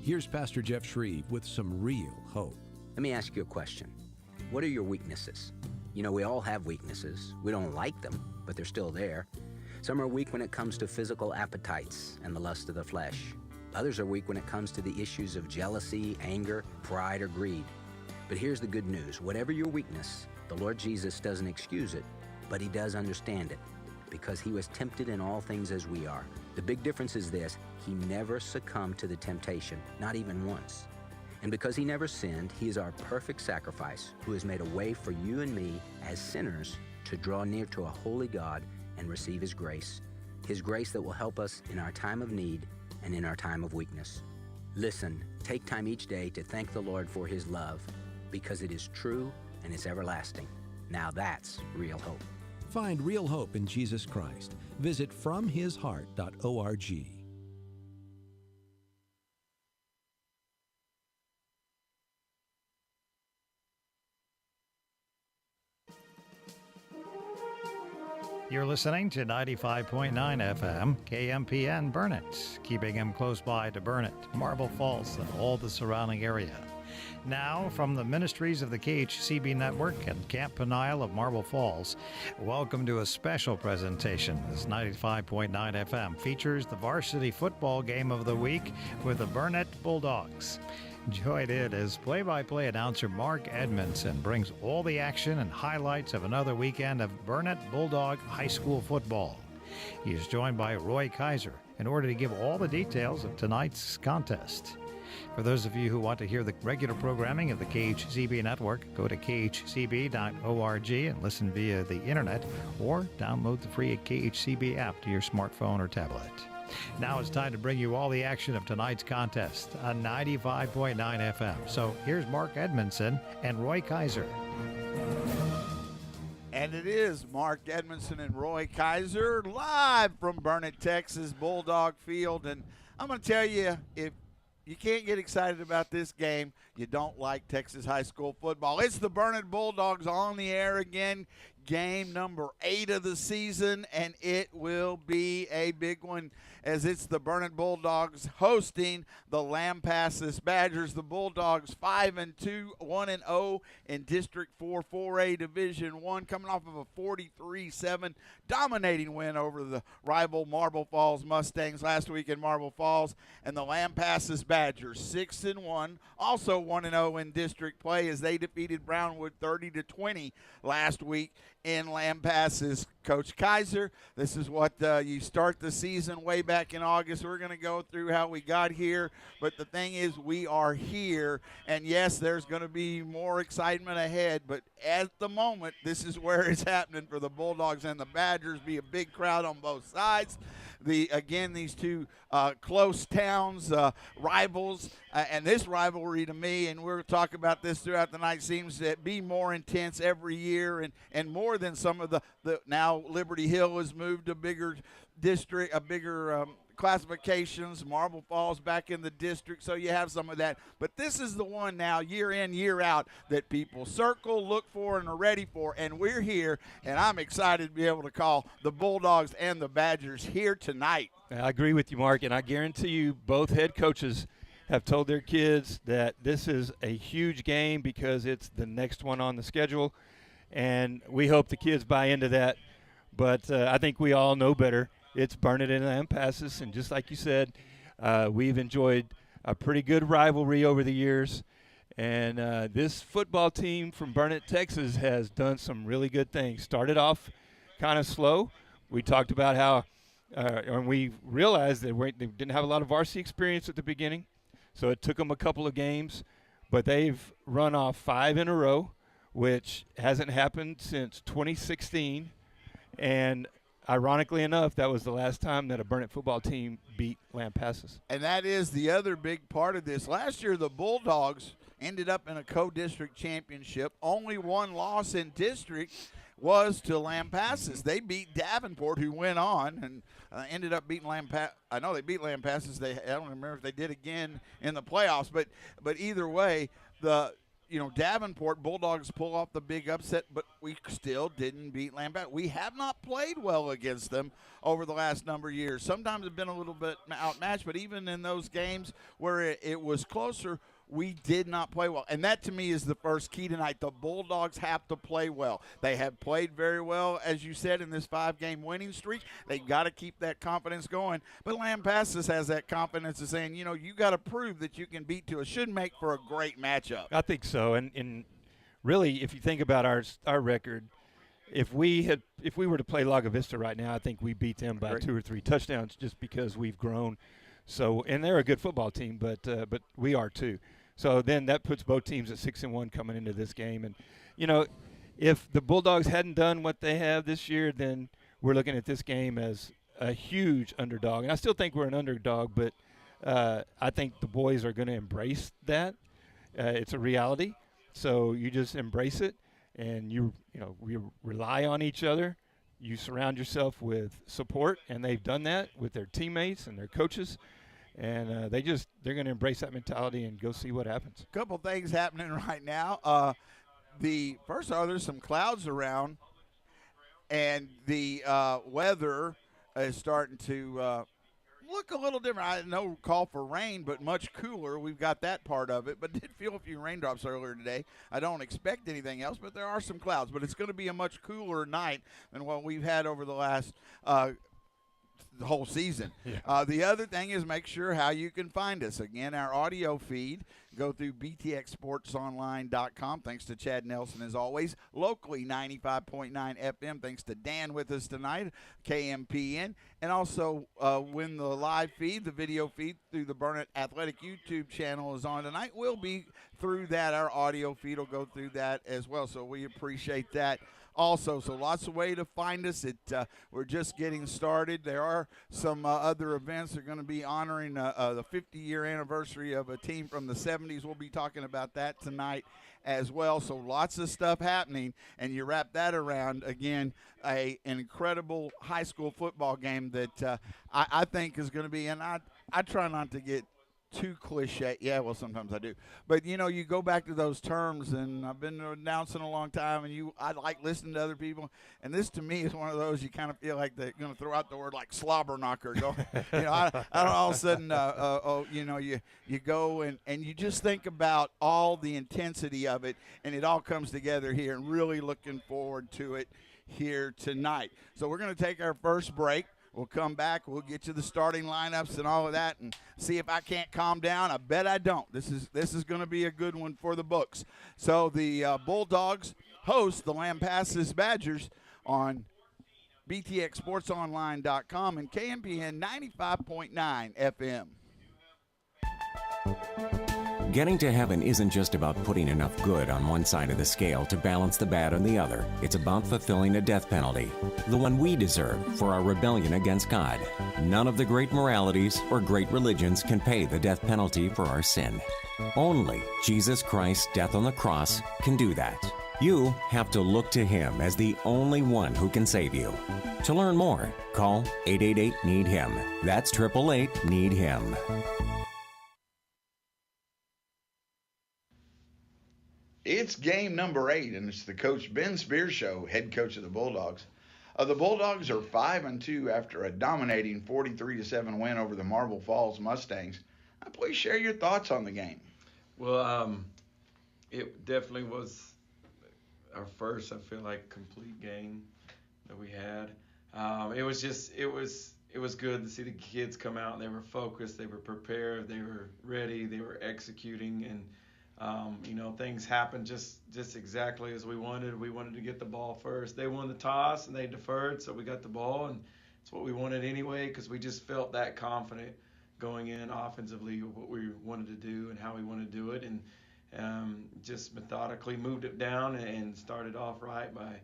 Here's Pastor Jeff Shreve with some real hope. Let me ask you a question. What are your weaknesses? You know, we all have weaknesses. We don't like them, but they're still there. Some are weak when it comes to physical appetites and the lust of the flesh. Others are weak when it comes to the issues of jealousy, anger, pride, or greed. But here's the good news. Whatever your weakness, the Lord Jesus doesn't excuse it, but he does understand it, because he was tempted in all things as we are. The big difference is this: he never succumbed to the temptation, not even once. And because he never sinned, he is our perfect sacrifice, who has made a way for you and me as sinners to draw near to a holy God and receive his grace that will help us in our time of need and in our time of weakness. Listen, take time each day to thank the Lord for his love, because it is true and it's everlasting. Now that's real hope. Find real hope in Jesus Christ. Visit FromHisHeart.org. You're listening to 95.9 FM, KMPN Burnett, keeping him close by to Burnett, Marble Falls, and all the surrounding area. Now, from the ministries of the KHCB Network and Camp Peniel of Marble Falls, welcome to a special presentation. This 95.9 FM features the varsity football game of the week with the Burnett Bulldogs. Joined in as play-by-play announcer Mark Edmondson brings all the action and highlights of another weekend of Burnett Bulldog High School football. He is joined by Roy Kaiser in order to give all the details of tonight's contest. For those of you who want to hear the regular programming of the KHCB network, go to khcb.org and listen via the internet, or download the free KHCB app to your smartphone or tablet. Now it's time to bring you all the action of tonight's contest on 95.9 FM. So here's Mark Edmondson and Roy Kaiser. And it is Mark Edmondson and Roy Kaiser live from Burnett, Texas, Bulldog Field. And I'm going to tell you, if you can't get excited about this game, you don't like Texas high school football. It's the Burnett Bulldogs on the air again. Game number 8 of the season, and it will be a big one, as it's the Burnett Bulldogs hosting the Lampasas Badgers. The Bulldogs 5-2, 1-0 in District 4 4A Division 1, coming off of a 43-7 dominating win over the rival Marble Falls Mustangs last week in Marble Falls. And the Lampasas Badgers 6-1, also 1-0 in district play, as they defeated Brownwood 30-20 last week in Lampasas. Coach Kaiser, this is what you start the season way back in August. We're going to go through how we got here, but the thing is, we are here, and yes, there's going to be more excitement ahead, but at the moment, this is where it's happening for the Bulldogs and the Badgers. Be a big crowd on both sides. Again, these two close towns, rivals, and this rivalry to me, and we'll talk about this throughout the night, seems to be more intense every year, and more than some of the now Liberty Hill has moved a bigger district, a bigger classifications. Marble Falls back in the district, so you have some of that. But this is the one now, year in, year out, that people circle, look for, and are ready for. And we're here, and I'm excited to be able to call the Bulldogs and the Badgers here tonight. I agree with you, Mark, and I guarantee you both head coaches have told their kids that this is a huge game because it's the next one on the schedule, and we hope the kids buy into that. But I think we all know better. It's Burnett and Lampasas, and just like you said, we've enjoyed a pretty good rivalry over the years. And this football team from Burnett, Texas has done some really good things. Started off kind of slow. We talked about how and we realized that they didn't have a lot of varsity experience at the beginning, so it took them a couple of games. But they've run off 5 in a row, which hasn't happened since 2016. And ironically enough, that was the last time that a Burnett football team beat Lampasas. And that is the other big part of this. Last year, the Bulldogs ended up in a co-district championship. Only one loss in district was to Lampasas. They beat Davenport, who went on and ended up beating Lampasas. I know they beat Lampasas. I don't remember if they did again in the playoffs. But either way, the Davenport Bulldogs pull off the big upset, but we still didn't beat Lambeth. We have not played well against them over the last number of years. Sometimes it's been a little bit outmatched, but even in those games where it was closer, we did not play well. And that, to me, is the first key tonight. The Bulldogs have to play well. They have played very well, as you said, in this 5-game winning streak. They've got to keep that confidence going. But Lampasas has that confidence of saying, you got to prove that you can beat to. It should make for a great matchup. I think so. And really, if you think about our record, if we were to play Lago Vista right now, I think we beat them by 2 or 3 touchdowns just because we've grown. So, and they're a good football team, but we are too. So then that puts both teams at 6-1 coming into this game. And, if the Bulldogs hadn't done what they have this year, then we're looking at this game as a huge underdog. And I still think we're an underdog, but I think the boys are going to embrace that. It's a reality. So you just embrace it, and we rely on each other. You surround yourself with support, and they've done that with their teammates and their coaches. And they're going to embrace that mentality and go see what happens. A couple things happening right now. There's some clouds around, and the weather is starting to look a little different. I know call for rain, but much cooler. We've got that part of it, but did feel a few raindrops earlier today. I don't expect anything else, but there are some clouds. But it's going to be a much cooler night than what we've had over the last the whole season. Yeah. The other thing is make sure how you can find us. Again, our audio feed, go through btxsportsonline.com. Thanks to Chad Nelson, as always. Locally, 95.9 FM. Thanks to Dan with us tonight, KMPN. And also, when the live feed, the video feed through the Burnett Athletic YouTube channel is on tonight, we'll be through that. Our audio feed will go through that as well. So we appreciate that. Also, so lots of way to find us. We're just getting started. There are some other events that are going to be honoring the 50-year anniversary of a team from the 70s. We'll be talking about that tonight as well. So lots of stuff happening, and you wrap that around, again, an incredible high school football game that I think is going to be, and I try not to get too cliche. Yeah, well, sometimes I do. But, you go back to those terms, and I've been announcing a long time, and I like listening to other people. And this, to me, is one of those you kind of feel like they're going to throw out the word like slobber knocker. I don't all of a sudden, you go and you just think about all the intensity of it, and it all comes together here, and really looking forward to it here tonight. So we're going to take our first break. We'll come back. We'll get to the starting lineups and all of that and see if I can't calm down. I bet I don't. This is going to be a good one for the books. So the Bulldogs host the Lampasas Badgers on BTXSportsOnline.com and KMPN 95.9 FM. Getting to heaven isn't just about putting enough good on one side of the scale to balance the bad on the other. It's about fulfilling a death penalty, the one we deserve for our rebellion against God. None of the great moralities or great religions can pay the death penalty for our sin. Only Jesus Christ's death on the cross can do that. You have to look to Him as the only one who can save you. To learn more, call 888-NEED-HIM. That's 888-NEED-HIM. It's game number 8, and it's the Coach Ben Spears Show, head coach of the Bulldogs. The Bulldogs are 5-2 after a dominating 43-7 win over the Marble Falls Mustangs. Please share your thoughts on the game. Well, it definitely was our first, I feel like, complete game that we had. It was good to see the kids come out. They were focused, they were prepared, they were ready, they were executing, and things happened just exactly as we wanted. We wanted to get the ball first. They won the toss and they deferred, so we got the ball, and it's what we wanted anyway because we just felt that confident going in offensively of what we wanted to do and how we wanted to do it, and just methodically moved it down and started off right by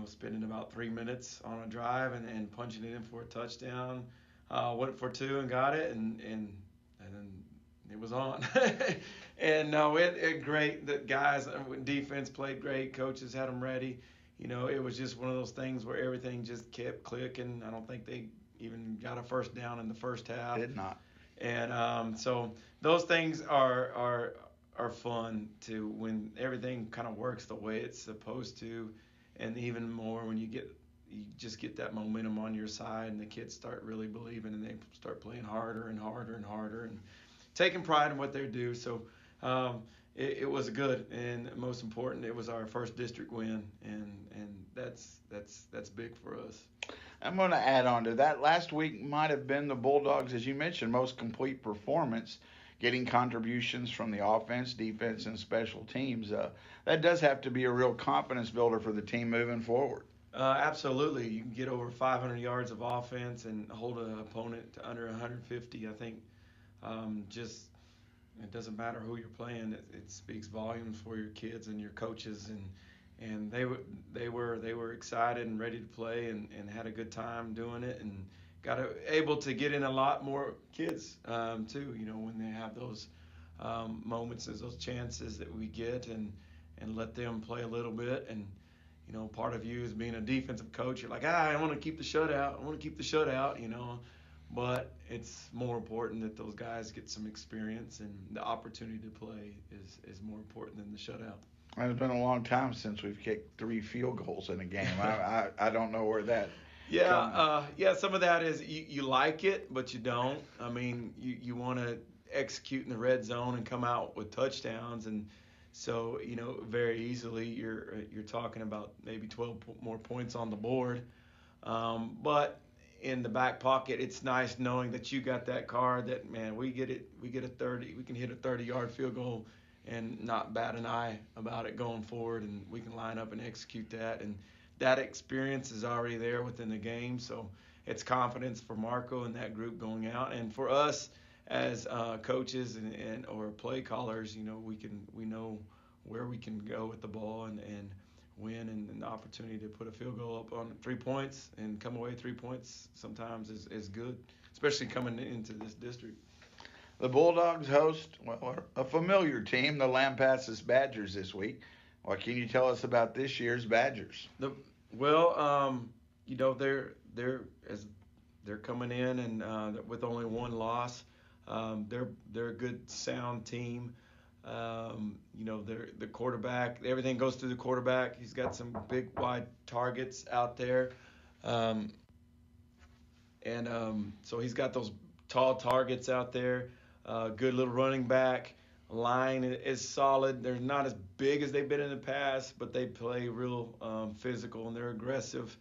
spending about 3 minutes on a drive and punching it in for a touchdown. Went for 2 and got it, and then it was on. And it great that guys, defense played great. Coaches had them ready. It was just one of those things where everything just kept clicking. I don't think they even got a first down in the first half. Did not. And so those things are are fun to when everything kind of works the way it's supposed to, and even more when you just get that momentum on your side and the kids start really believing and they start playing harder and harder and harder and taking pride in what they do. So it was good, and most important, it was our first district win, and that's big for us. I'm going to add on to that. Last week might have been the Bulldogs, as you mentioned, most complete performance, getting contributions from the offense, defense, and special teams. That does have to be a real confidence builder for the team moving forward. Absolutely. You can get over 500 yards of offense and hold an opponent to under 150. I think just it doesn't matter who you're playing. It speaks volumes for your kids and your coaches, and they were excited and ready to play and had a good time doing it, and got able to get in a lot more kids too. You know, when they have those moments, those chances that we get, and let them play a little bit. And you know, part of you is being a defensive coach. You're like, I want to keep the shutout. I want to keep the shutout. You know. But it's more important that those guys get some experience, and the opportunity to play is more important than the shutout. It's been a long time since we've kicked 3 field goals in a game. I don't know where that. Yeah, some of that is you like it, but you don't. I mean, you want to execute in the red zone and come out with touchdowns, and so you know very easily you're talking about maybe 12 more points on the board, but in the back pocket, it's nice knowing that you got that card that, man, we can hit a 30-yard field goal and not bat an eye about it going forward, and we can line up and execute that. And that experience is already there within the game, so it's confidence for Marco and that group going out. And for us as coaches and or play callers, you know, we know where we can go with the ball and win, and the opportunity to put a field goal up on 3 points and come away 3 points sometimes is good, especially coming into this district. The Bulldogs host a familiar team, the Lampasas Badgers, this week. What can you tell us about this year's Badgers? You know, they're coming in and with only one loss. They're a good, sound team. You know, the quarterback, everything goes through the quarterback. He's got some big, wide targets out there. So he's got those tall targets out there. Good little running back. Line is solid. They're not as big as they've been in the past, but they play real physical, and they're aggressive.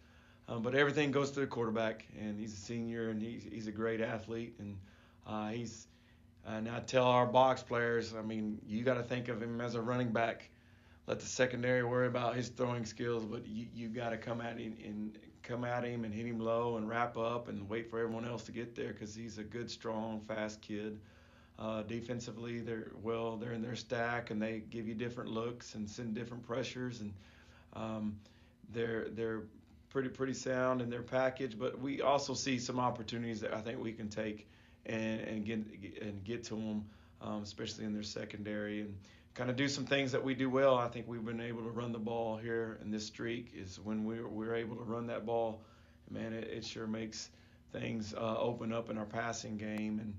But everything goes through the quarterback, and he's a senior, and he's a great athlete. And and I tell our box players, I mean, you got to think of him as a running back. Let the secondary worry about his throwing skills, but you got to come at him and hit him low and wrap up and wait for everyone else to get there, because he's a good, strong, fast kid. Defensively, they're in their stack, and they give you different looks and send different pressures, and they're pretty sound in their package. But we also see some opportunities that I think we can take and get to them, especially in their secondary, and kind of do some things that we do well. I think we've been able to run the ball here in this streak is when we're able to run that ball. Man, it sure makes things open up in our passing game, and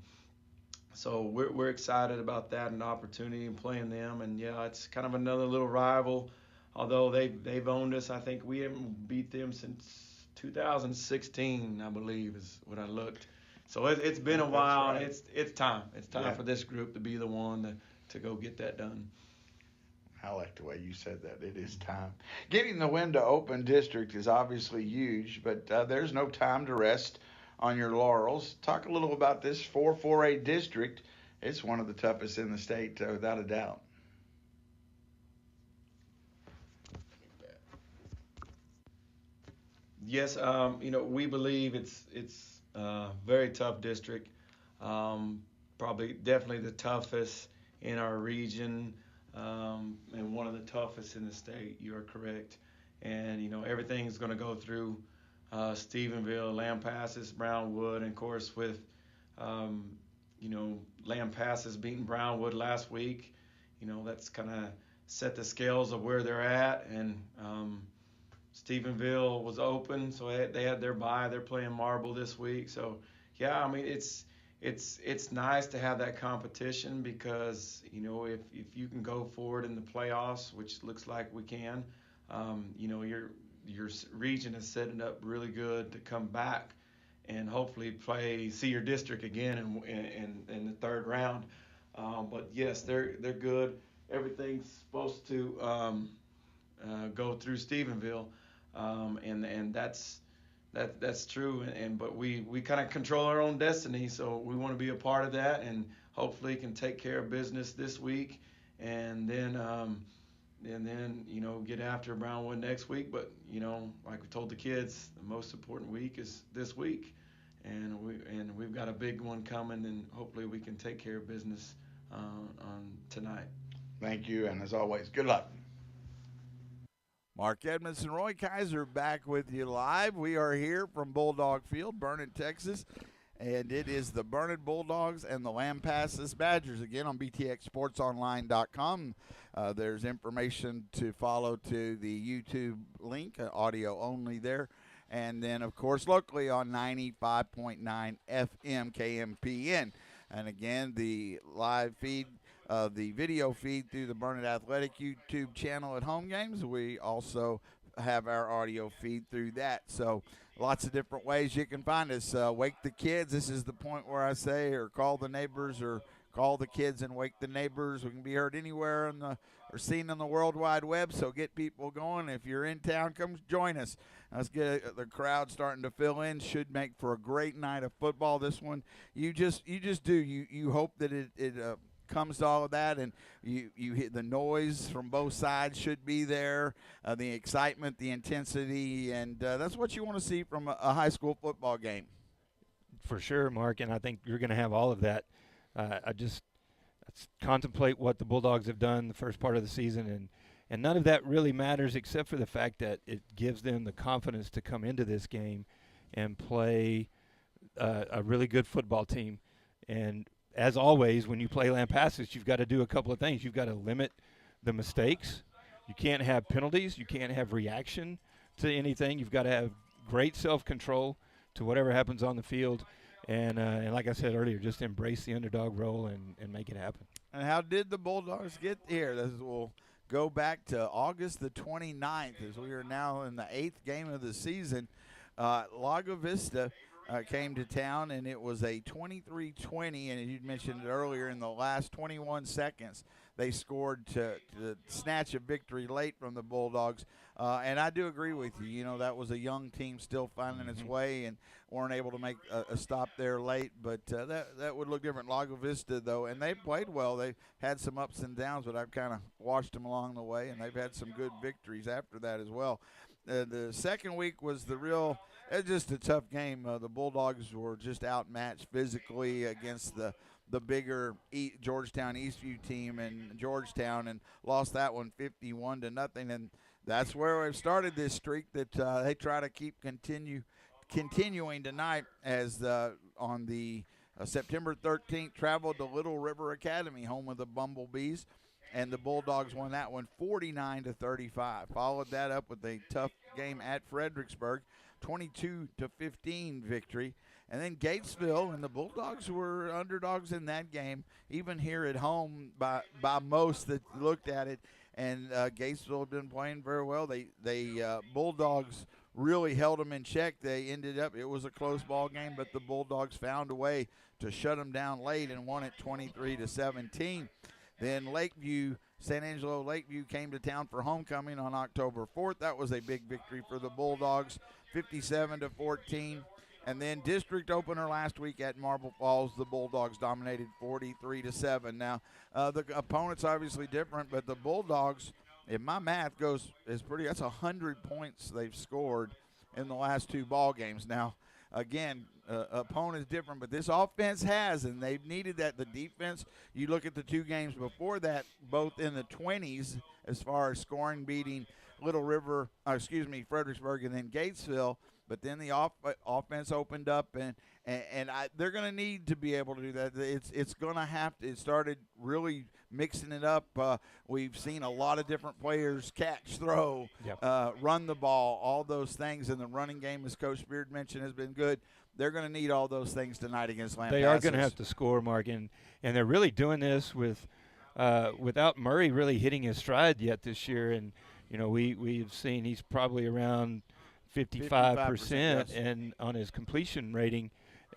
so we're excited about that and opportunity and playing them. And yeah, it's kind of another little rival, although they've owned us. I think we haven't beat them since 2016, I believe, is what I looked. So it's been a while. Right. It's time. It's time for this group to be the one to go get that done. I like the way you said that. It is time. Getting the win to open district is obviously huge, but there's no time to rest on your laurels. Talk a little about this 4-4A district. It's one of the toughest in the state, without a doubt. Yes, you know, we believe it's a very tough district. Definitely the toughest in our region, and one of the toughest in the state. You are correct. And you know, everything's going to go through Stephenville, Lampasas, Brownwood, and of course with you know, Lampasas beating Brownwood last week. You know, that's kind of set the scales of where they're at, and Stephenville was open, so they had their bye. They're playing Marble this week. So yeah, I mean, it's it's nice to have that competition because if you can go forward in the playoffs, which looks like we can, your region is setting up really good to come back and hopefully see your district again in the third round. But yes, they're good. Everything's supposed to go through Stephenville, and that's true. But we kind of control our own destiny, so we want to be a part of that, and hopefully can take care of business this week, and then get after Brownwood next week. But like we told the kids, the most important week is this week, and we've got a big one coming, and hopefully we can take care of business on tonight. Thank you, and as always, good luck. Mark Edmondson, Roy Kaiser back with you live. We are here from Bulldog Field, Burnet, Texas, and it is the Burnet Bulldogs and the Lampasas Badgers again on BTXSportsOnline.com. There's information to follow to the YouTube link, audio only there. And then, of course, locally on 95.9 FM KMPN. And again, the live feed, the video feed through the Burnet Athletic YouTube channel at home games. We also have our audio feed through that. So lots of different ways you can find us. Wake the kids. This is the point where I say, or call the neighbors, or call the kids and wake the neighbors. We can be heard anywhere or seen on the World Wide Web. So get people going. If you're in town, come join us. Let's get the crowd starting to fill in. Should make for a great night of football. This one, you just do. You hope that it comes to all of that, and you hit the noise from both sides should be there, the excitement, the intensity, and that's what you want to see from a high school football game. For sure, Mark, and I think you're going to have all of that. Let's contemplate what the Bulldogs have done the first part of the season, and none of that really matters except for the fact that it gives them the confidence to come into this game and play a really good football team. And as always, when you play Lampasas, you've got to do a couple of things. You've got to limit the mistakes. You can't have penalties. You can't have reaction to anything. You've got to have great self-control to whatever happens on the field. And like I said earlier, just embrace the underdog role and make it happen. And how did the Bulldogs get here? We'll go back to August the 29th as we are now in the 8th game of the season. Lago Vista came to town, and it was a 23-20, and you mentioned it earlier, in the last 21 seconds they scored to snatch a victory late from the Bulldogs. And I do agree with you. That was a young team still finding its way and weren't able to make a stop there late. But that would look different. Lago Vista, though, and they played well. They had some ups and downs, but I've kind of watched them along the way, and they've had some good victories after that as well. The second week was it was just a tough game. The Bulldogs were just outmatched physically against the bigger Georgetown Eastview team in Georgetown, and lost that one 51-0. And that's where we've started this streak that they try to keep continuing tonight, as on the September 13th traveled to Little River Academy, home of the Bumblebees. And the Bulldogs won that one 49-35. Followed that up with a tough game at Fredericksburg, 22-15 victory. And then Gatesville, and the Bulldogs were underdogs in that game, even here at home by most that looked at it. And Gatesville had been playing very well. They Bulldogs really held them in check. It was a close ball game, but the Bulldogs found a way to shut them down late and won it 23-17. Then San Angelo Lakeview came to town for homecoming on October 4th. That was a big victory for the Bulldogs, 57-14. And then district opener last week at Marble Falls, the Bulldogs dominated 43-7. Now, the opponent's obviously different, but the Bulldogs, if my math that's 100 points they've scored in the last two ball games. Now, again, opponent's different, but this offense has, and they've needed that. The defense, you look at the two games before that, both in the 20s as far as scoring, beating Fredericksburg and then Gatesville. but then the offense opened up, and they're going to need to be able to do that. It's going to have to. It started really mixing it up. We've seen a lot of different players catch, throw, run the ball, all those things, and the running game, as Coach Beard mentioned, has been good. They're going to need all those things tonight against Lampasas. They are going to have to score, Mark, and they're really doing this without Murray really hitting his stride yet this year. And we've seen he's probably around 55%, yes. and on his completion rating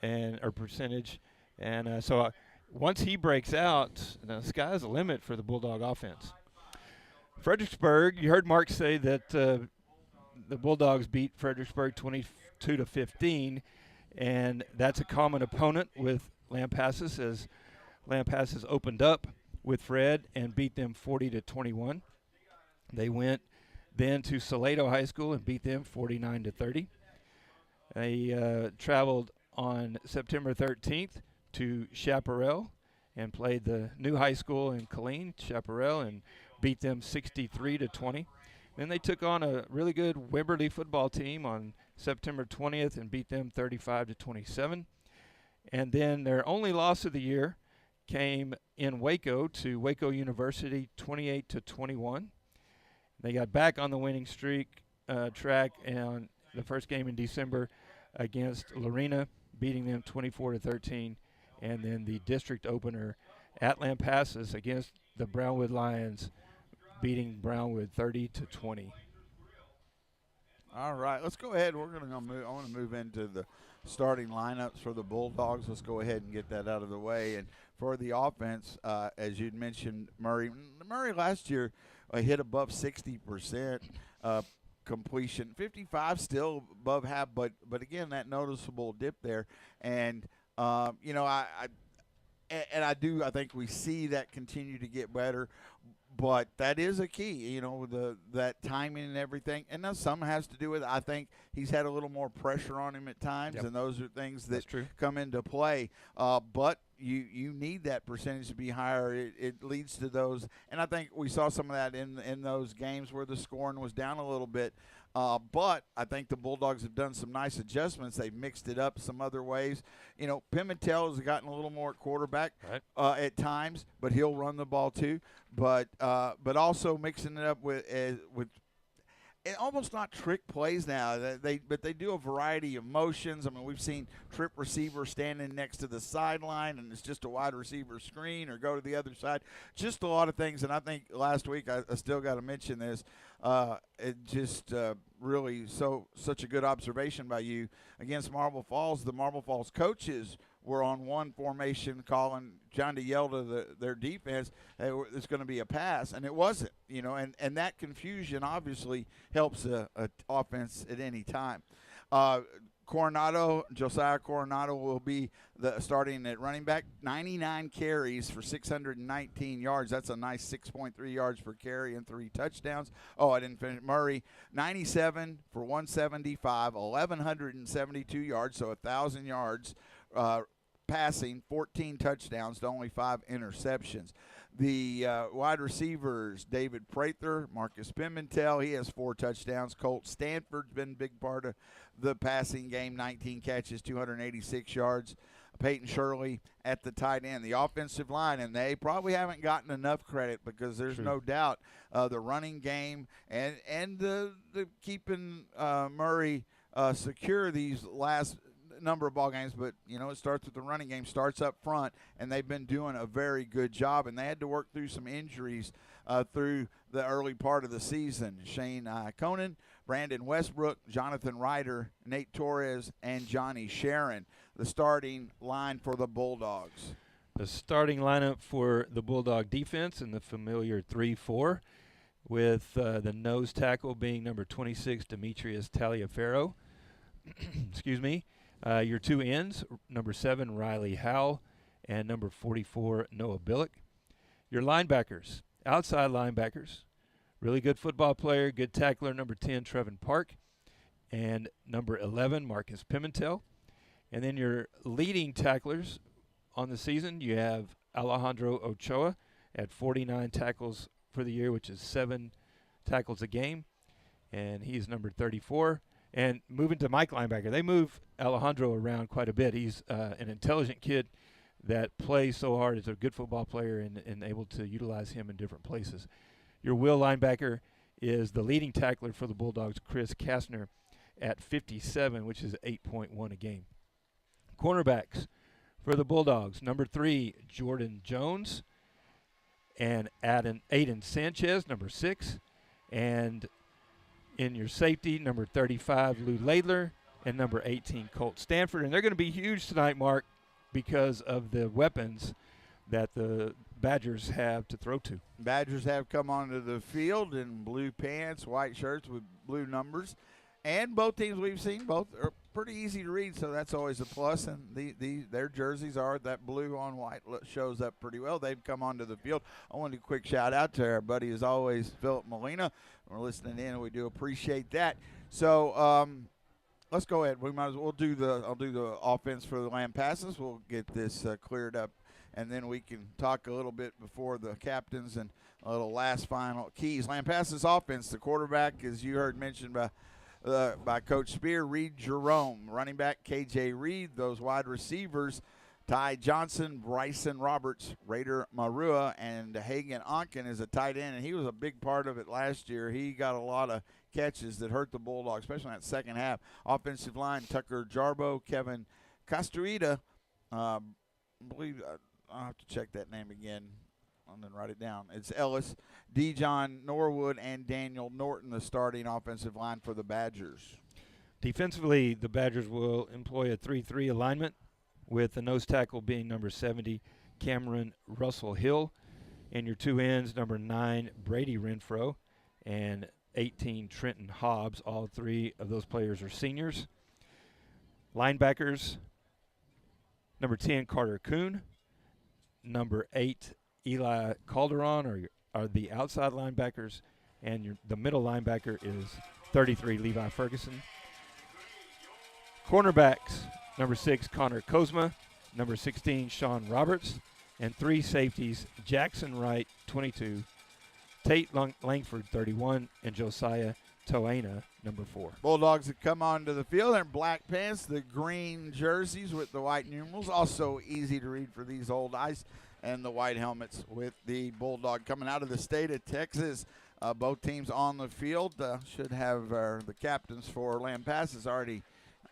or percentage, and so once he breaks out, the sky's the limit for the Bulldog offense. Fredericksburg, you heard Mark say that the Bulldogs beat Fredericksburg 22-15, and that's a common opponent with Lampasas, as Lampasas opened up with Fred and beat them 40-21. They went then to Salado High School and beat them 49-30. They traveled on September 13th to Chaparral and played the new high school in Killeen, Chaparral, and beat them 63-20. Then they took on a really good Wimberley football team on September 20th and beat them 35-27. And then their only loss of the year came in Waco to Waco University, 28-21. They got back on the winning streak track on the first game in December against Lorena, beating them 24-13, and then the district opener at Lampasas against the Brownwood Lions, beating Brownwood 30-20. All right, let's go ahead. We're going to move. I want to move into the starting lineups for the Bulldogs. Let's go ahead and get that out of the way. And for the offense, as you'd mentioned, Murray last year hit above 60% completion, 55 still above half, but again that noticeable dip there. And I think we see that continue to get better. But that is a key, that timing and everything. And now some has to do with, I think he's had a little more pressure on him at times, and those are things that come into play. But you need that percentage to be higher. It leads to those. And I think we saw some of that in those games where the scoring was down a little bit. But I think the Bulldogs have done some nice adjustments. They've mixed it up some other ways. Pimentel has gotten a little more quarterback at times, but he'll run the ball too. But also mixing it up with almost not trick plays now. But they do a variety of motions. I mean, we've seen trip receiver standing next to the sideline, and it's just a wide receiver screen, or go to the other side. Just a lot of things. And I think last week I still got to mention this. It just really such a good observation by you against Marble Falls. The Marble Falls coaches were on one formation, calling, trying to yell to their defense, hey, it's going to be a pass, and it wasn't. And that confusion obviously helps a offense at any time. Josiah Coronado will be starting at running back. 99 carries for 619 yards. That's a nice 6.3 yards per carry and 3 touchdowns. Oh, I didn't finish. Murray, 97 for 175, 1,172 yards, so 1,000 yards passing, 14 touchdowns to only 5 interceptions. The wide receivers, David Prather, Marcus Pimentel, he has 4 touchdowns. Colt Stanford's been a big part of the passing game, 19 catches, 286 yards. Peyton Shirley at the tight end. The offensive line, and they probably haven't gotten enough credit, because there's no doubt the running game and the keeping Murray secure these last number of ball games, but it starts with the running game, starts up front, and they've been doing a very good job. And they had to work through some injuries through the early part of the season. Shane Conan, Brandon Westbrook, Jonathan Ryder, Nate Torres, and Johnny Sharon. The starting line for the Bulldogs. The starting lineup for the Bulldog defense in the familiar 3-4, with the nose tackle being number 26, Demetrius Taliaferro. Excuse me. Your 2 ends, number 7, Riley Howell, and number 44, Noah Billick. Your linebackers, outside linebackers, really good football player, good tackler, number 10, Trevin Park, and number 11, Marcus Pimentel. And then your leading tacklers on the season, you have Alejandro Ochoa at 49 tackles for the year, which is 7 tackles a game, and he's number 34. And moving to Mike linebacker, they move Alejandro around quite a bit. He's an intelligent kid that plays so hard. Is a good football player and able to utilize him in different places. Your will linebacker is the leading tackler for the Bulldogs, Chris Kastner, at 57, which is 8.1 a game. Cornerbacks for the Bulldogs, number 3, Jordan Jones, and Aiden Sanchez, number 6, and in your safety, number 35, Lou Laidler, and number 18, Colt Stanford. And they're going to be huge tonight, Mark, because of the weapons that the Badgers have to throw to. Badgers have come onto the field in blue pants, white shirts with blue numbers. And both teams we've seen, both are pretty easy to read, so that's always a plus. And their jerseys are that blue on white shows up pretty well. They've come onto the field. I want to do a quick shout out to our buddy, as always, Philip Molina. We're listening in, and we do appreciate that. So let's go ahead. I'll do the offense for the Lamb passes. We'll get this cleared up, and then we can talk a little bit before the captains and a little last final keys. Lamb passes offense. The quarterback, as you heard mentioned by Coach Spear, Reed Jerome. Running back, KJ Reed. Those wide receivers, Ty Johnson, Bryson Roberts, Raider Marua, and Hagan Onken is a tight end, and he was a big part of it last year. He got a lot of catches that hurt the Bulldogs, especially in that second half. Offensive line, Tucker Jarbo, Kevin Castruita. I'll have to check that name again and then write it down. It's Ellis, Dijon Norwood, and Daniel Norton, the starting offensive line for the Badgers. Defensively, the Badgers will employ a 3-3 alignment, with the nose tackle being number 70, Cameron Russell Hill, and your two ends, number 9, Brady Renfro, and 18, Trenton Hobbs. All three of those players are seniors. Linebackers, number 10, Carter Kuhn, number 8, Eli Calderon are the outside linebackers, and the middle linebacker is 33, Levi Ferguson. Cornerbacks, number 6, Connor Kozma, number 16, Sean Roberts, and 3 safeties, Jackson Wright, 22, Tate Langford, 31, and Josiah Toana, number 4. Bulldogs have come onto the field in black pants, the green jerseys with the white numerals, also easy to read for these old eyes, and the white helmets with the Bulldog coming out of the state of Texas. Both teams on the field should have the captains for Lamb Passes already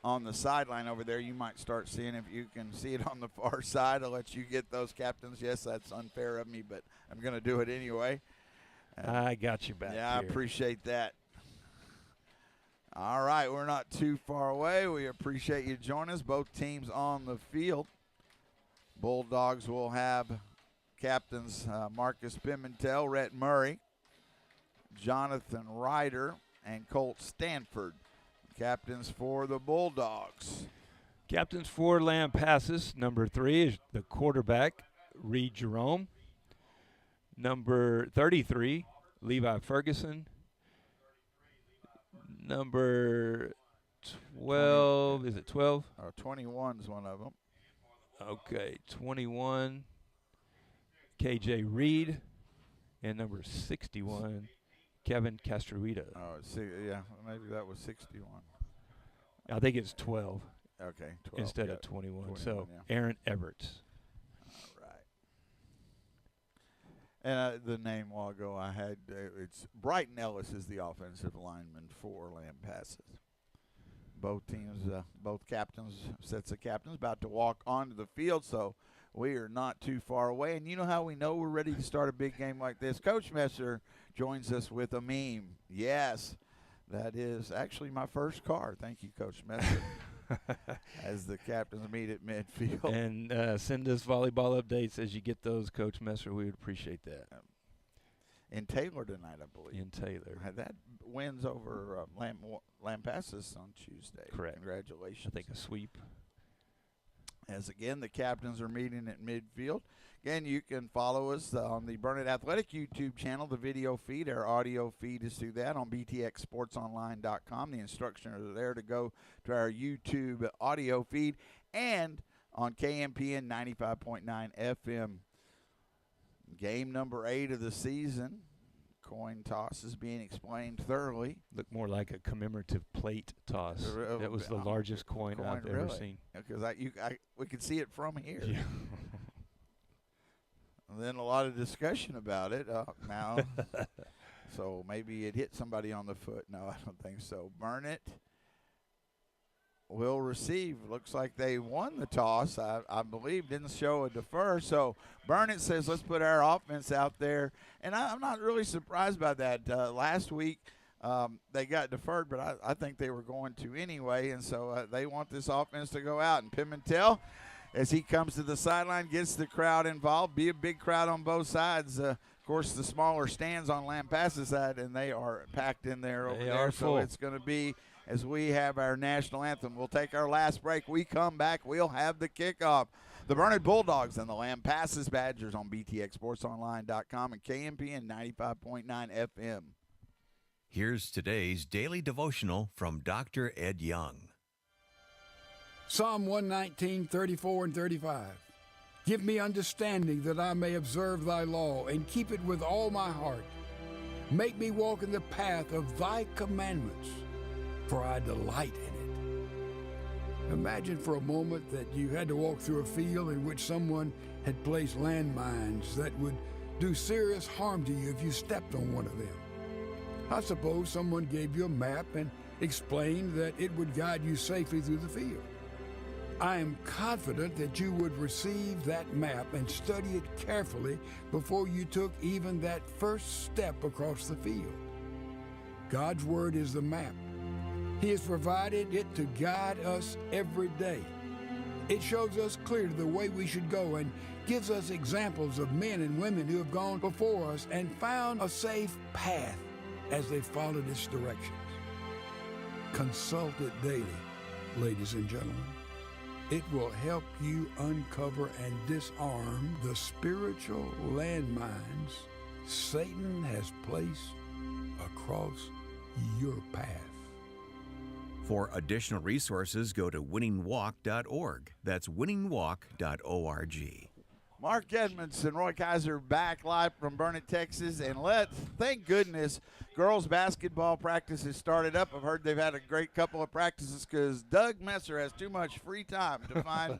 on the sideline over there. You might start seeing, if you can see it on the far side. I'll let you get those captains. Yes, that's unfair of me, but I'm going to do it anyway. I got you back. Yeah, here. I appreciate that. All right, we're not too far away. We appreciate you joining us. Both teams on the field. Bulldogs will have captains Marcus Pimentel, Rhett Murray, Jonathan Ryder, and Colt Stanford. Captains for the Bulldogs. Captains for Lamb Passes, number 3 is the quarterback, Reed Jerome. Number 33, Levi Ferguson. Number 12, is it 12? 21 is one of them. Okay, 21, KJ Reed. And number 61, Kevin Castruita. Oh, yeah, maybe that was 61. I think it's 12. Okay, 12. Instead of 21. So, yeah. Aaron Everts. All right. And the name a while ago I had, it's Brighton Ellis is the offensive lineman for Lamb Passes. Both teams, both captains, sets of captains, about to walk onto the field, so we are not too far away. And you know how we know we're ready to start a big game like this? Coach Messer joins us with a meme. Yes, that is actually my first car. Thank you, Coach Messer. As the captains meet at midfield. And send us volleyball updates as you get those, Coach Messer. We would appreciate that. In Taylor tonight, I believe. In Taylor. That wins over Lamb Passes on Tuesday. Correct. Congratulations. I think a sweep. As again, the captains are meeting at midfield. Again, you can follow us on the Burnett Athletic YouTube channel, the video feed. Our audio feed is through that on btxsportsonline.com. The instructions are there to go to our YouTube audio feed and on KMPN 95.9 FM. Game number 8 of the season. coin toss is being explained thoroughly. Looked more like a commemorative plate toss. That was the largest coin I've ever seen. Because we could see it from here. Yeah. And then a lot of discussion about it now. So maybe it hit somebody on the foot. No, I don't think so. Burnett will receive. Looks like they won the toss, I believe. Didn't show a defer. So Burnett says, let's put our offense out there. And I'm not really surprised by that. Last week they got deferred, but I think they were going to anyway. And so they want this offense to go out. And Pimentel, as he comes to the sideline, gets the crowd involved. Be a big crowd on both sides. Of course, the smaller stands on Lampasas side, and they are packed in there over there. So it's going to be, as we have our national anthem. We'll take our last break. We come back, we'll have the kickoff. The Burnett Bulldogs and the Lampasas Badgers on BTXSportsOnline.com and KMPN 95.9 FM. Here's today's daily devotional from Dr. Ed Young. Psalm 119, 34 and 35. Give me understanding that I may observe thy law and keep it with all my heart. Make me walk in the path of thy commandments, for I delight in it. Imagine for a moment that you had to walk through a field in which someone had placed landmines that would do serious harm to you if you stepped on one of them. I suppose someone gave you a map and explained that it would guide you safely through the field. I am confident that you would receive that map and study it carefully before you took even that first step across the field. God's Word is the map. He has provided it to guide us every day. It shows us clearly the way we should go and gives us examples of men and women who have gone before us and found a safe path as they followed its directions. Consult it daily, ladies and gentlemen. It will help you uncover and disarm the spiritual landmines Satan has placed across your path. For additional resources, go to winningwalk.org. That's winningwalk.org. Mark Edmondson, Roy Kaiser back live from Burnett, Texas. And thank goodness, girls basketball practice has started up. I've heard they've had a great couple of practices because Doug Messer has too much free time to find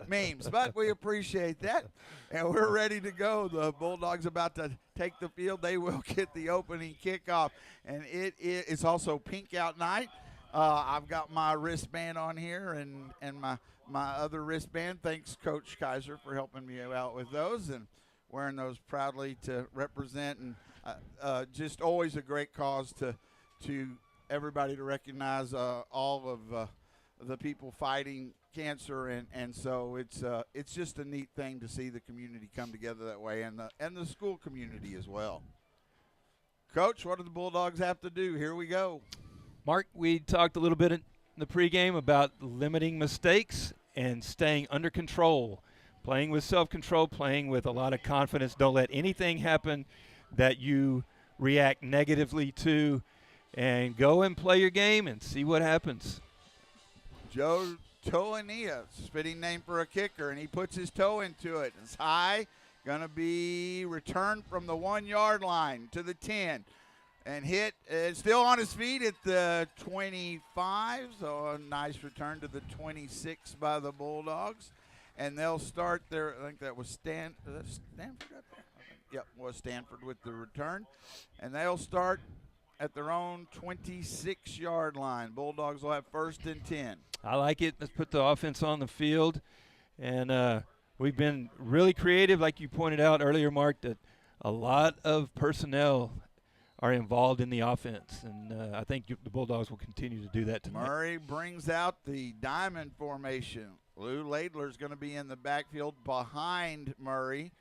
memes. But we appreciate that. And we're ready to go. The Bulldogs about to take the field. They will get the opening kickoff. And it's also pink out night. I've got my wristband on here and my other wristband. Thanks, Coach Kaiser, for helping me out with those and wearing those proudly to represent. And just always a great cause to everybody to recognize all of the people fighting cancer. And so it's just a neat thing to see the community come together that way and the school community as well. Coach, what do the Bulldogs have to do? Here we go. Mark, we talked a little bit in the pregame about limiting mistakes and staying under control, playing with self-control, playing with a lot of confidence. Don't let anything happen that you react negatively to, and go and play your game and see what happens. Joe Toania, spitting name for a kicker, and he puts his toe into it. It's high, going to be returned from the 1 yard line to the 10. And hit, still on his feet at the 25, so a nice return to the 26 by the Bulldogs. And they'll start their, I think that was Stanford up there? Yep, was Stanford with the return. And they'll start at their own 26-yard line. Bulldogs will have 1st and 10. I like it. Let's put the offense on the field. And we've been really creative, like you pointed out earlier, Mark, that a lot of personnel are involved in the offense, and I think the Bulldogs will continue to do that tonight. Murray brings out the diamond formation. Lou Laidler's going to be in the backfield behind Murray.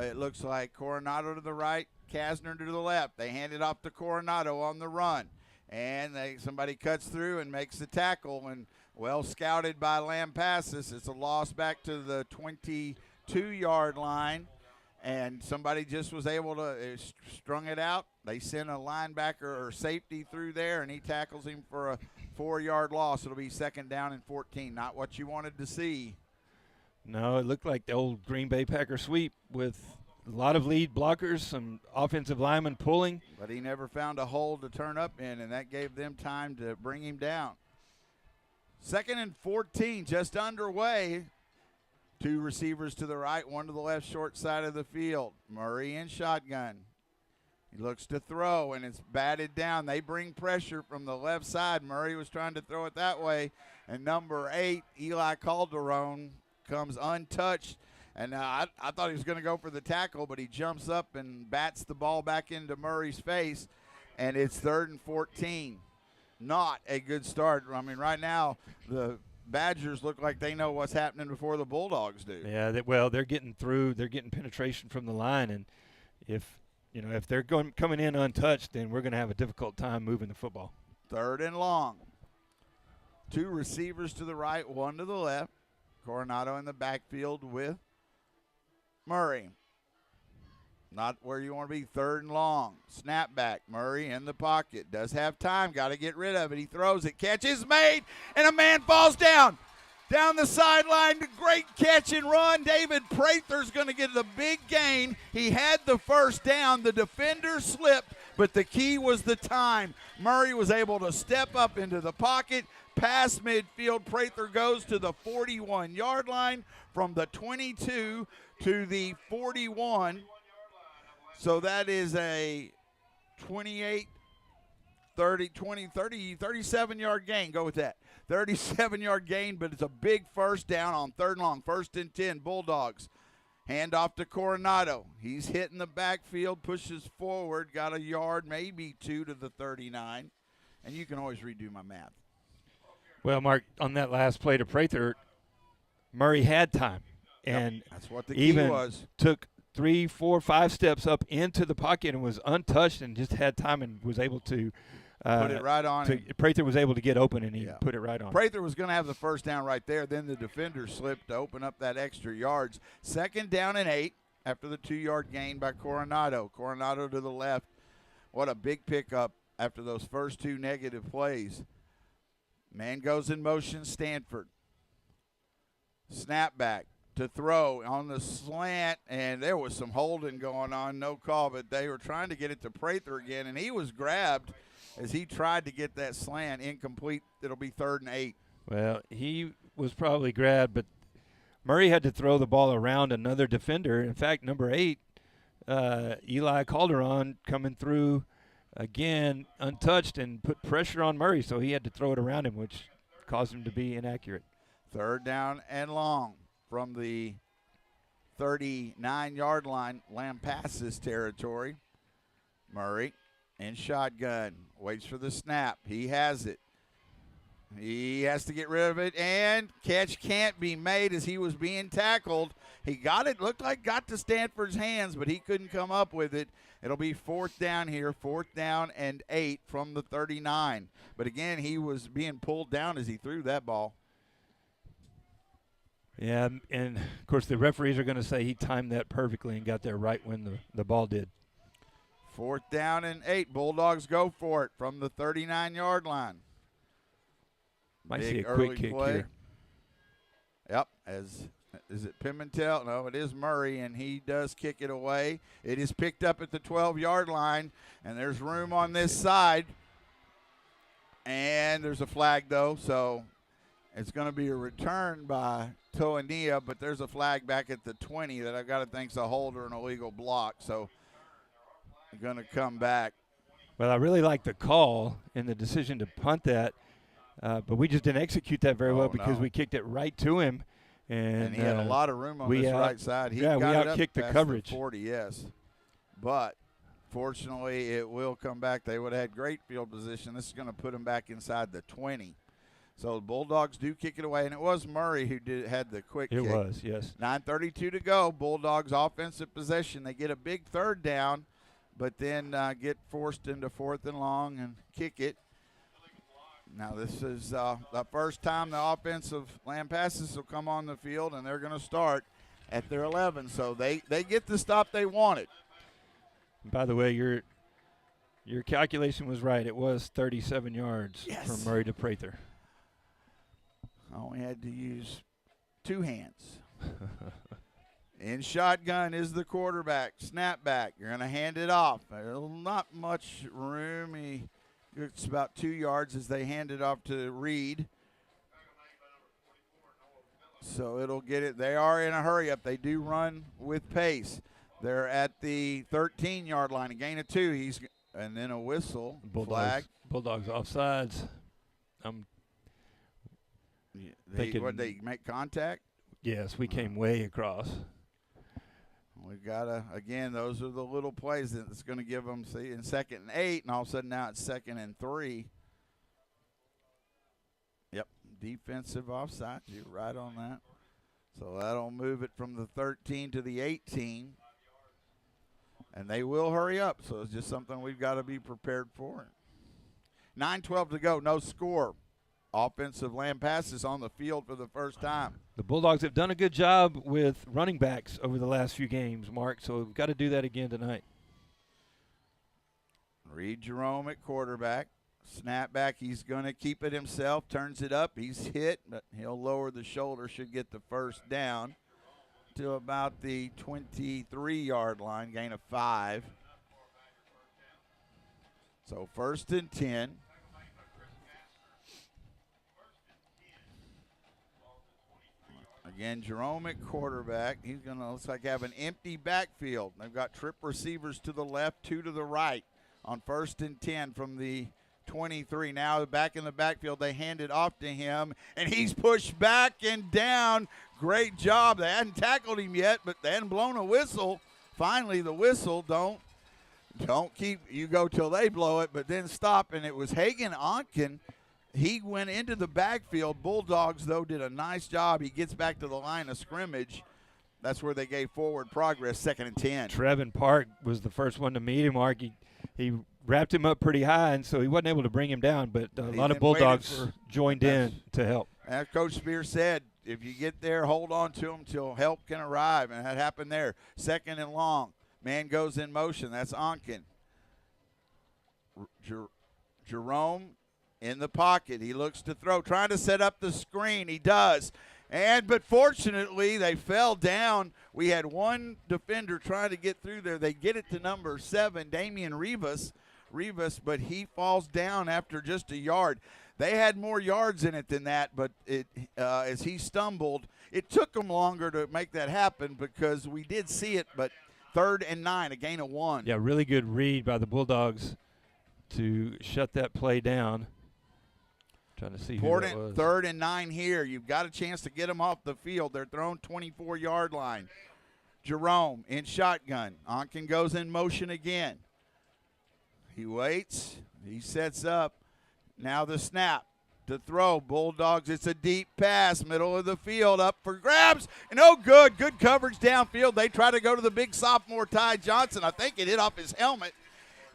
It looks like Coronado to the right, Kasner to the left. They hand it off to Coronado on the run, and somebody cuts through and makes the tackle, and well scouted by Lampasas. It's a loss back to the 22-yard line. And somebody just was able to strung it out. They sent a linebacker or safety through there, and he tackles him for a 4-yard loss. It'll be 2nd down and 14. Not what you wanted to see. No, it looked like the old Green Bay Packer sweep with a lot of lead blockers, some offensive linemen pulling. But he never found a hole to turn up in, and that gave them time to bring him down. 2nd and 14, just underway. 2 receivers to the right, 1 to the left, short side of the field. Murray in shotgun. He looks to throw, and it's batted down. They bring pressure from the left side. Murray was trying to throw it that way, and number 8, Eli Calderon, comes untouched. And I thought he was going to go for the tackle, but he jumps up and bats the ball back into Murray's face, and it's 3rd and 14. Not a good start. I mean, right now the Badgers look like they know what's happening before the Bulldogs do. Yeah, they're getting through. They're getting penetration from the line, and if they're coming in untouched, then we're going to have a difficult time moving the football. 3rd and long. 2 receivers to the right, 1 to the left. Coronado in the backfield with Murray. Not where you want to be. 3rd and long. Snap back. Murray in the pocket. Does have time. Got to get rid of it. He throws it. Catch is made, and a man falls down. Down the sideline. Great catch and run. David Prather's going to get the big gain. He had the first down. The defender slipped, but the key was the time. Murray was able to step up into the pocket. Past midfield. Prather goes to the 41-yard line from the 22 to the 41. So that is a 28, 30, 20, 30, 37-yard gain. Go with that. 37-yard gain, but it's a big first down on 3rd and long. 1st and 10, Bulldogs. Hand off to Coronado. He's hitting the backfield, pushes forward, got a yard, maybe 2 to the 39. And you can always redo my math. Well, Mark, on that last play to Prather, Murray had time. And yep, that's what the key was. Took 3, 4, 5 steps up into the pocket and was untouched and just had time and was able to put it right on. Prather was able to get open, and he put it right on. Prather was going to have the first down right there. Then the defender slipped to open up that extra yards. 2nd down and 8 after the 2-yard gain by Coronado. Coronado to the left. What a big pickup after those first 2 negative plays. Man goes in motion, Stanford. Snap back to throw on the slant, and there was some holding going on, no call, but they were trying to get it to Prather again, and he was grabbed as he tried to get that slant incomplete. It'll be 3rd and 8. Well, he was probably grabbed, but Murray had to throw the ball around another defender. In fact, number 8, Eli Calderon, coming through again untouched and put pressure on Murray, so he had to throw it around him, which caused him to be inaccurate. 3rd down and long from the 39-yard line, Lampasas territory. Murray in shotgun, waits for the snap. He has it. He has to get rid of it, and catch can't be made as he was being tackled. He got it, looked like got to Stanford's hands, but he couldn't come up with it. It'll be 4th down here, 4th down and 8 from the 39. But again, he was being pulled down as he threw that ball. Yeah, and of course the referees are going to say he timed that perfectly and got there right when the ball did. 4th down and 8. Bulldogs go for it from the 39-yard line. Might Big see a early quick kick play. here. Yep, is it Pimentel? No, it is Murray, and he does kick it away. It is picked up at the 12-yard line, and there's room on this side. And there's a flag, though, so it's going to be a return by Toania, but there's a flag back at the 20 that I've got to think's a hold or an illegal block, so going to come back. Well, I really like the call and the decision to punt that, but we just didn't execute that very well because we kicked it right to him. And he had a lot of room on this right side. He got we it up outkicked the past coverage. The 40, yes. But fortunately, it will come back. They would have had great field position. This is going to put them back inside the 20. So the Bulldogs do kick it away, and it was Murray who had the quick kick. It was, yes. 9:32 to go. Bulldogs offensive possession. They get a big 3rd down, but then get forced into 4th and long and kick it. Now this is the first time the offensive Lampasas will come on the field, and they're going to start at their 11. So they get the stop they wanted. By the way, your calculation was right. It was 37 yards from Murray to Prather. I only had to use 2 hands. In shotgun is the quarterback. Snap back. You're going to hand it off. Not much room. It's about 2 yards as they hand it off to Reed. So it'll get it. They are in a hurry up. They do run with pace. They're at the 13-yard line. A gain of 2. And then a whistle. Flag. Bulldogs offsides. They make contact? Yes, we came way across. We've got to, again, those are the little plays that's going to give them, see, in 2nd and 8, and all of a sudden now it's 2nd and 3. Yep, defensive offside. You're right on that. So that'll move it from the 13 to the 18. And they will hurry up, so it's just something we've got to be prepared for. 9:12 to go, no score. Offensive land passes on the field for the first time. The Bulldogs have done a good job with running backs over the last few games, Mark, so we've got to do that again tonight. Reed Jerome at quarterback. Snap back, he's going to keep it himself, turns it up. He's hit, but he'll lower the shoulder, should get the first down to about the 23-yard line, gain of 5. So 1st and 10. Again, Jerome at quarterback. He's going to, looks like, have an empty backfield. They've got trip receivers to the left, 2 to the right on 1st and 10 from the 23. Now back in the backfield, they hand it off to him, and he's pushed back and down. Great job. They hadn't tackled him yet, but they hadn't blown a whistle. Finally, the whistle, don't keep, you go till they blow it, but then stop, and it was Hagan Onken. He went into the backfield. Bulldogs, though, did a nice job. He gets back to the line of scrimmage. That's where they gave forward progress, 2nd and 10. Trevin Park was the first one to meet him, Mark. He wrapped him up pretty high, and so he wasn't able to bring him down, but a lot of Bulldogs joined in to help. As Coach Spear said, if you get there, hold on to him till help can arrive, and that happened there. 2nd and long. Man goes in motion. That's Onken. Jerome in the pocket. He looks to throw, trying to set up the screen. He does. But fortunately, they fell down. We had one defender trying to get through there. They get it to number 7, Damian Rivas, but he falls down after just a yard. They had more yards in it than that, but as he stumbled, it took them longer to make that happen because we did see it, but 3rd and 9, a gain of 1. Yeah, really good read by the Bulldogs to shut that play down. Trying to see important who that was. 3rd and 9 here. You've got a chance to get them off the field. They're thrown 24-yard line. Jerome in shotgun. Onken goes in motion again. He waits. He sets up. Now the snap to throw. Bulldogs, it's a deep pass, middle of the field, up for grabs. And good. Good coverage downfield. They try to go to the big sophomore Ty Johnson. I think it hit off his helmet.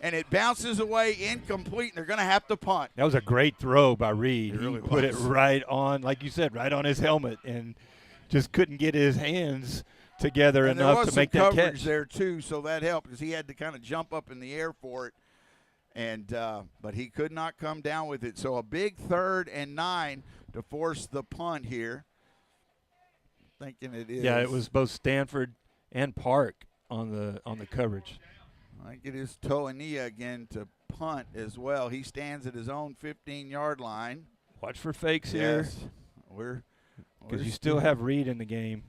And it bounces away incomplete, and they're going to have to punt. That was a great throw by Reed. It really he put was. it right on, like you said, right on his helmet, and just couldn't get his hands together enough to make that catch. There was some coverage there, too, so that helped because he had to kind of jump up in the air for it. And but he could not come down with it. So a big 3rd and 9 to force the punt here. Thinking it is. Yeah, it was both Stanford and Park on the coverage. I think it is Toania again to punt as well. He stands at his own 15-yard line. Watch for fakes here. Because you still have Reed in the game.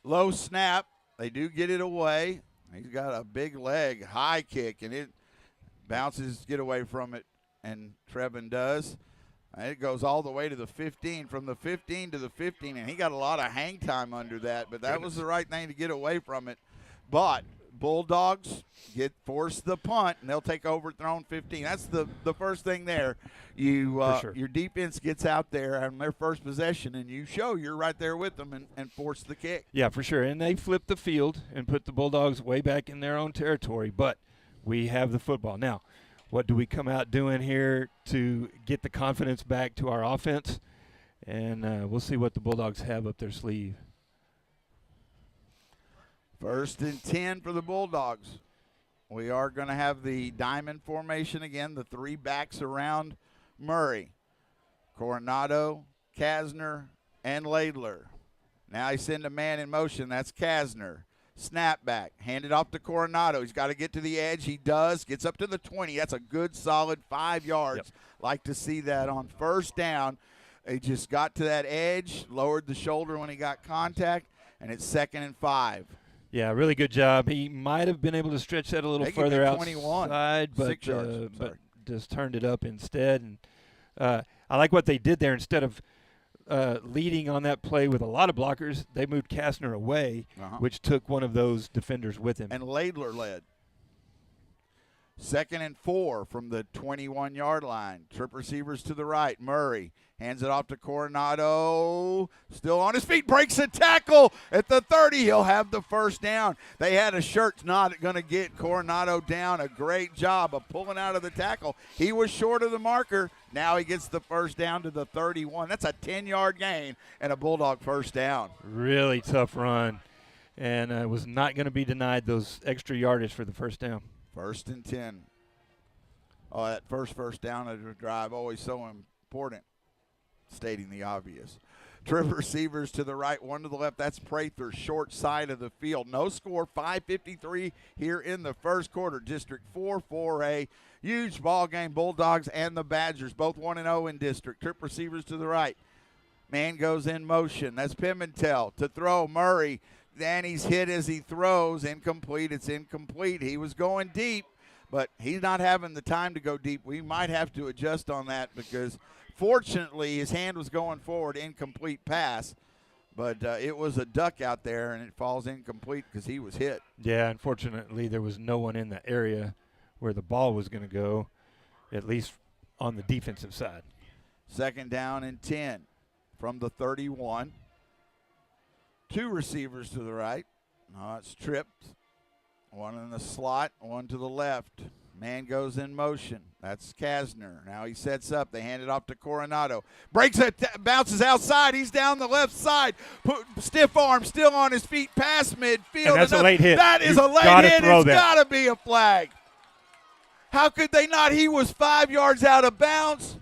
Low snap. They do get it away. He's got a big leg, high kick, and it bounces, get away from it, and Trevin does. And it goes all the way to the 15, from the 15 to the 15, and he got a lot of hang time under that, but that was the right thing to get away from it. But Bulldogs force the punt, and they'll take overthrown 15. That's the first thing there. Sure. Your defense gets out there on their first possession, and you show you're right there with them and force the kick. Yeah, for sure. And they flipped the field and put the Bulldogs way back in their own territory, but we have the football. Now, what do we come out doing here to get the confidence back to our offense? And we'll see what the Bulldogs have up their sleeve. 1st and 10 for the Bulldogs. We are going to have the diamond formation again, the 3 backs around Murray. Coronado, Kasner, and Laidler. Now he sends a man in motion. That's Kasner. Snap back. Hand it off to Coronado. He's got to get to the edge. He does. Gets up to the 20. That's a good, solid 5 yards. Yep. Like to see that on first down. He just got to that edge, lowered the shoulder when he got contact, and it's 2nd and 5. Yeah, really good job. He might have been able to stretch that a little further outside, but just turned it up instead. And I like what they did there. Instead of leading on that play with a lot of blockers, they moved Kastner away, which took one of those defenders with him. And Laidler led. 2nd and 4 from the 21-yard line. Trip receivers to the right. Murray hands it off to Coronado. Still on his feet. Breaks a tackle at the 30. He'll have the first down. They had a shirt not going to get Coronado down. A great job of pulling out of the tackle. He was short of the marker. Now he gets the first down to the 31. That's a 10-yard gain and a Bulldog first down. Really tough run. And was not going to be denied those extra yardage for the first down. 1st and 10. Oh, that first down of the drive, always so important, stating the obvious. Trip receivers to the right, one to the left. That's Prather, short side of the field. No score, 5:53 here in the first quarter. District 4, 4A. Huge ball game. Bulldogs and the Badgers, both 1-0 in district. Trip receivers to the right. Man goes in motion. That's Pimentel to throw. Murray. Then he's hit as he throws. Incomplete. It's incomplete. He was going deep, but he's not having the time to go deep. We might have to adjust on that because, fortunately, his hand was going forward. Incomplete pass, but it was a duck out there, and it falls incomplete because he was hit. Yeah, unfortunately, there was no one in the area where the ball was going to go, at least on the defensive side. 2nd down and 10 from the 31. 2 receivers to the right. No, it's tripped. One in the slot, one to the left. Man goes in motion. That's Kasner. Now he sets up. They hand it off to Coronado. Breaks it, bounces outside. He's down the left side. Stiff arm, still on his feet, past midfield. And that's a late hit. That is a late hit. It's got to be a flag. How could they not? He was 5 yards out of bounds.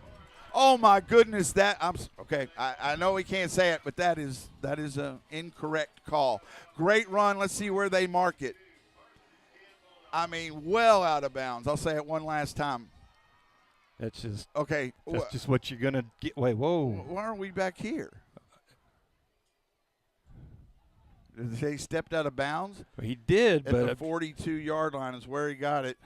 Oh my goodness! Okay. I know we can't say it, but that is an incorrect call. Great run. Let's see where they mark it. I mean, well out of bounds. I'll say it one last time. That's just okay. That's just what you're gonna get. Wait, whoa! Why aren't we back here? Did they stepped out of bounds? Well, he did, at but the 42-yard line is where he got it.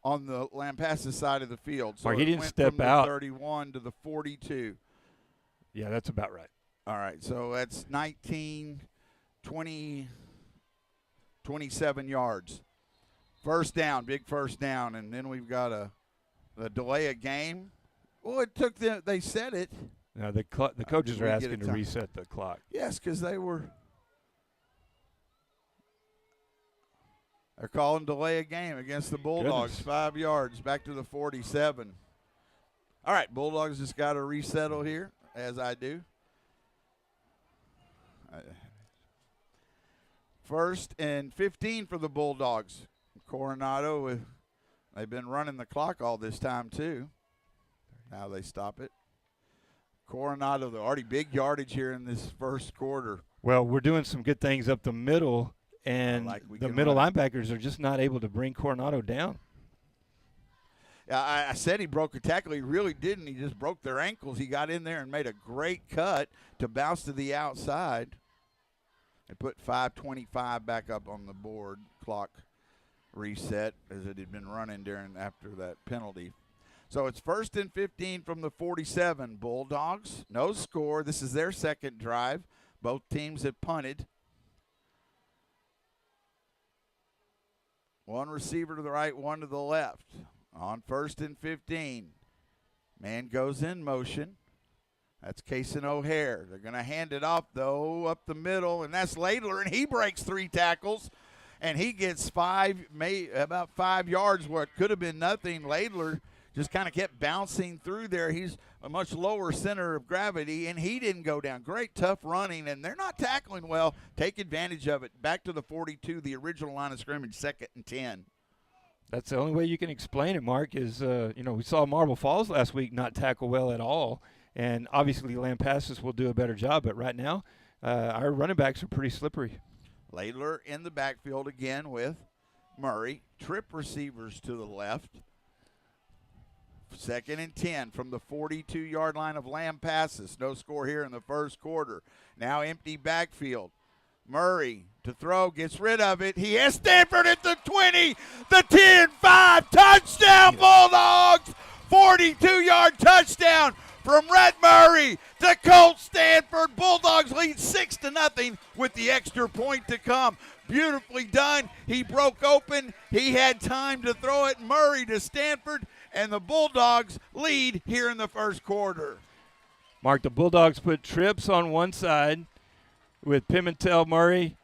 On the Lampasas side of the field. So he didn't went step from out. The 31 to the 42. Yeah, that's about right. All right, so that's 19, 20, 27 yards. First down, big first down, and then we've got a delay of game. Well, it took them. They said it. Now the coaches are asking to reset the clock. Yes, because they were. They're calling delay a game against the Bulldogs. 5 yards, back to the 47. All right, Bulldogs just got to resettle here, as I do. 1st and 15 for the Bulldogs. Coronado, they've been running the clock all this time, too. Now they stop it. Coronado, they're already big yardage here in this first quarter. Well, we're doing some good things up the middle. And the middle linebackers are just not able to bring Coronado down. I said he broke a tackle. He really didn't. He just broke their ankles. He got in there and made a great cut to bounce to the outside. They put 5:25 back up on the board. Clock reset as it had been running after that penalty. So it's 1st and 15 from the 47. Bulldogs, no score. This is their second drive. Both teams have punted. One receiver to the right, one to the left. On 1st and 15. Man goes in motion. That's Cason O'Hare. They're going to hand it off, though, up the middle, and that's Laidler, and he breaks 3 tackles, and he gets about 5 yards where it could have been nothing. Laidler just kind of kept bouncing through there. He's a much lower center of gravity, and he didn't go down. Great, tough running, and they're not tackling well. Take advantage of it. Back to the 42, the original line of scrimmage, 2nd and 10. That's the only way you can explain it, Mark, is, we saw Marble Falls last week not tackle well at all, and obviously Lampasas will do a better job, but right now our running backs are pretty slippery. Ladler in the backfield again with Murray. Trip receivers to the left. 2nd and 10 from the 42-yard line of Lampasas. No score here in the first quarter. Now empty backfield. Murray to throw, gets rid of it. He has Stanford at the 20, the 10-5, touchdown Bulldogs! 42-yard touchdown from Red Murray to Colt Stanford. Bulldogs lead 6-0 with the extra point to come. Beautifully done. He broke open. He had time to throw it. Murray to Stanford, and the Bulldogs lead here in the first quarter. Mark, the Bulldogs put Trips on one side with Pimentel, Murray,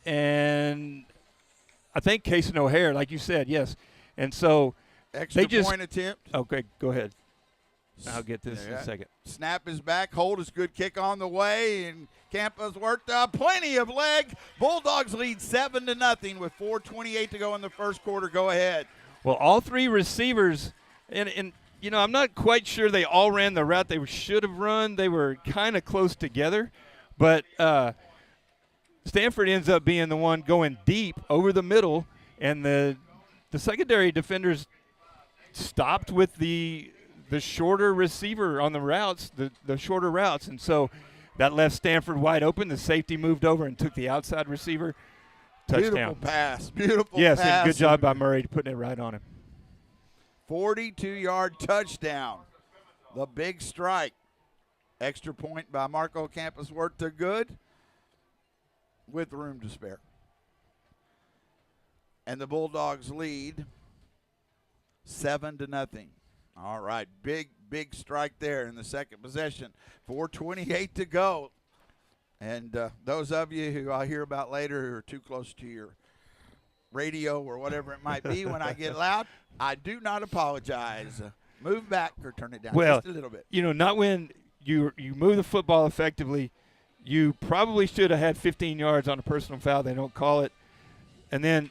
and I think Case and O'Hare, like you said, yes. And so extra point attempt. Okay, go ahead. I'll get this in a second. Snap is back. Hold is good kick on the way, and Campa's worked plenty of leg. Bulldogs lead 7-0 with 4:28 to go in the first quarter. Go ahead. Well, all three receivers, and you know, I'm not quite sure they all ran the route they should have run. They were kind of close together, but Stanford ends up being the one going deep over the middle, and the secondary defenders stopped with the shorter receiver on the routes, the shorter routes. And so that left Stanford wide open. The safety moved over and took the outside receiver. Touchdown. Beautiful pass. Beautiful pass. Yes, and good job by Murray putting it right on him. 42-yard touchdown. The big strike. Extra point by Marco Campos Huerta, good with room to spare. And the Bulldogs lead 7-0. All right, big strike there in the second possession. 4:28 to go. And those of you who I'll hear about later who are too close to your radio or whatever it might be when I get loud, I do not apologize. Move back or turn it down just a little bit. You know, not when you move the football effectively. You probably should have had 15 yards on a personal foul. They don't call it. And then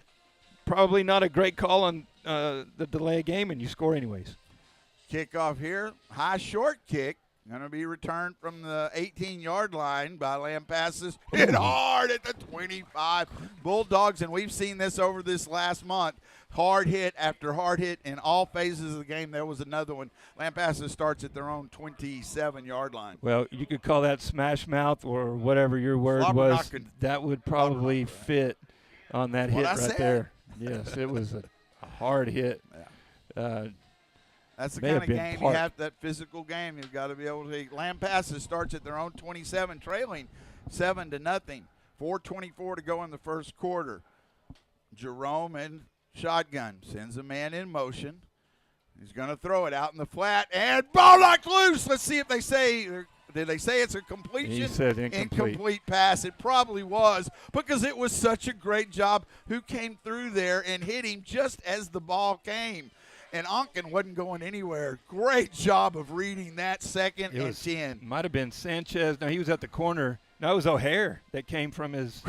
probably not a great call on the delay game, and you score anyways. Kickoff here, high short kick, going to be returned from the 18-yard line by Lampasas. Hit hard at the 25. Bulldogs, and we've seen this over this last month, hard hit after hard hit in all phases of the game. There was another one. Lampasas starts at their own 27-yard line. Well, you could call that smash mouth or whatever your word was. Knocking. That would probably fit on that hit right there. Yes, it was a hard hit. Yeah. That's the kind of game you have, that physical game. You've got to be able to. Lampasas starts at their own 27, trailing 7-0. 4:24 to go in the first quarter. Jerome in shotgun sends a man in motion. He's going to throw it out in the flat, and ball knocked loose. Let's see if they say, did they say it's a completion? He said incomplete. Incomplete pass. It probably was, because it was such a great job. Who came through there and hit him just as the ball came. And Onken wasn't going anywhere. Great job of reading that. 2nd and 10. Might have been Sanchez. No, he was at the corner. No, it was O'Hare that came from his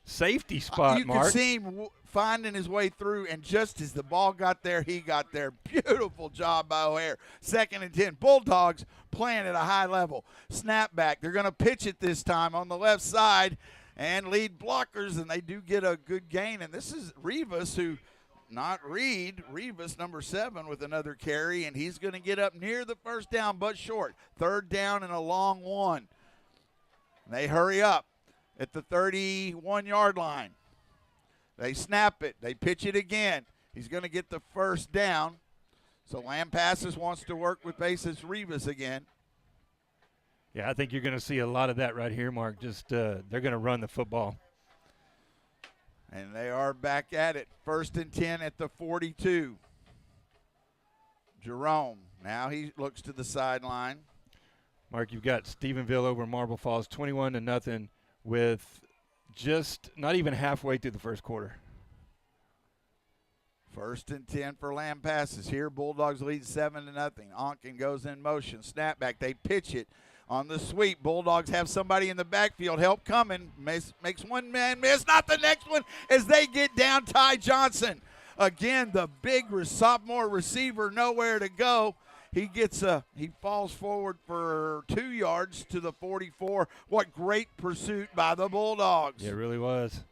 safety spot, Mark. You could see him finding his way through, and just as the ball got there, he got there. Beautiful job by O'Hare. 2nd and 10. Bulldogs playing at a high level. Snap back. They're going to pitch it this time on the left side and lead blockers, and they do get a good gain. And this is Rivas, who – not Reed, Rivas, number 7, with another carry, and he's going to get up near the first down, but short. 3rd down and a long one. They hurry up at the 31-yard line. They snap it. They pitch it again. He's going to get the first down. So Lampasas wants to work with bases Rivas again. Yeah, I think you're going to see a lot of that right here, Mark. Just they're going to run the football. And they are back at it. 1st and 10 at the 42. Jerome. Now he looks to the sideline. Mark, you've got Stephenville over Marble Falls, 21-0, with just not even halfway through the first quarter. 1st and 10 for Lampasas. Here, Bulldogs lead 7-0. Onken goes in motion. Snapback. They pitch it. On the sweep, Bulldogs have somebody in the backfield. Help coming. Makes one man miss. Not the next one as they get down Ty Johnson. Again, the big sophomore receiver, nowhere to go. He falls forward for 2 yards to the 44. What great pursuit by the Bulldogs. Yeah, it really was.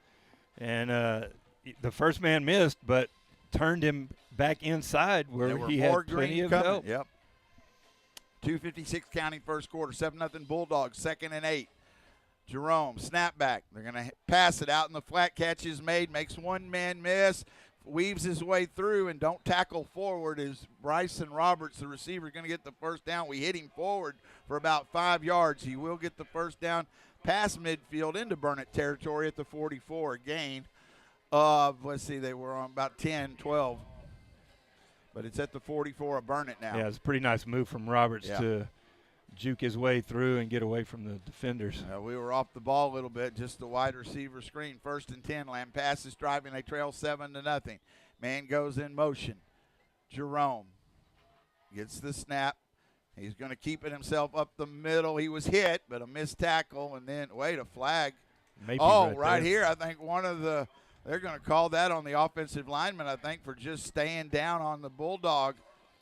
And the first man missed, but turned him back inside where he had plenty of help. Yep. 2:56 counting first quarter. 7-0 Bulldogs. 2nd and 8. Jerome, snap back. They're going to pass it out in the flat. Catch is made. Makes one man miss. Weaves his way through and don't tackle forward is Bryson Roberts, the receiver, going to get the first down. We hit him forward for about 5 yards. He will get the first down past midfield into Burnett territory at the 44. Gain of, let's see, they were on about 10, 12. But it's at the 44 of Burnett now. Yeah, it's a pretty nice move from Roberts to juke his way through and get away from the defenders. We were off the ball a little bit, just the wide receiver screen. 1st and 10. Lampass is driving. They trail 7-0. Man goes in motion. Jerome gets the snap. He's going to keep it himself up the middle. He was hit, but a missed tackle, and then, a flag. Maybe right here. I think they're going to call that on the offensive lineman, I think, for just staying down on the Bulldog.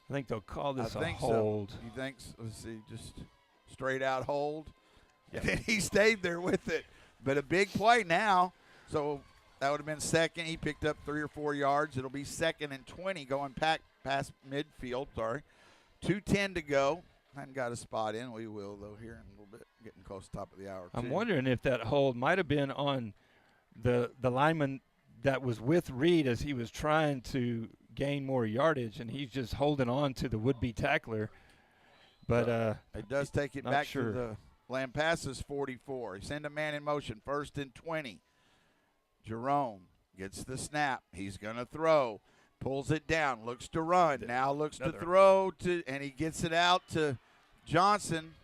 I think they'll call this a hold. You think so? Let's see, just straight out hold. And then he stayed there with it. But a big play now. So that would have been second. He picked up 3 or 4 yards. It'll be 2nd and 20 going past midfield. 2:10 to go. Hadn't got a spot in. We will, though, here in a little bit. Getting close to the top of the hour. I'm wondering if that hold might have been on the lineman that was with Reed as he was trying to gain more yardage, and he's just holding on to the would-be tackler. But it does take it back to the Lampasas 44. He send a man in motion. 1st and 20. Jerome gets the snap. He's going to throw. Pulls it down. Looks to run. Now looks to throw. And he gets it out to Johnson.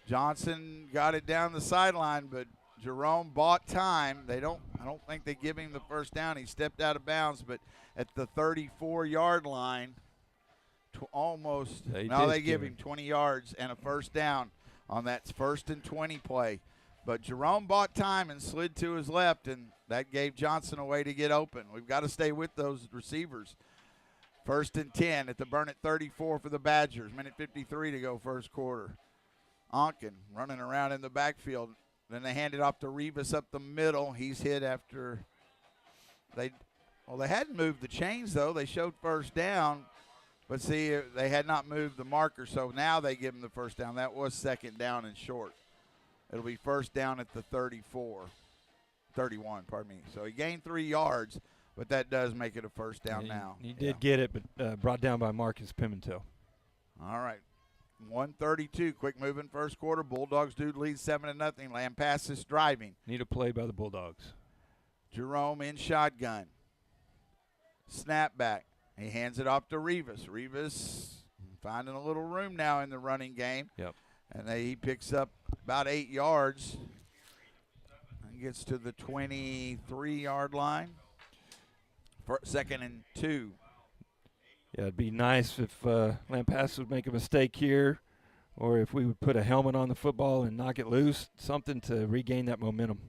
Johnson got it down the sideline, but Jerome bought time. I don't think they give him the first down. He stepped out of bounds, but at the 34-yard line, they give him 20 yards and a first down on that 1st and 20 play. But Jerome bought time and slid to his left, and that gave Johnson a way to get open. We've got to stay with those receivers. 1st and 10 at the Burnett 34 for the Badgers. 1:53 to go first quarter. Onken running around in the backfield. Then they hand it off to Rivas up the middle. He's hit after they hadn't moved the chains, though. They showed first down. But see, they had not moved the marker, so now they give him the first down. That was 2nd down and short. It'll be first down at the 31, pardon me. So he gained 3 yards, but that does make it a first down now. He did get it, but brought down by Marcus Pimentel. All right. 1:32, quick moving first quarter. Bulldogs do lead 7-0. Lampasas driving. Need a play by the Bulldogs. Jerome in shotgun. Snap back. He hands it off to Rivas. Rivas finding a little room now in the running game. Yep. And he picks up about 8 yards. And gets to the 23-yard line. 2nd and 2. Yeah, it'd be nice if Lampasas would make a mistake here, or if we would put a helmet on the football and knock it loose, something to regain that momentum.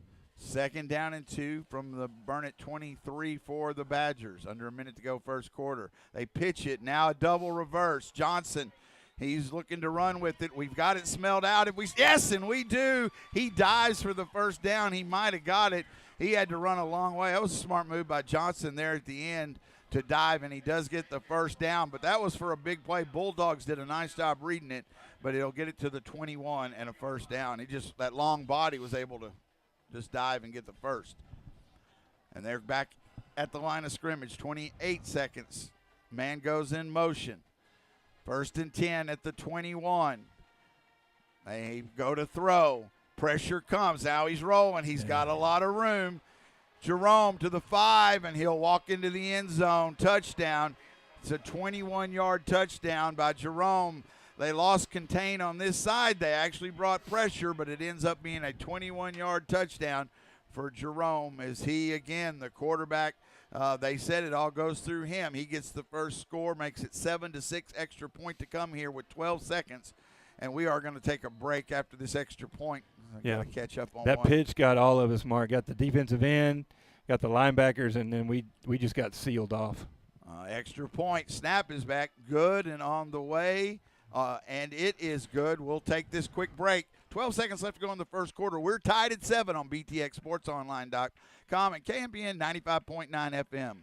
2nd down and 2 from the Burnett 23 for the Badgers. Under a minute to go first quarter. They pitch it. Now a double reverse. Johnson, he's looking to run with it. We've got it smelled out. Yes, and we do. He dives for the first down. He might have got it. He had to run a long way. That was a smart move by Johnson there at the end to dive, and he does get the first down. But that was for a big play. Bulldogs did a nice job reading it, but he'll get it to the 21 and a first down. That long body was able to just dive and get the first. And they're back at the line of scrimmage, 28 seconds. Man goes in motion. 1st and 10 at the 21. They go to throw. Pressure comes. Now he's rolling. He's got a lot of room. Jerome to the 5, and he'll walk into the end zone. Touchdown. It's a 21-yard touchdown by Jerome. They lost contain on this side. They actually brought pressure, but it ends up being a 21-yard touchdown for Jerome as he, again, the quarterback, they said it all goes through him. He gets the first score, makes it 7-6, extra point to come here with 12 seconds. And we are going to take a break after this extra point. Got to catch up on that pitch got all of us, Mark. Got the defensive end, got the linebackers, and then we just got sealed off. Extra point. Snap is back. Good and on the way. And it is good. We'll take this quick break. 12 seconds left to go in the first quarter. We're tied at 7 on BTXSportsOnline.com and KMPN 95.9 FM.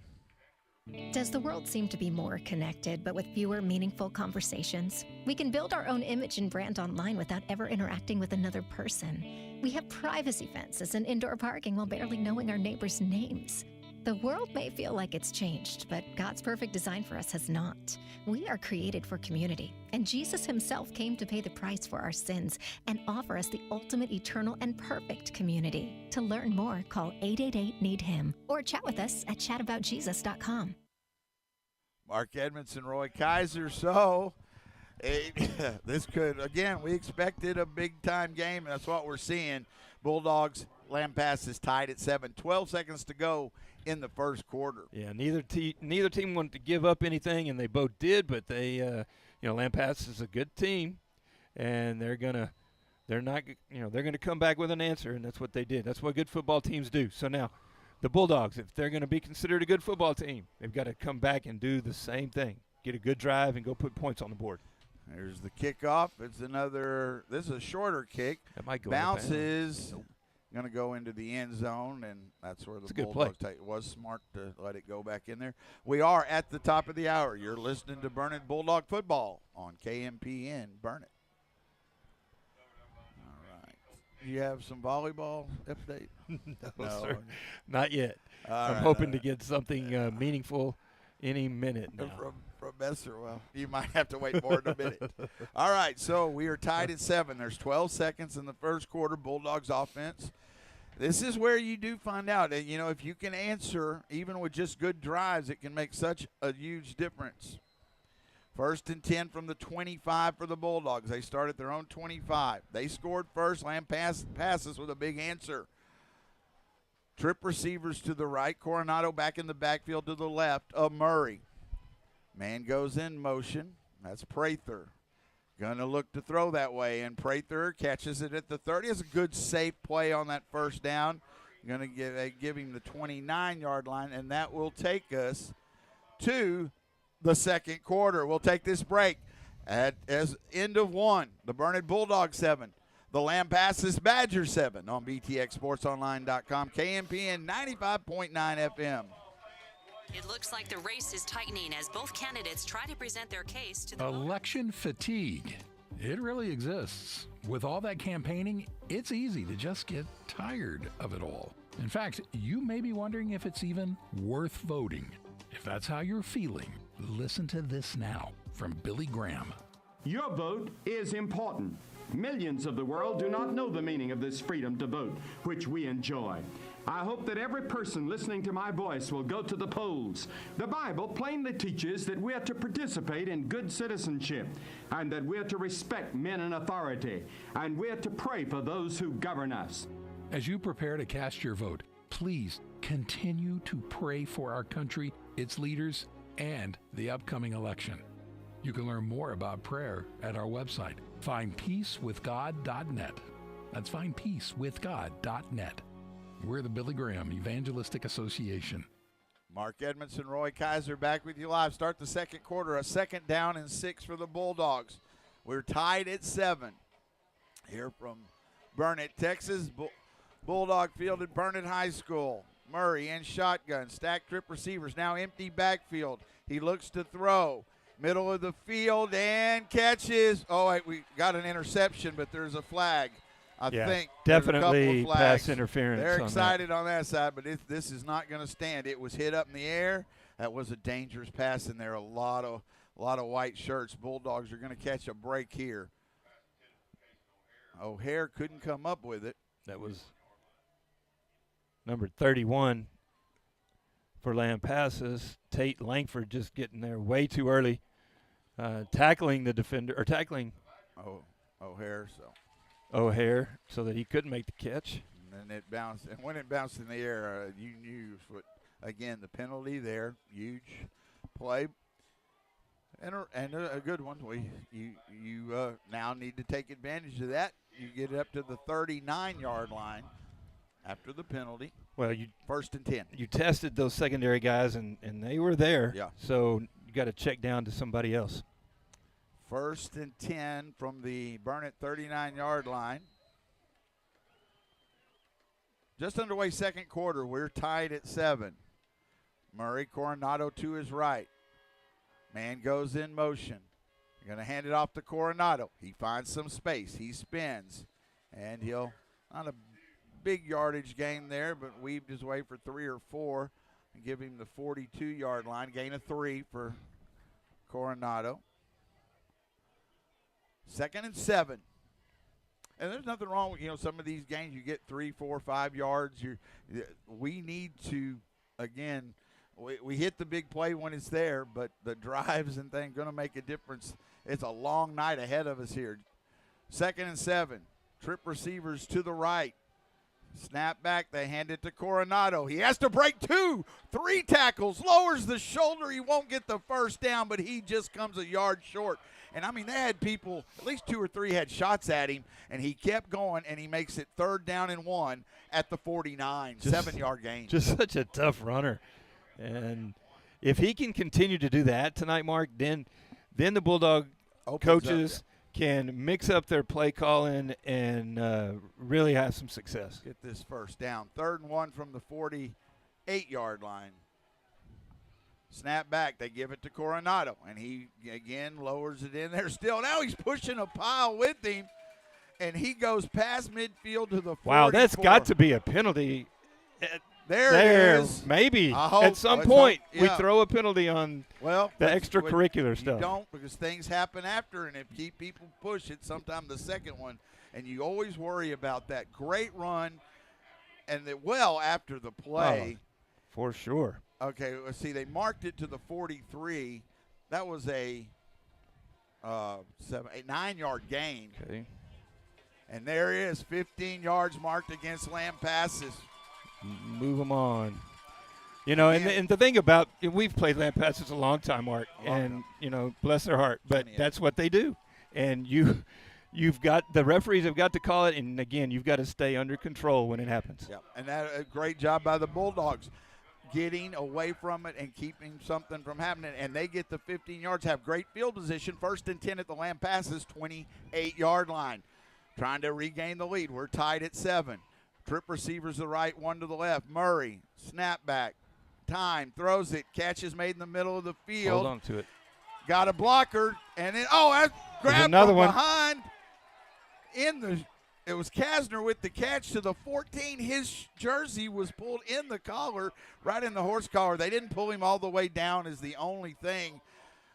Does the world seem to be more connected, but with fewer meaningful conversations? We can build our own image and brand online without ever interacting with another person. We have privacy fences and indoor parking while barely knowing our neighbors' names. The world may feel like it's changed, but God's perfect design for us has not. We are created for community, and Jesus himself came to pay the price for our sins and offer us the ultimate, eternal, and perfect community. To learn more, call 888-NEED-HIM or chat with us at chataboutjesus.com. Mark Edmondson, Roy Kaiser. So this could, again, we expected a big-time game, and that's what we're seeing. Bulldogs, Lampass is tied at 7. 12 seconds to go in the first quarter. Yeah, neither team wanted to give up anything, and they both did. But they, Lampass is a good team, and they're gonna come back with an answer, and that's what they did. That's what good football teams do. So now, the Bulldogs, if they're going to be considered a good football team, they've got to come back and do the same thing, get a good drive, and go put points on the board. There's the kickoff. It's another. This is a shorter kick. That might go bounces. Going to go into the end zone, and that's where the Bulldogs take. It was smart to let it go back in there. We are at the top of the hour. You're listening to Burnett Bulldog Football on KMPN Burnett. All right. You have some volleyball update? No, sir. Not yet. I'm hoping to get something meaningful any minute now. From Messer. Well, you might have to wait more than a minute. All right, so we are tied at 7. There's 12 seconds in the first quarter. Bulldogs offense. This is where you do find out. And, if you can answer, even with just good drives, it can make such a huge difference. 1st and 10 from the 25 for the Bulldogs. They start at their own 25. They scored first. Lamb passes with a big answer. Trip receivers to the right. Coronado back in the backfield to the left of Murray. Man goes in motion. That's Prather. Going to look to throw that way, and Prather catches it at the 30. It's a good, safe play on that first down. Going to give him the 29-yard line, and that will take us to the second quarter. We'll take this break as end of 1. The Burnett Bulldogs 7. The Lampasas Badgers 7 on BTXSportsOnline.com. KMPN 95.9 FM. It looks like the race is tightening as both candidates try to present their case to the election fatigue. It really exists. With all that campaigning, it's easy to just get tired of it all. In fact, you may be wondering if it's even worth voting. If that's how you're feeling, listen to this now from Billy Graham. Your vote is important. Millions of the world do not know the meaning of this freedom to vote, which we enjoy. I hope that every person listening to my voice will go to the polls. The Bible plainly teaches that we are to participate in good citizenship, and that we are to respect men in authority, and we are to pray for those who govern us. As you prepare to cast your vote, please continue to pray for our country, its leaders, and the upcoming election. You can learn more about prayer at our website, findpeacewithgod.net. That's findpeacewithgod.net. We're the Billy Graham Evangelistic Association. Mark Edmondson, Roy Kaiser back with you live. Start the second quarter. A 2nd down and 6 for the Bulldogs. We're tied at 7. Here from Burnett, Texas. Bulldog Field at Burnett High School. Murray in shotgun. Stack trip receivers. Now empty backfield. He looks to throw. Middle of the field and catches. Oh, wait, we got an interception, but there's a flag. I think definitely pass interference. They're excited on that side, but this is not going to stand. It was hit up in the air. That was a dangerous pass in there. A lot of white shirts. Bulldogs are going to catch a break here. O'Hare couldn't come up with it. That was number 31 for Lampasas. Tate Langford just getting there way too early, tackling the defender or tackling O'Hare so that he couldn't make the catch. And then it bounced, and when it bounced in the air, you knew again the penalty there, huge play, and a good one. You now need to take advantage of that. You get it up to the 39-yard line after the penalty. Well, you 1st and 10. You tested those secondary guys, and they were there. Yeah. So you got to check down to somebody else. 1st and 10 from the Burnett 39-yard line. Just underway second quarter. We're tied at 7. Murray Coronado to his right. Man goes in motion. You're going to hand it off to Coronado. He finds some space. He spins. And he'll, not a big yardage gain there, but weaved his way for 3 or 4 and give him the 42-yard line. Gain of 3 for Coronado. 2nd and 7. And there's nothing wrong with, some of these games you get 3, 4, 5 yards. We need to, again, we hit the big play when it's there, but the drives and things going to make a difference. It's a long night ahead of us here. 2nd and 7. Trip receivers to the right. Snap back. They hand it to Coronado. He has to break 2, 3 tackles. Lowers the shoulder. He won't get the first down, but he just comes a yard short. And, they had people, at least 2 or 3 had shots at him, and he kept going, and he makes it 3rd down and 1 at the 49, 7-yard gain. Just such a tough runner. And if he can continue to do that tonight, Mark, then the Bulldog coaches can mix up their play calling and really have some success. Get this first down. 3rd and 1 from the 48-yard line. Snap back. They give it to Coronado, and he, again, lowers it in there still. Now he's pushing a pile with him, and he goes past midfield to the 44. Wow, that's got to be a penalty. There it is. Maybe at some point we throw a penalty on the extracurricular stuff. You don't, because things happen after, and if people push it, sometimes the second one, and you always worry about that. Great run, and after the play. Oh, for sure. Okay, let's see. They marked it to the 43. That was a 9-yard gain. Okay. And there it is, 15 yards marked against Lampasas. Move them on. And the thing about, we've played Lampasas a long time, Mark, and, bless their heart, but that's what they do. And you've got, the referees have got to call it, and, again, you've got to stay under control when it happens. Yeah, and that a great job by the Bulldogs getting away from it and keeping something from happening. And they get the 15 yards, have great field position, 1st and 10 at the Lampasas 28-yard line. Trying to regain the lead. We're tied at 7. Trip receivers to the right, 1 to the left. Murray, snap back, time, throws it, catch is made in the middle of the field. Hold on to it. Got a blocker, and then, that grabbed another from one behind. It was Kasner with the catch to the 14. His jersey was pulled in the collar, right in the horse collar. They didn't pull him all the way down is the only thing,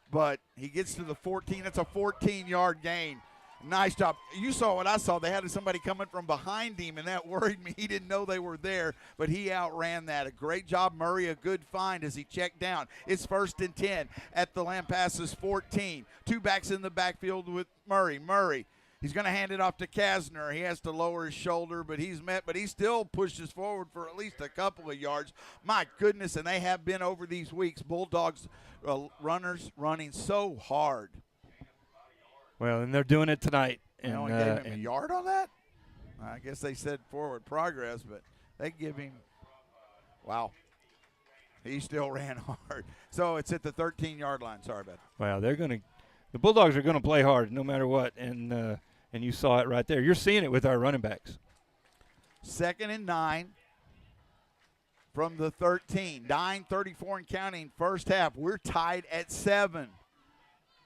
but he gets to the 14. It's a 14-yard gain. Nice job. You saw what I saw. They had somebody coming from behind him, and that worried me. He didn't know they were there, but he outran that. A great job, Murray. A good find as he checked down. It's 1st and 10 at the Lampasas 14. 2 backs in the backfield with Murray. He's going to hand it off to Kasner. He has to lower his shoulder, but he still pushes forward for at least a couple of yards. My goodness, and they have been over these weeks. Bulldogs runners running so hard. Well, and they're doing it tonight. And only gave him a yard on that? I guess they said forward progress, but they give him – wow. He still ran hard. So it's at the 13-yard line. Sorry about that. Well, the Bulldogs are going to play hard no matter what, and you saw it right there. You're seeing it with our running backs. 2nd and 9 from the 13. 9:34 and counting, first half. We're tied at 7.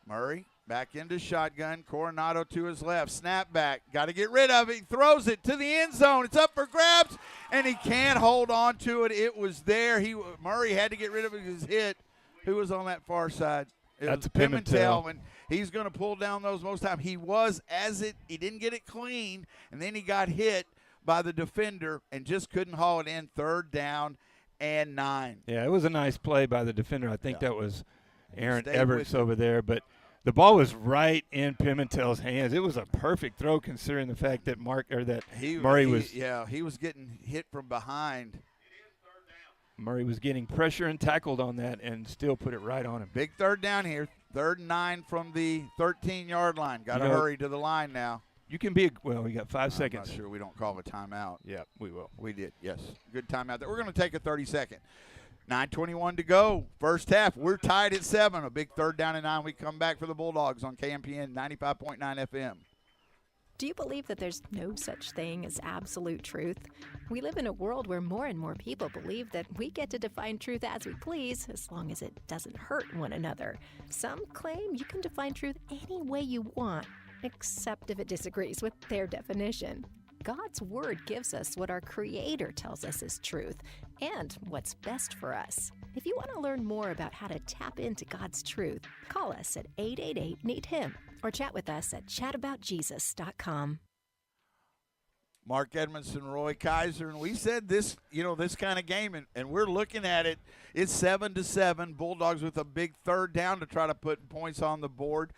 Murray back into shotgun. Coronado to his left. Snap back. Got to get rid of it. He throws it to the end zone. It's up for grabs, and he can't hold on to it. It was there. Murray had to get rid of it. He was hit. Who was on that far side? That's Pimentel. And he's going to pull down those most time. He didn't get it clean, and then he got hit by the defender and just couldn't haul it in. 3rd down and 9. Yeah, it was a nice play by the defender. I think that was Aaron Everts over there, but the ball was right in Pimentel's hands. It was a perfect throw considering the fact that Murray was. Yeah, he was getting hit from behind. Murray was getting pressure and tackled on that and still put it right on him. Big 3rd down here. 3rd and 9 from the 13-yard line. Got to hurry to the line now. You can be well. We got 5 seconds. I'm not sure we don't call a timeout. Yeah, we will. We did, yes. Good timeout there. We're going to take a 30-second. 9:21 to go. First half. We're tied at 7. A big third down and 9. We come back for the Bulldogs on KMPN 95.9 FM. Do you believe that there's no such thing as absolute truth? We live in a world where more and more people believe that we get to define truth as we please, as long as it doesn't hurt one another. Some claim you can define truth any way you want, except if it disagrees with their definition. God's Word gives us what our Creator tells us is truth and what's best for us. If you want to learn more about how to tap into God's truth, call us at 888-NEED-HIM or chat with us at chataboutjesus.com. Mark Edmondson, Roy Kaiser, and we said this, this kind of game, and we're looking at it. It's 7-7. Bulldogs with a big third down to try to put points on the board.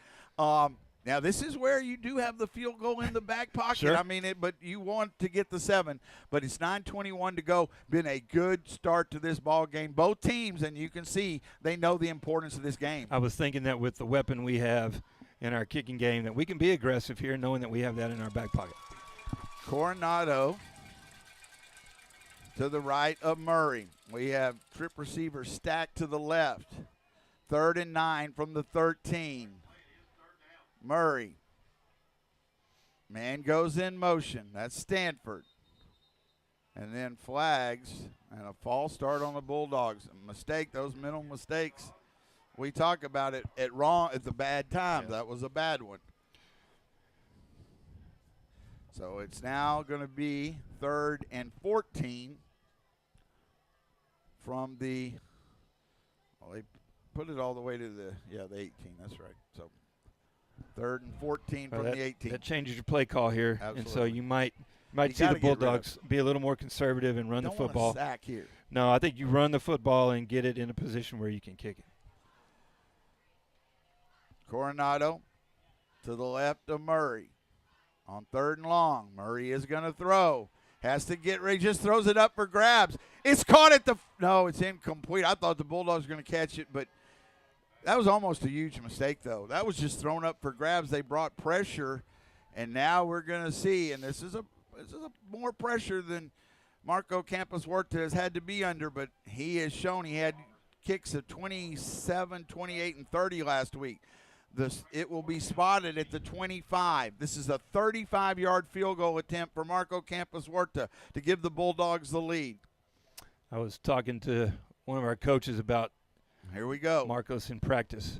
Now, this is where you do have the field goal in the back pocket. Sure. I mean, but you want to get the 7. But it's 9:21 to go. Been a good start to this ball game. Both teams, and you can see they know the importance of this game. I was thinking that with the weapon we have in our kicking game, that we can be aggressive here, knowing that we have that in our back pocket. Coronado to the right of Murray. We have trip receiver stacked to the left. 3rd and 9 from the 13. Murray. Man goes in motion. That's Stanford. And then flags and a false start on the Bulldogs. A mistake, those mental mistakes. We talk about it at the bad times. Yeah. That was a bad one. So it's now going to be 3rd and 14 from the, they put it all the way to the 18. That's right. So 3rd and 14 from the 18. That changes your play call here. Absolutely. And so you might see the Bulldogs be a little more conservative and run the football. Don't want to sack here. No, I think you run the football and get it in a position where you can kick it. Coronado to the left of Murray. On 3rd and long, Murray is going to throw. Has to get ready, just throws it up for grabs. It's caught at no, it's incomplete. I thought the Bulldogs were going to catch it, but that was almost a huge mistake, though. That was just thrown up for grabs. They brought pressure, and now we're going to see, and this is a more pressure than Marco Campos Huerta has had to be under, but he has shown he had kicks of 27, 28, and 30 last week. It will be spotted at the 25. This is a 35-yard field goal attempt for Marco Campos Huerta to give the Bulldogs the lead. I was talking to one of our coaches about here we go. Marcos in practice.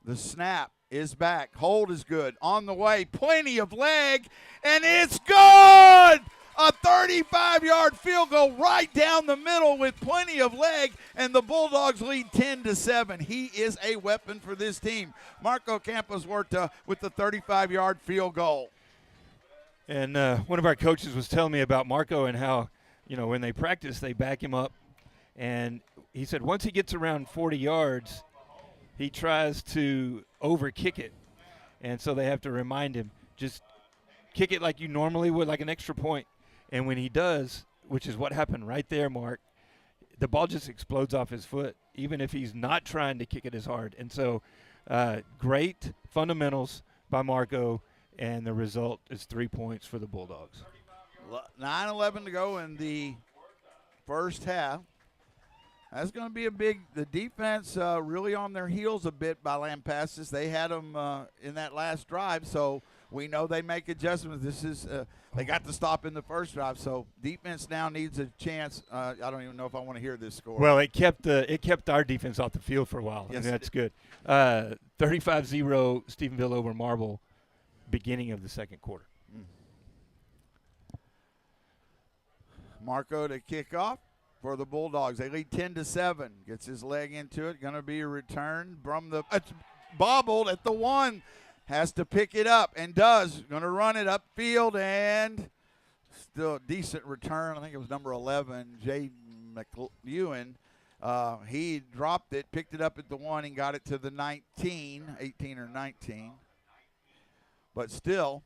The snap is back. Hold is good. On the way. Plenty of leg, and it's good! A 35-yard field goal right down the middle with plenty of leg, and the Bulldogs lead 10-7. He is a weapon for this team. Marco Campos Huerta with the 35-yard field goal. And one of our coaches was telling me about Marco and how, when they practice, they back him up. And he said once he gets around 40 yards, he tries to over-kick it. And so they have to remind him, just kick it like you normally would, like an extra point. And when he does, which is what happened right there, Mark, the ball just explodes off his foot, even if he's not trying to kick it as hard. And so great fundamentals by Marco, and the result is 3 points for the Bulldogs. 9:11 to go in the first half. That's going to be the defense really on their heels a bit by Lampasas. They had them in that last drive, so we know they make adjustments. This is they got to stop in the first drive, so defense now needs a chance. I don't even know if I want to hear this score. Well, it kept our defense off the field for a while. Yes, that's good. 35-0 Stephenville over Marble, beginning of the second quarter. Marco to kick off for the Bulldogs. They lead 10-7. Gets his leg into it. Going to be a return from it's bobbled at the 1. Has to pick it up and does. Going to run it upfield and still a decent return. I think it was number 11, Jay McEwen. He dropped it, picked it up at the 1 and got it to the 18 or 19. But still,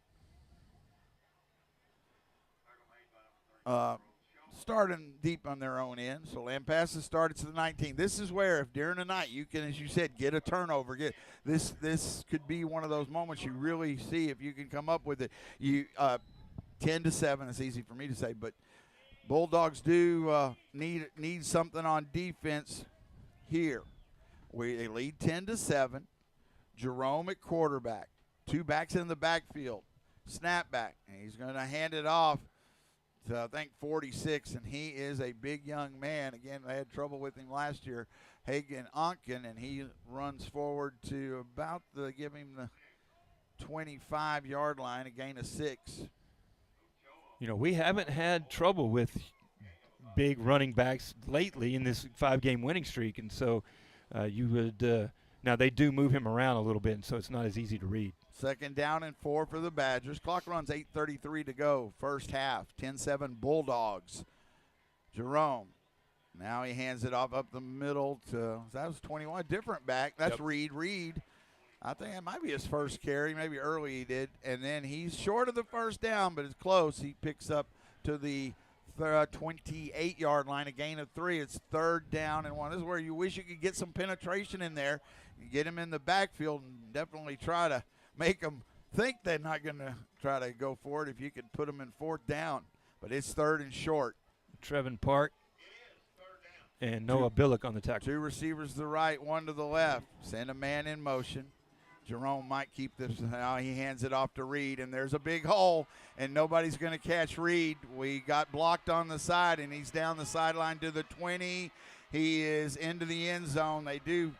starting deep on their own end. So Lampasas started to the 19. This is where, if during the night you can, as you said, get a turnover, get this could be one of those moments you really see if you can come up with it. 10-7. It's easy for me to say, but Bulldogs do need something on defense here. They lead 10-7. Jerome at quarterback. 2 backs in the backfield. Snap back, and he's going to hand it off to, I think, 46, and he is a big young man. Again, they had trouble with him last year, Hagen Onken, and he runs forward to about give him the 25-yard line, a gain of 6. You know, we haven't had trouble with big running backs lately in this 5-game winning streak, and so you would now they do move him around a little bit, and so it's not as easy to read. 2nd down and 4 for the Badgers. Clock runs 8:33 to go. First half, 10-7 Bulldogs. Jerome. Now he hands it off up the middle to, that was 21. Different back. That's Reed. Reed, I think it might be his first carry. Maybe early he did. And then he's short of the first down, but it's close. He picks up to the 28-yard line, a gain of 3. It's 3rd down and 1. This is where you wish you could get some penetration in there. You get him in the backfield and definitely try to make them think they're not going to try to go for it if you could put them in 4th down. But it's 3rd and short. Trevin Park and Noah Billick on the tackle. 2 receivers to the right, 1 to the left. Send a man in motion. Jerome might keep this. Now he hands it off to Reed, and there's a big hole, and nobody's going to catch Reed. We got blocked on the side, and he's down the sideline to the 20. He is into the end zone. They do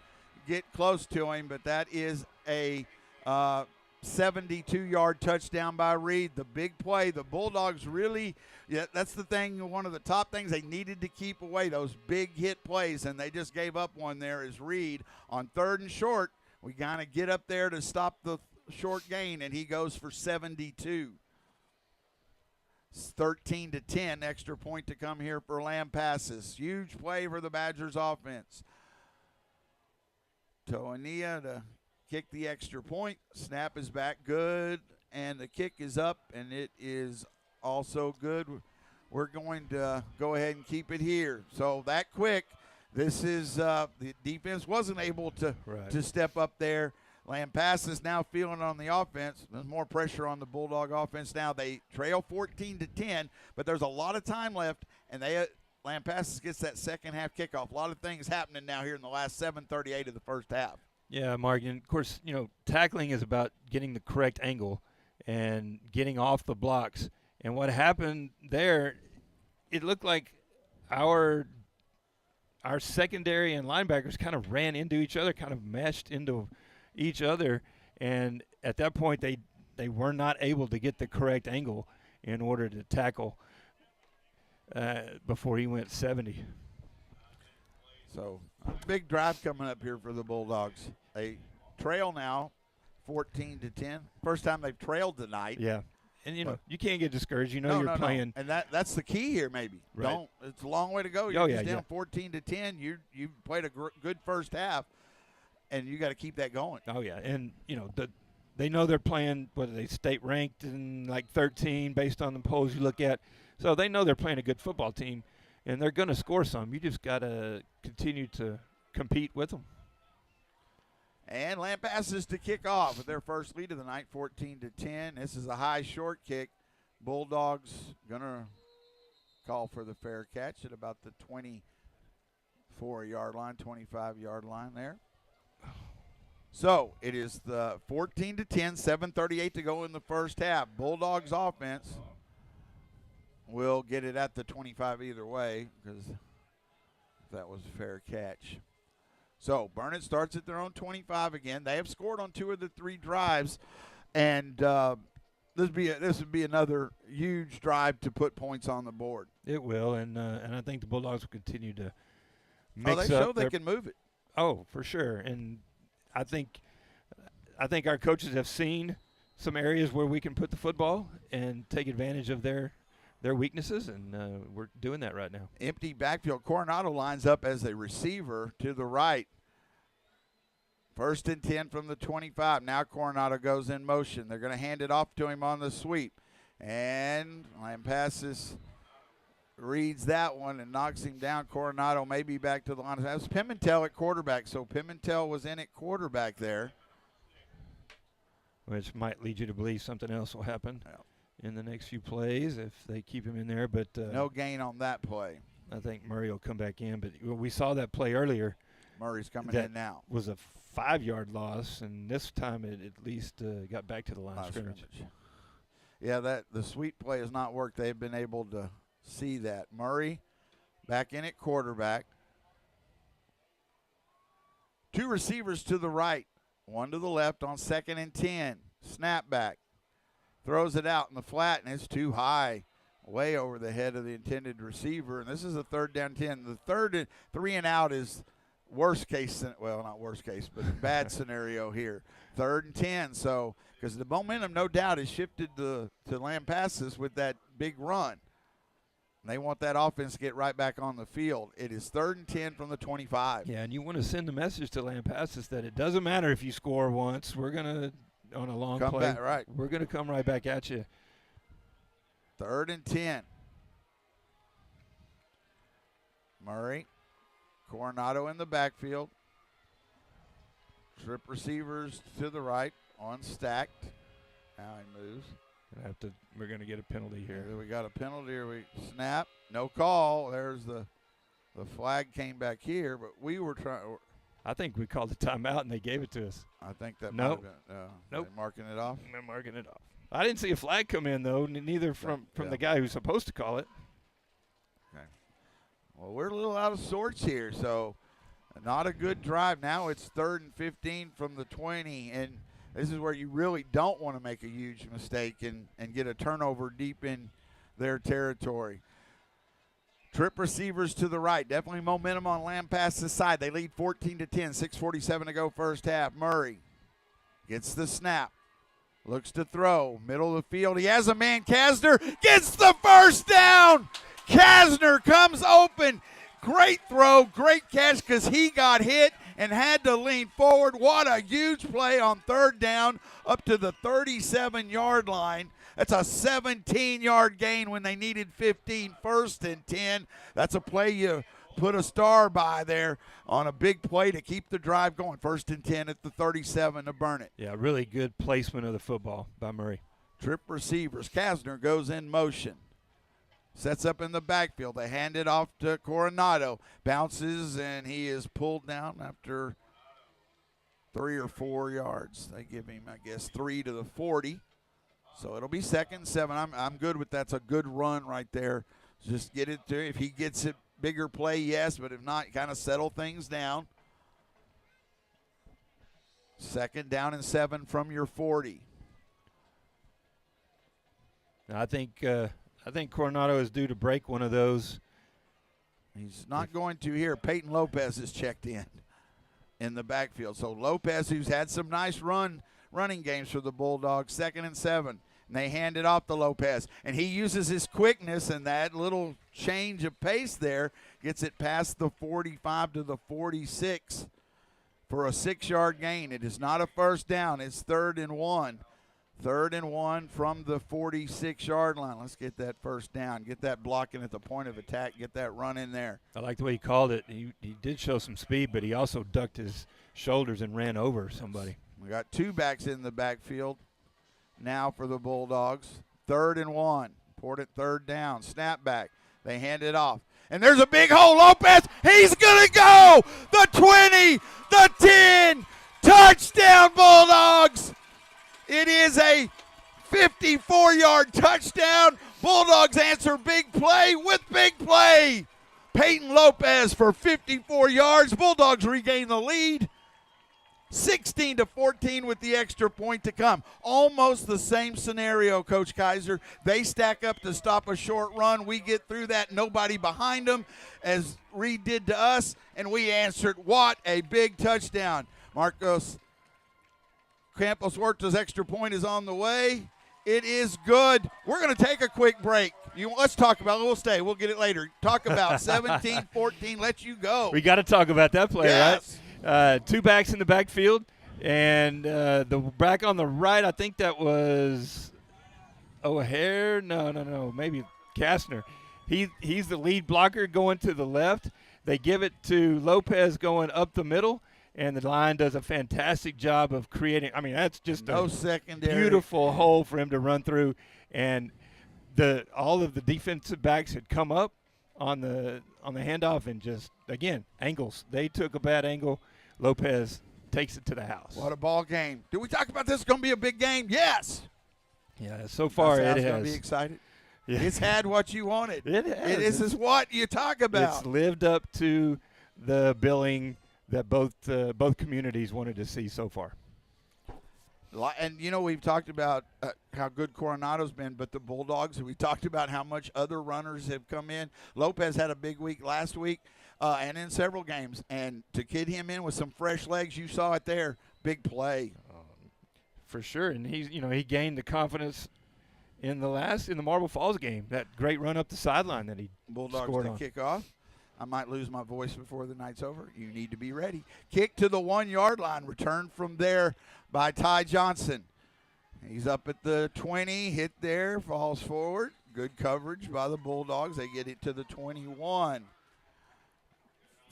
get close to him, but that is a 72-yard touchdown by Reed. The big play. The Bulldogs really, that's the thing, one of the top things they needed to keep away, those big hit plays, and they just gave up one there is Reed on 3rd and short. We kind of get up there to stop the short gain, and he goes for 72. It's 13-10, extra point to come here for Lampasas. Huge play for the Badgers offense. Toania to kick the extra point. Snap is back good, and the kick is up, and it is also good. We're going to go ahead and keep it here. So that quick, this is the defense wasn't able to step up there. Lampasas now feeling on the offense. There's more pressure on the Bulldog offense now. They trail 14-10, but there's a lot of time left, and Lampasas gets that second half kickoff. A lot of things happening now here in the last 7:38 of the first half. Yeah, Mark, and of course, you know, tackling is about getting the correct angle and getting off the blocks. And what happened there, it looked like our secondary and linebackers kind of ran into each other, kind of meshed into each other, and at that point they were not able to get the correct angle in order to tackle before he went 70. So big drive coming up here for the Bulldogs. They trail now 14-10. First time they've trailed tonight. Yeah. And, you know, you can't get discouraged. You know you're playing. And that's the key here maybe. Right. It's a long way to go. You're just down 14-10. You played a good first half, and you got to keep that going. Oh, yeah. And, you know, they know they're playing, what are they, state ranked in like 13 based on the polls you look at. So they know they're playing a good football team, and they're going to score some. You just got to continue to compete with them. And Lampasas to kick off with their first lead of the night, 14-10. This is a high short kick. Bulldogs going to call for the fair catch at about the 24-yard line, 25-yard line there. So it is the 14-10, 7:38 to go in the first half. Bulldogs offense will get it at the 25 either way because that was a fair catch. So Burnett starts at their own 25 again. They have scored on 2 of the 3 drives, and this would be another huge drive to put points on the board. It will, and I think the Bulldogs will continue to mix up. They show they can move it. Oh, for sure, and I think our coaches have seen some areas where we can put the football and take advantage of their weaknesses, and we're doing that right now. Empty backfield. Coronado lines up as a receiver to the right. 1st and 10 from the 25. Now Coronado goes in motion. They're going to hand it off to him on the sweep. And Lampasas reads that one and knocks him down. Coronado may be back to the line. That was Pimentel at quarterback, so Pimentel was in at quarterback there. Which might lead you to believe something else will happen in the next few plays if they keep him in there. But no gain on that play. I think Murray will come back in. But we saw that play earlier. Murray's coming in now. Was a 5-yard loss, and this time it at least got back to the line of scrimmage. Yeah, the sweep play has not worked. They've been able to see that. Murray back in at quarterback. 2 receivers to the right, 1 to the left on 2nd and 10. Snap back. Throws it out in the flat, and it's too high, way over the head of the intended receiver. And this is a 3rd down 10. The 3rd and 3 and out is worst case, well, not worst case, but bad scenario here. 3rd and 10. So, because the momentum, no doubt, has shifted to Lampasas with that big run. And they want that offense to get right back on the field. It is 3rd and 10 from the 25. Yeah, and you want to send a message to Lampasas that it doesn't matter if you score once. We're going to, on a long play, back, right. We're going to come right back at you. 3rd and 10. Murray. Coronado in the backfield. Trip receivers to the right, unstacked. Now he moves. We're going to get a penalty here. We got a penalty. We snap. No call. There's the flag came back here, but we were trying. I think we called the timeout and they gave it to us. I think that nope. might have been. Nope. Marking it off. They're marking it off. I didn't see a flag come in though. Neither from the guy who's supposed to call it. Okay. Well, we're a little out of sorts here, so not a good drive. Now it's 3rd and 15 from the 20, and this is where you really don't want to make a huge mistake and get a turnover deep in their territory. Trip receivers to the right. Definitely momentum on Lampasas' side. They lead 14-10. 6:47 to go first half. Murray gets the snap. Looks to throw. Middle of the field. He has a man. Kasner gets the first down. Kasner comes open. Great throw. Great catch because he got hit and had to lean forward. What a huge play on 3rd down up to the 37-yard line. That's a 17-yard gain when they needed 15. 1st and 10. That's a play you put a star by there on a big play to keep the drive going. 1st and 10 at the 37 to burn it. Yeah, really good placement of the football by Murray. Trip receivers. Kasner goes in motion. Sets up in the backfield. They hand it off to Coronado. Bounces, and he is pulled down after 3 or 4 yards. They give him, I guess, 3 to the 40. So it'll be 2nd and 7. I'm good with that. It's a good run right there. Just get it to him. If he gets it, bigger play, yes. But if not, kind of settle things down. 2nd down and 7 from your 40. I think Coronado is due to break one of those. He's not going to here. Peyton Lopez is checked in the backfield. So Lopez, who's had some nice running games for the Bulldogs, 2nd and 7. And they hand it off to Lopez. And he uses his quickness and that little change of pace there, gets it past the 45 to the 46 for a 6-yard gain. It is not a first down. It's 3rd and 1. 3rd and 1 from the 46-yard line. Let's get that first down. Get that blocking at the point of attack. Get that run in there. I like the way he called it. He did show some speed, but he also ducked his shoulders and ran over somebody. We got 2 backs in the backfield now for the Bulldogs. 3rd and 1. Important 3rd down. Snap back. They hand it off. And there's a big hole. Lopez, he's going to go. The 20, the 10. Touchdown, Bulldogs. It is a 54-yard touchdown. Bulldogs answer big play with big play. Peyton Lopez for 54 yards. Bulldogs regain the lead. 16-14 with the extra point to come. Almost the same scenario, Coach Kaiser. They stack up to stop a short run. We get through that, nobody behind them, as Reed did to us, and we answered. What a big touchdown. Marcos Campos Huerta's extra point is on the way. It is good. We're going to take a quick break. Let's talk about it. We'll stay. We'll get it later. Talk about 17-14. Let you go. We got to talk about that play, yes. Right? 2 backs in the backfield, and the back on the right, I think that was O'Hare. No, maybe Kasner. He's the lead blocker going to the left. They give it to Lopez going up the middle, and the line does a fantastic job of creating. I mean, that's just no a secondary. Beautiful hole for him to run through, and all of the defensive backs had come up on the handoff, and just again angles. They took a bad angle. Lopez takes it to the house. What a ball game! Did we talk about this? It's going to be a big game. Yes. Yeah. So far, it has. Going to be excited. Yeah. It's had what you wanted. It has. This is what you talk about. It's lived up to the billing that both communities wanted to see so far. And, we've talked about how good Coronado's been, but the Bulldogs, we talked about how much other runners have come in. Lopez had a big week last week and in several games. And to kid him in with some fresh legs, you saw it there, big play. For sure. And he gained the confidence in the Marble Falls game, that great run up the sideline that he Bulldogs scored to on. kick off. I might lose my voice before the night's over. You need to be ready. Kick to the 1-yard line. Return from there by Ty Johnson. He's up at the 20. Hit there. Falls forward. Good coverage by the Bulldogs. They get it to the 21.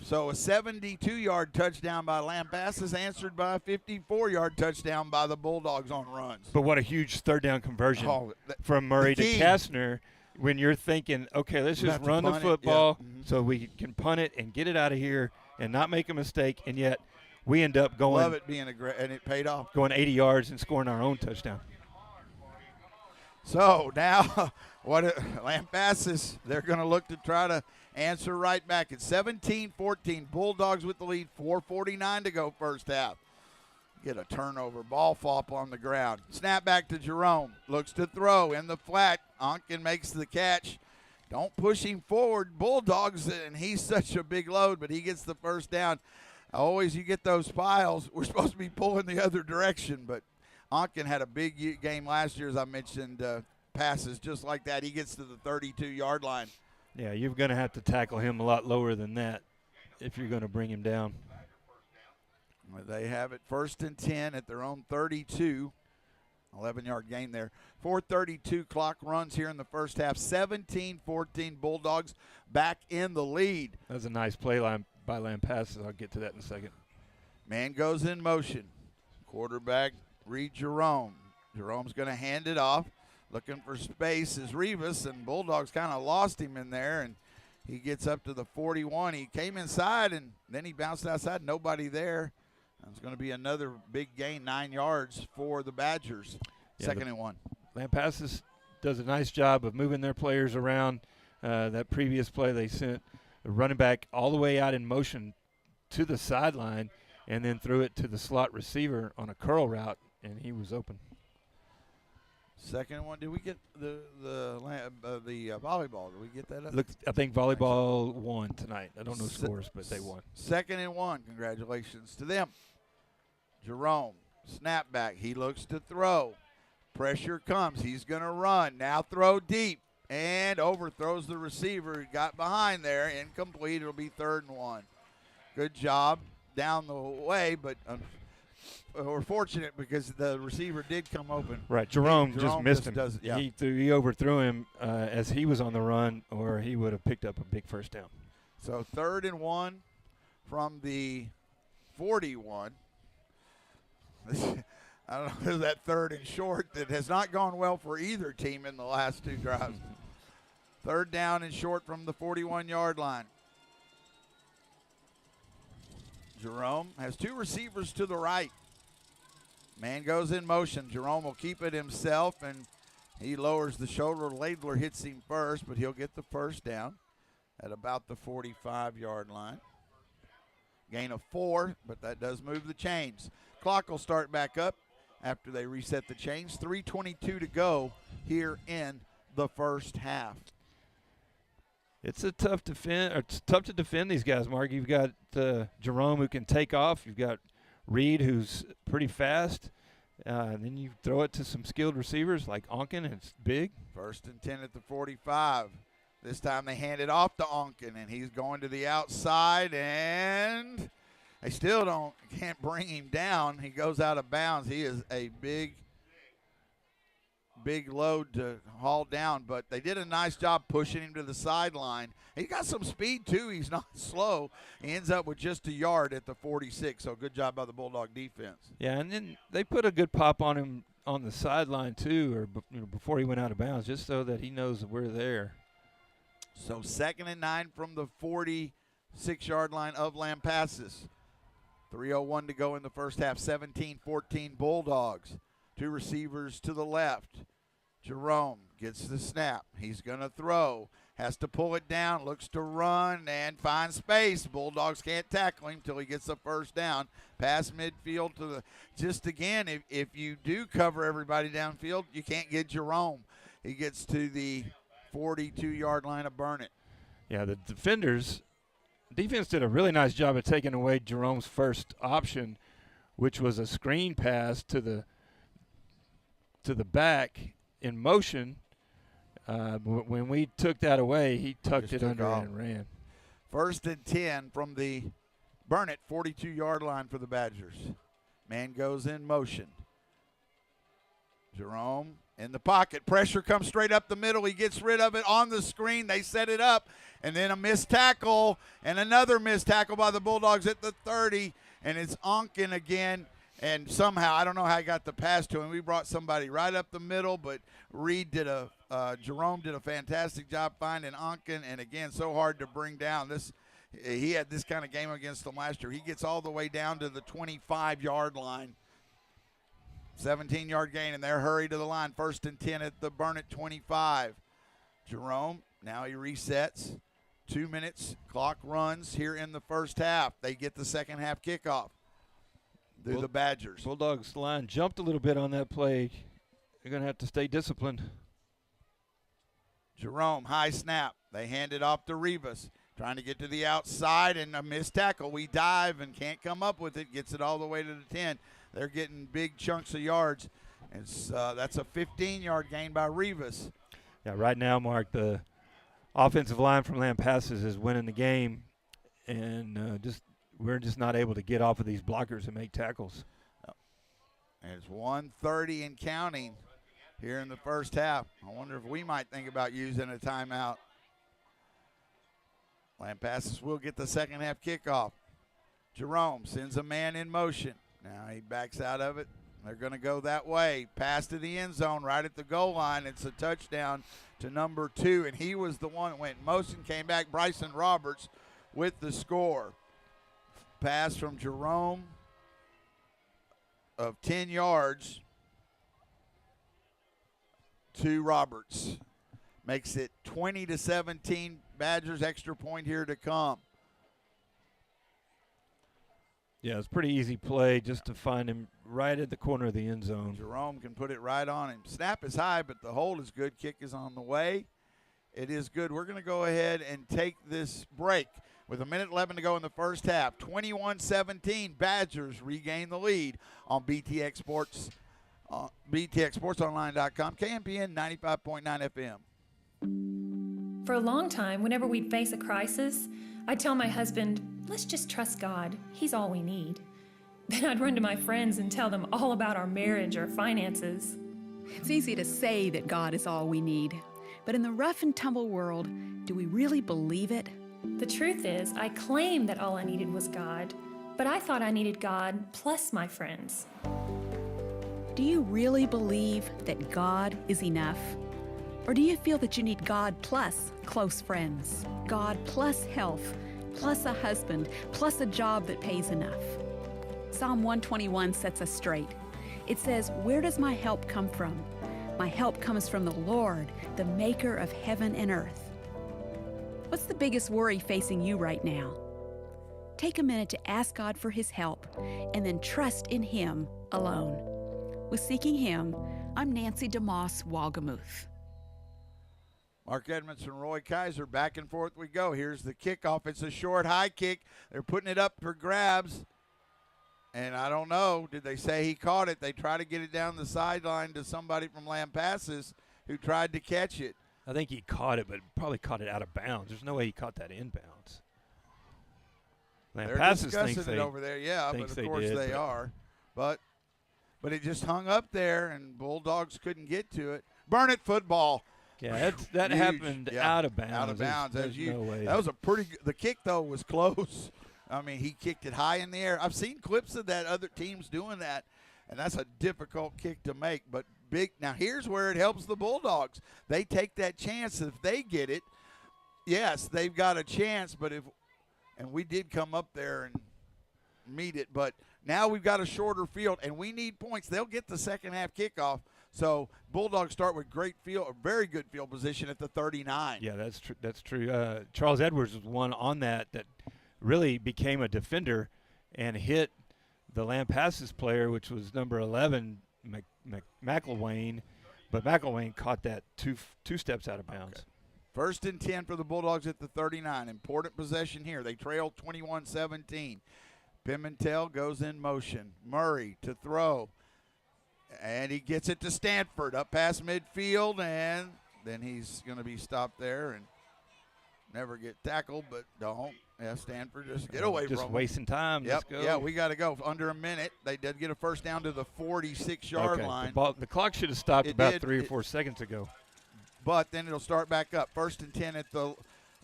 So a 72-yard touchdown by Lampasas answered by a 54-yard touchdown by the Bulldogs on runs. But what a huge third down conversion from Murray to Kastner. When you're thinking, okay, let's just run the football so we can punt it and get it out of here and not make a mistake, and yet we end up going. Love it being and it paid off. Going 80 yards and scoring our own touchdown. So now, Lampasas, they're going to look to try to answer right back. It's 17-14. Bulldogs with the lead. 4:49 to go first half. Get a turnover. Ball flop on the ground. Snap back to Jerome. Looks to throw in the flat. Onken makes the catch. Don't push him forward. Bulldogs, and he's such a big load, but he gets the first down. Always you get those piles. We're supposed to be pulling the other direction, but Onken had a big game last year, as I mentioned, passes just like that. He gets to the 32-yard line. Yeah, you're going to have to tackle him a lot lower than that if you're going to bring him down. They have it 1st and 10 at their own 32. 11-yard gain there. 4:32 clock runs here in the first half. 17-14 Bulldogs back in the lead. That was a nice play line by Lampasas. I'll get to that in a second. Man goes in motion. Quarterback Reed Jerome. Jerome's going to hand it off. Looking for space is Rivas, and Bulldogs kind of lost him in there, and he gets up to the 41. He came inside, and then he bounced outside. Nobody there. It's going to be another big gain, 9 yards for the Badgers. Yeah, 2nd and 1. Lampasas does a nice job of moving their players around. That previous play, they sent the running back all the way out in motion to the sideline and then threw it to the slot receiver on a curl route, and he was open. 2nd and 1. Did we get the volleyball? Did we get that up? Look, I think volleyball won tonight. I don't know scores, but they won. 2nd and 1. Congratulations to them. Jerome, snap back. He looks to throw. Pressure comes. He's going to run. Now throw deep. And overthrows the receiver. He got behind there. Incomplete. It'll be 3rd and 1. Good job down the way, but we're fortunate because the receiver did come open. Right. Jerome just missed him. Yeah. He overthrew him as he was on the run, or he would have picked up a big first down. So 3rd and 1 from the 41. I don't know, that 3rd and short that has not gone well for either team in the last 2 drives. 3rd down and short from the 41-yard line. Jerome has 2 receivers to the right. Man goes in motion. Jerome will keep it himself, and he lowers the shoulder. Laidler hits him first, but he'll get the first down at about the 45-yard line. Gain of 4, but that does move the chains. Clock will start back up after they reset the chains. 3:22 to go here in the first half. It's tough to defend these guys, Mark. You've got Jerome who can take off. You've got Reed who's pretty fast. Then you throw it to some skilled receivers like Onken, and it's big. 1st and 10 at the 45. This time they hand it off to Onken, and he's going to the outside, and they still can't bring him down. He goes out of bounds. He is a big big load to haul down, but they did a nice job pushing him to the sideline. He got some speed, too. He's not slow. He ends up with just a yard at the 46, so good job by the Bulldog defense. Yeah, and then they put a good pop on him on the sideline, too, or before he went out of bounds, just so that he knows that we're there. So 2nd and 9 from the 46-yard line of Lampasas. 3:01 to go in the first half, 17-14 Bulldogs. 2 receivers to the left. Jerome gets the snap. He's going to throw. Has to pull it down. Looks to run and find space. Bulldogs can't tackle him until he gets the first down. Pass midfield to the – just again, if you do cover everybody downfield, you can't get Jerome. He gets to the 42-yard line of Burnett. Yeah, the defense did a really nice job of taking away Jerome's first option, which was a screen pass to the back in motion. When we took that away, he tucked it under and ran. 1st and 10 from the Burnett 42-yard line for the Badgers. Man goes in motion. Jerome in the pocket. Pressure comes straight up the middle. He gets rid of it on the screen. They set it up. And then a missed tackle and another missed tackle by the Bulldogs at the 30. And it's Onken again. And somehow, I don't know how he got the pass to him. We brought somebody right up the middle, but Jerome did a fantastic job finding Onken. And again, so hard to bring down. He had this kind of game against them last year. He gets all the way down to the 25-yard line. 17-yard gain, and they're hurried to the line. 1st and 10 at the Burnett 25. Jerome, now he resets. 2 minutes, clock runs here in the first half. They get the second half kickoff. The Badgers. Bulldogs line jumped a little bit on that play. They're going to have to stay disciplined. Jerome, high snap. They hand it off to Rivas. Trying to get to the outside and a missed tackle. We dive and can't come up with it. Gets it all the way to the 10. They're getting big chunks of yards. That's a 15-yard gain by Rivas. Yeah, right now, Mark, the offensive line from Lampasas is winning the game, and we're just not able to get off of these blockers and make tackles. And it's 1:30 and counting here in the first half. I wonder if we might think about using a timeout. Lampasas will get the second half kickoff. Jerome sends a man in motion. Now he backs out of it. They're going to go that way. Pass to the end zone right at the goal line. It's a touchdown to number 2, and he was the one that went in motion, came back. Bryson Roberts with the score. Pass from Jerome of 10 yards to Roberts. Makes it 20-17 Badgers. Extra point here to come. Yeah, it's a pretty easy play just to find him right at the corner of the end zone. Jerome can put it right on him. Snap is high, but the hold is good. Kick is on the way. It is good. We're going to go ahead and take this break with 1:11 to go in the first half. 21-17, Badgers regain the lead on BTX Sports, BTXSportsOnline.com, KMPN 95.9 FM. For a long time, whenever we'd face a crisis, I'd tell my husband, let's just trust God. He's all we need. Then I'd run to my friends and tell them all about our marriage or finances. It's easy to say that God is all we need, but in the rough and tumble world, do we really believe it? The truth is, I claimed that all I needed was God, but I thought I needed God plus my friends. Do you really believe that God is enough? Or do you feel that you need God plus close friends, God plus health, plus a husband, plus a job that pays enough? Psalm 121 sets us straight. It says, "Where does my help come from? My help comes from the Lord, the maker of heaven and earth." What's the biggest worry facing you right now? Take a minute to ask God for His help and then trust in Him alone. With Seeking Him, I'm Nancy DeMoss Walgamuth. Mark Edmondson, Roy Kaiser, back and forth we go. Here's the kickoff. It's a short high kick. They're putting it up for grabs. And I don't know, did they say he caught it? They try to get it down the sideline to somebody from Lampasas who tried to catch it. I think he caught it, but probably caught it out of bounds. There's no way he caught that inbounds. They're discussing it over there, yeah, but of course they are. But it just hung up there, and Bulldogs couldn't get to it. Burnett football. Yeah, that Huge. happened out of bounds. Out of bounds. There's no way. That was a pretty good. The kick, though, was close. I mean, he kicked it high in the air. I've seen clips of that, other teams doing that, and that's a difficult kick to make. But big. Now, here's where it helps the Bulldogs. They take that chance. If they get it, yes, they've got a chance. But and we did come up there and meet it. But now we've got a shorter field, and we need points. They'll get the second half kickoff. So Bulldogs start with very good field position at the 39. Yeah, that's true. Charles Edwards was one on that really became a defender and hit the Lampasas player, which was number 11, McElwain. But McElwain caught that two steps out of bounds. Okay. 1st and 10 for the Bulldogs at the 39. Important possession here. They trailed 21-17. Pimentel goes in motion. Murray to throw. And he gets it to Stanford up past midfield, and then he's going to be stopped there and never get tackled, but don't. Yeah, Stanford just get away from him. Just wasting time. Yep. Let's go. Yeah, we got to go. Under a minute. They did get a first down to the 46-yard line. The clock should have stopped about 3 or 4 seconds ago. But then it'll start back up. 1st and 10 at the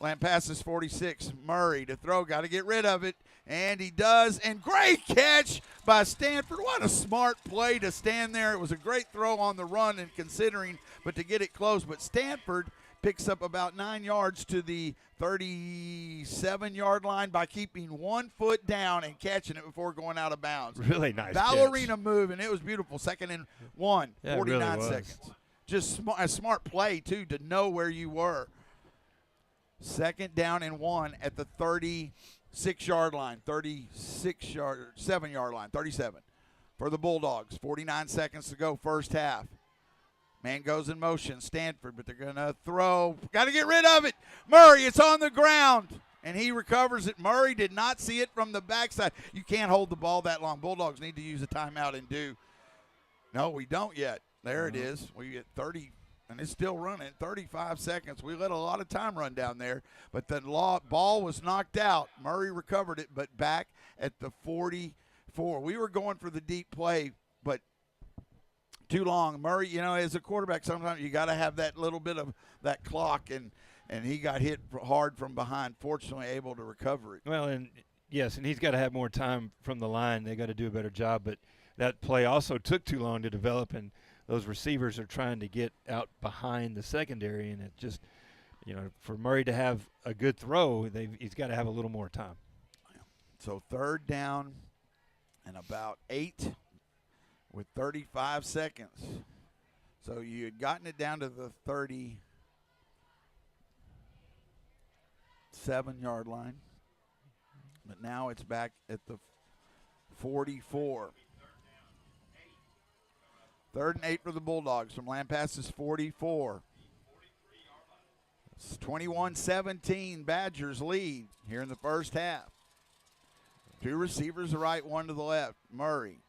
Lampasas 46. Murray to throw. Got to get rid of it. And he does. And great catch by Stanford. What a smart play to stand there. It was a great throw on the run and considering, but to get it close. But Stanford picks up about 9 yards to the 37-yard line by keeping 1 foot down and catching it before going out of bounds. Really nice ballerina catch. move, and it was beautiful. 2nd and 1, yeah, 49 really seconds. Just a smart play, too, to know where you were. 2nd down and 1 at the 36-yard line, 7-yard line, 37 for the Bulldogs. 49 seconds to go, first half. Man goes in motion, Stanford, but they're going to throw. Got to get rid of it. Murray, it's on the ground, and he recovers it. Murray did not see it from the backside. You can't hold the ball that long. Bulldogs need to use a timeout and do. No, we don't yet. There it is. We get 30, and it's still running. 35 seconds. We let a lot of time run down there, but the ball was knocked out. Murray recovered it, but back at the 44. We were going for the deep play, but too long. Murray, as a quarterback, sometimes you got to have that little bit of that clock, and he got hit hard from behind, fortunately able to recover it. Well, and yes, and he's got to have more time from the line. They got to do a better job, but that play also took too long to develop, and those receivers are trying to get out behind the secondary, and it just, for Murray to have a good throw, he's got to have a little more time. So 3rd down and about 8 with 35 seconds. So you had gotten it down to the 37-yard line, but now it's back at the 44. 3rd and 8 for the Bulldogs from Lampasas 44. It's 21-17, Badgers lead here in the first half. 2 receivers to the right, 1 to the left. Murray.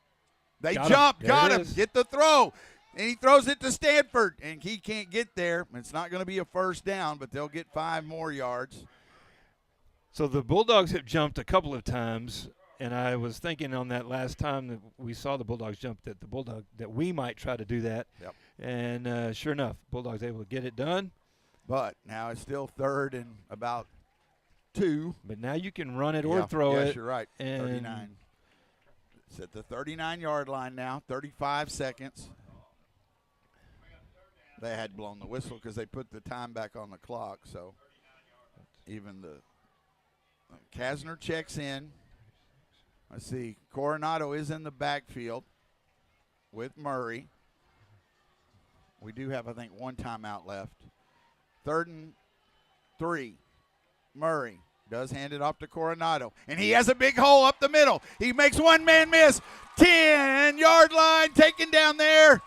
They got him, get the throw. And he throws it to Stanford, and he can't get there. It's not going to be a first down, but they'll get 5 more yards. So the Bulldogs have jumped a couple of times, and I was thinking on that last time that we saw the Bulldogs jump that we might try to do that. Yep. And sure enough, Bulldogs able to get it done. But now it's still 3rd and about 2. But now you can run it or throw it. Yes, you're right. 39. It's at the 39-yard line now, 35 seconds. They had blown the whistle because they put the time back on the clock. So even the Kasner checks in. Let's see. Coronado is in the backfield with Murray. We do have, I think, 1 timeout left. 3rd and 3. Murray does hand it off to Coronado. And he has a big hole up the middle. He makes one man miss. 10-yard line taken down there.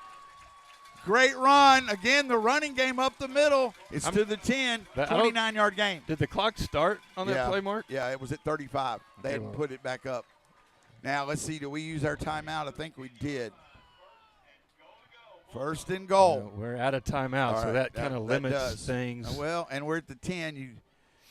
Great run. Again, the running game up the middle. It's to the 10, 29-yard game. Did the clock start on that play, Mark? Yeah, it was at 35. They hadn't put it back up. Now, let's see. Do we use our timeout? I think we did. 1st and goal. We're out of timeout, so that kind of limits things. Well, and we're at the 10.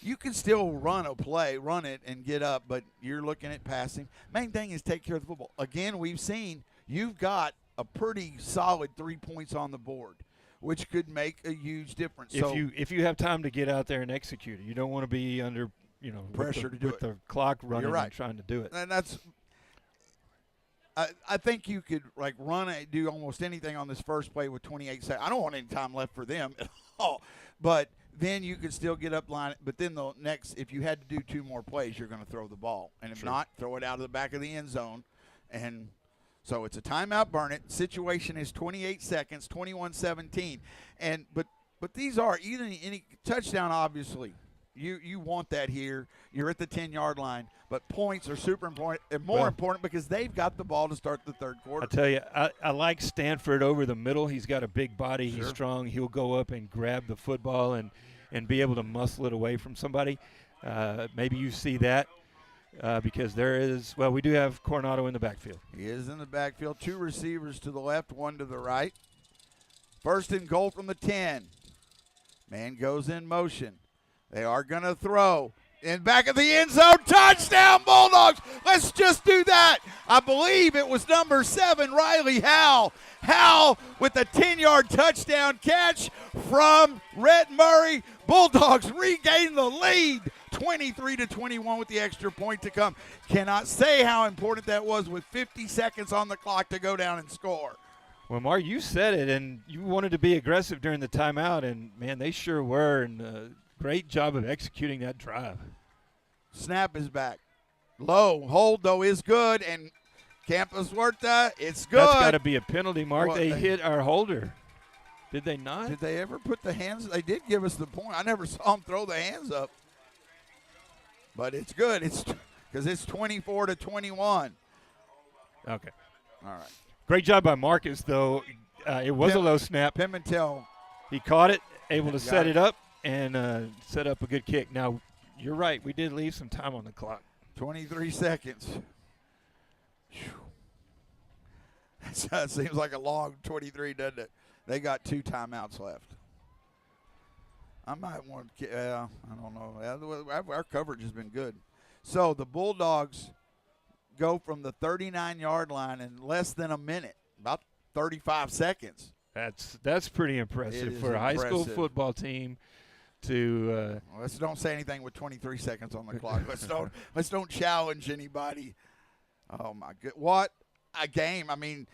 You can still run it and get up, but you're looking at passing. Main thing is take care of the football. Again, we've seen you've got a pretty solid 3 points on the board. which could make a huge difference. If you have time to get out there and execute it, you don't want to be under pressure with the clock running and trying to do it. And that's. I think you could do almost anything on this first play with 28 seconds. I don't want any time left for them at all, but then you could still get up line. But then the next, if you had to do 2 more plays, you're going to throw the ball, and if not, throw it out of the back of the end zone. And so it's a timeout, burn it. Situation is 28 seconds, 21-17, and but these are any touchdown, obviously. You want that here. You're at the 10-yard line. But points are super important and more important because they've got the ball to start the third quarter. I tell you, I like Stanford over the middle. He's got a big body. He's strong. He'll go up and grab the football and be able to muscle it away from somebody. Maybe you see that because we do have Coronado in the backfield. He is in the backfield. 2 receivers to the left, 1 to the right. First and goal from the 10. Man goes in motion. They are going to throw. In back of the end zone, touchdown Bulldogs. Let's just do that. I believe it was number 7, Riley Howell. Howell with a 10-yard touchdown catch from Rhett Murray. Bulldogs regain the lead, 23-21 with the extra point to come. Cannot say how important that was with 50 seconds on the clock to go down and score. Well, Mark, you said it, and you wanted to be aggressive during the timeout, and, man, they sure were, and great job of executing that drive. Snap is back. Low. Hold, though, is good. And Campus Huerta, it's good. That's got to be a penalty, Mark. They hit our holder. Did they not? Did they ever put the hands? They did give us the point. I never saw them throw the hands up. But it's good. It's because it's 24-21. Okay. All right. Great job by Marcus, though. It was a low snap. Pimentel. He caught it, able to set it up. And set up a good kick. Now, you're right. We did leave some time on the clock. 23 seconds. That seems like a long 23, doesn't it? They got 2 timeouts left. I might want to I don't know. Our coverage has been good. So the Bulldogs go from the 39-yard line in less than a minute, about 35 seconds. That's pretty impressive for a high school football team. Let's don't say anything with 23 seconds on the clock. Let's don't challenge anybody. Oh my good, what a game! I mean,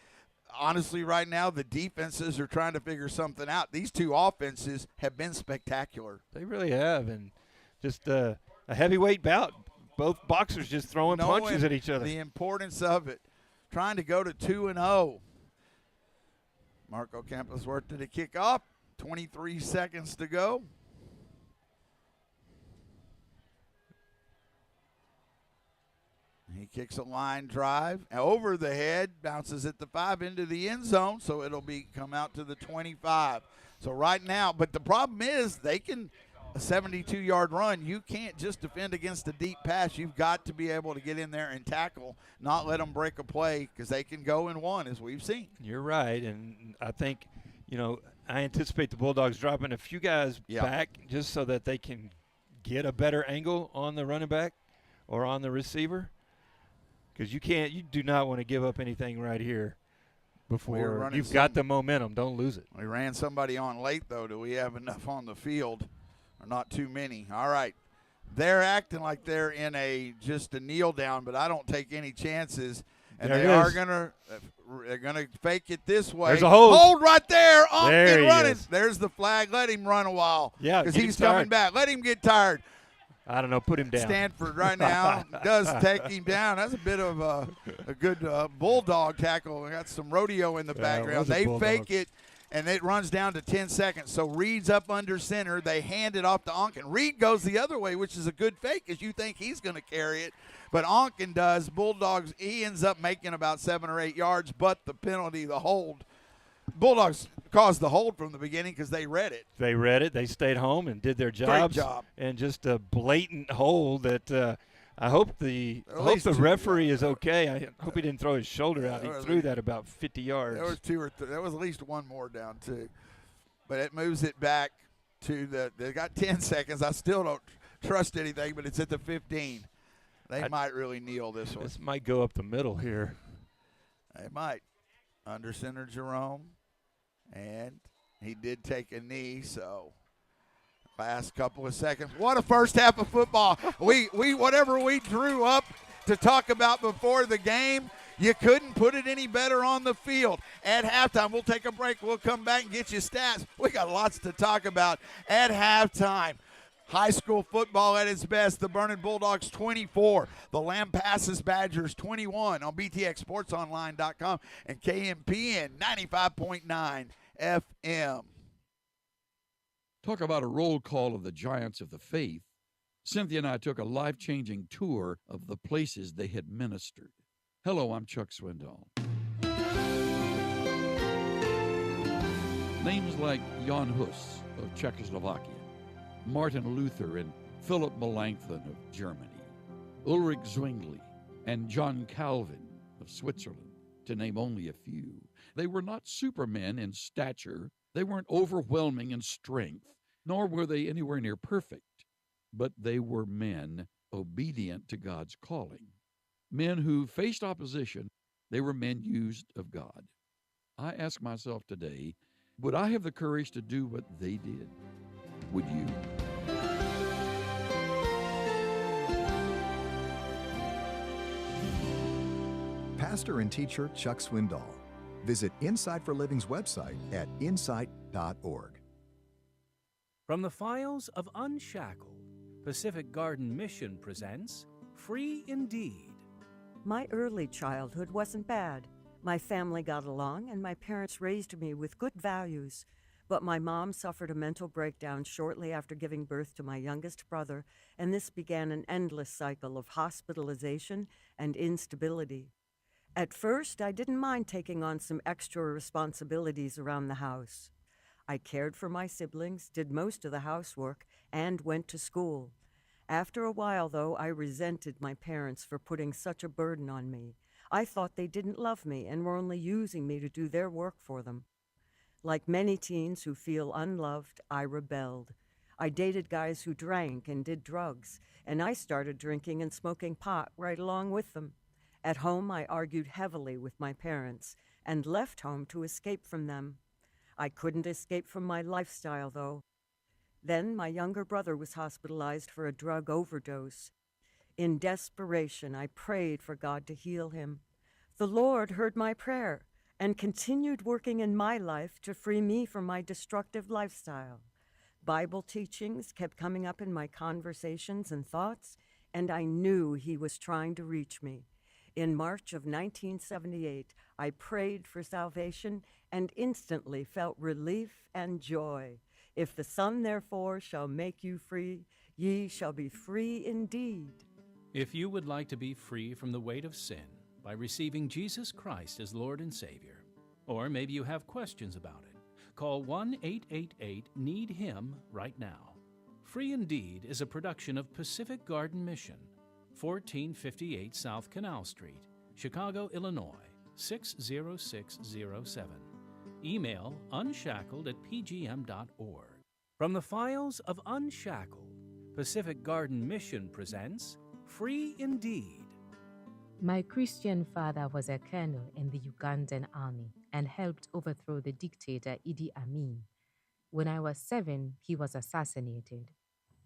honestly, right now the defenses are trying to figure something out. These 2 offenses have been spectacular. They really have, and just a heavyweight bout. Both boxers just throwing punches at each other. The importance of it. Trying to go to 2-0. Marco Campos Huerta to kick off. 23 seconds to go. He kicks a line drive over the head, bounces at the 5 into the end zone, so it'll come out to the 25. So right now, but the problem is a 72-yard run, you can't just defend against a deep pass. You've got to be able to get in there and tackle, not let them break a play because they can go in 1, as we've seen. You're right, and I think, I anticipate the Bulldogs dropping a few guys back just so that they can get a better angle on the running back or on the receiver. Because you do not want to give up anything right here before you've got the momentum. Don't lose it. We ran somebody on late, though. Do we have enough on the field? Or not too many? All right. They're acting like they're in just a kneel down, but I don't take any chances. And they're gonna fake it this way. There's a hold. Hold right there. There he running. is. There's the flag. Let him run a while. Yeah, because he's coming back. Let him get tired. I don't know. Put him down. Stanford right now does take him down. That's a bit of a good bulldog tackle. We got some rodeo in the background. They fake it, and it runs down to 10 seconds. So Reed's up under center. They hand it off to Onken. Reed goes the other way, which is a good fake because you think he's going to carry it. But Onken does. Bulldogs, he ends up making about 7 or 8 yards, but the penalty, the hold. Bulldogs caused the hold from the beginning because they read it. They read it. They stayed home and did their jobs. Great job. And just a blatant hold that I hope the referee is okay. I hope he didn't throw his shoulder out. He threw that about 50 yards. There was 2 or 3. There was at least 1 more down, too. But it moves it back to they got 10 seconds. I still don't trust anything, but it's at the 15. They might really kneel this one. This might go up the middle here. They might. Under center Jerome. And He did take a knee, so last couple of seconds. What a first half of football. We whatever we drew up to talk about before the game, you couldn't put it any better on the field. At halftime, we'll take a break. We'll come back and get you stats. We got lots to talk about at halftime. High school football at its best. The Vernon Bulldogs 24. The Lampasas Badgers 21 on BTXSportsOnline.com and KMPN 95.9 FM. Talk about a roll call of the giants of the faith. Cynthia and I took a life-changing tour of the places they had ministered. Hello, I'm Chuck Swindoll. Names like Jan Hus of Czechoslovakia, Martin Luther and Philip Melanchthon of Germany, Ulrich Zwingli and John Calvin of Switzerland, to name only a few. They were not supermen in stature. They weren't overwhelming in strength, nor were they anywhere near perfect. But they were men obedient to God's calling. Men who faced opposition. They were men used of God. I ask myself today, would I have the courage to do what they did? Would you? Pastor and teacher Chuck Swindoll. Visit Insight for Living's website at insight.org. From the files of Unshackled, Pacific Garden Mission presents Free Indeed. My early childhood wasn't bad. My family got along and my parents raised me with good values. But my mom suffered a mental breakdown shortly after giving birth to my youngest brother, and this began an endless cycle of hospitalization and instability. At first, I didn't mind taking on some extra responsibilities around the house. I cared for my siblings, did most of the housework, and went to school. After a while, though, I resented my parents for putting such a burden on me. I thought they didn't love me and were only using me to do their work for them. Like many teens who feel unloved, I rebelled. I dated guys who drank and did drugs, and I started drinking and smoking pot right along with them. At home, I argued heavily with my parents and left home to escape from them. I couldn't escape from my lifestyle, though. Then my younger brother was hospitalized for a drug overdose. In desperation, I prayed for God to heal him. The Lord heard my prayer and continued working in my life to free me from my destructive lifestyle. Bible teachings kept coming up in my conversations and thoughts, and I knew He was trying to reach me. In March of 1978, I prayed for salvation and instantly felt relief and joy. If the Son therefore shall make you free, ye shall be free indeed. If you would like to be free from the weight of sin by receiving Jesus Christ as Lord and Savior, or maybe you have questions about it, call 1-888-NEED-HIM right now. Free Indeed is a production of Pacific Garden Mission, 1458 South Canal Street, Chicago, Illinois, 60607. Email unshackled@pgm.org. From the files of Unshackled, Pacific Garden Mission presents Free Indeed. My Christian father was a colonel in the Ugandan army and helped overthrow the dictator Idi Amin. When I was 7, he was assassinated.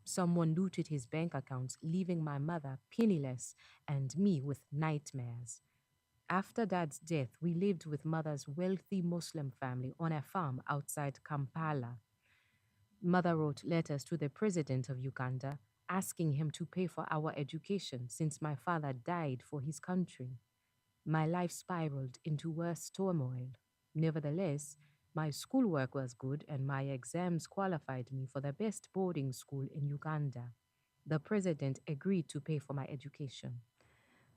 Someone looted his bank accounts, leaving my mother penniless and me with nightmares. After Dad's death, we lived with Mother's wealthy Muslim family on a farm outside Kampala. Mother wrote letters to the president of Uganda, asking him to pay for our education since my father died for his country. My life spiraled into worse turmoil. Nevertheless, my schoolwork was good and my exams qualified me for the best boarding school in Uganda. The president agreed to pay for my education.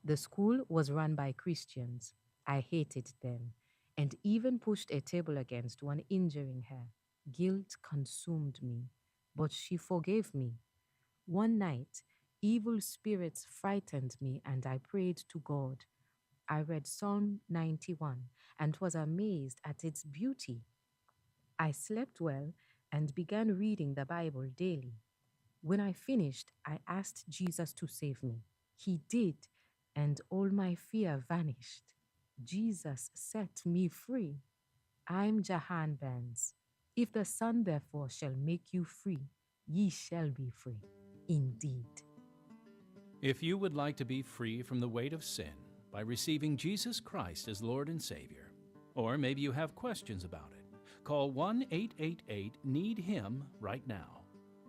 The school was run by Christians. I hated them and even pushed a table against one, injuring her. Guilt consumed me, but she forgave me. One night, evil spirits frightened me and I prayed to God. I read Psalm 91 and was amazed at its beauty. I slept well and began reading the Bible daily. When I finished, I asked Jesus to save me. He did, and all my fear vanished. Jesus set me free. I'm Jahan Benz. If the Son therefore shall make you free, ye shall be free indeed. If you would like to be free from the weight of sin by receiving Jesus Christ as Lord and Savior, or maybe you have questions about it, call 1-888-NEED-HIM right now.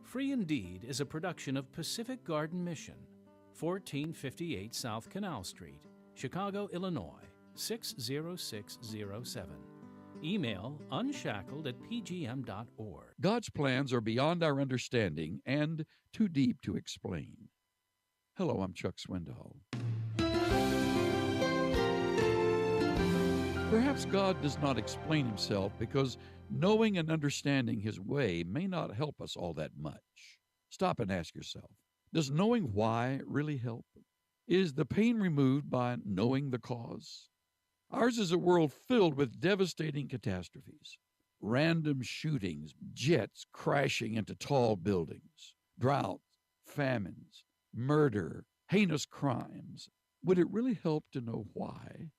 Free Indeed is a production of Pacific Garden Mission, 1458 South Canal Street, Chicago, Illinois, 60607. Email unshackled@pgm.org. God's plans are beyond our understanding and too deep to explain. Hello, I'm Chuck Swindoll. Perhaps God does not explain himself because knowing and understanding his way may not help us all that much. Stop and ask yourself, does knowing why really help? Is the pain removed by knowing the cause? Ours is a world filled with devastating catastrophes. Random shootings, jets crashing into tall buildings, droughts, famines, murder, heinous crimes. Would it really help to know why?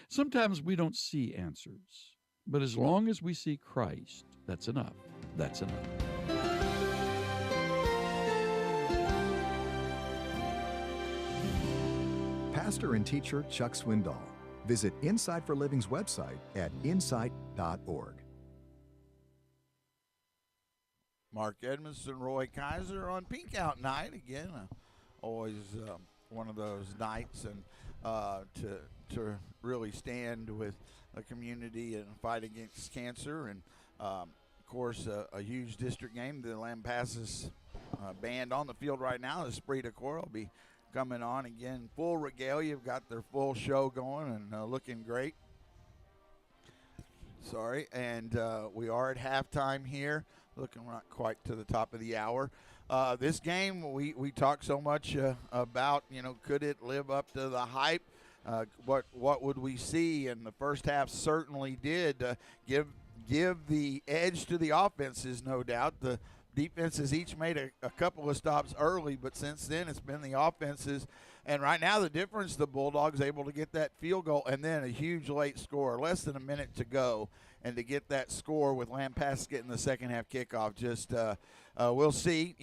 Sometimes we don't see answers, but as long as we see Christ, that's enough. That's enough. Pastor and teacher Chuck Swindoll. Visit Insight for Living's website at insight.org. Mark Edmondson, Roy Kaiser on Pink Out Night again. Always one of those nights, and to really stand with the community and fight against cancer, and of course a huge district game. The Lampasas band on the field right now. The Esprit de Corps will be coming on again, full regalia. Have got their full show going and looking great. Sorry, and we are at halftime here, looking not quite to the top of the hour. This game, we talk so much about, could it live up to the hype? What would we see? And the first half certainly did give the edge to the offenses, no doubt. The defenses each made a couple of stops early, but since then it's been the offenses. And right now the difference, the Bulldogs able to get that field goal and then a huge late score, less than a minute to go, and to get that score with Lampasas getting the second half kickoff. Just we'll see.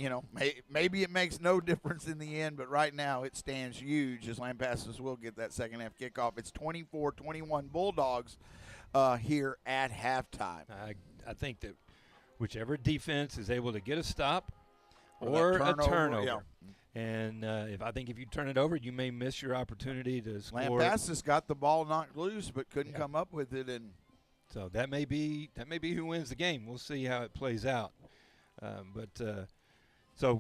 Maybe it makes no difference in the end, but right now it stands huge as Lampasas will get that second half kickoff. It's 24-21 Bulldogs here at halftime. I think that whichever defense is able to get a stop or a turnover. Yeah. And if you turn it over, you may miss your opportunity to score. Lampasas got the ball knocked loose, but couldn't come up with it, and so that may be who wins the game. We'll see how it plays out.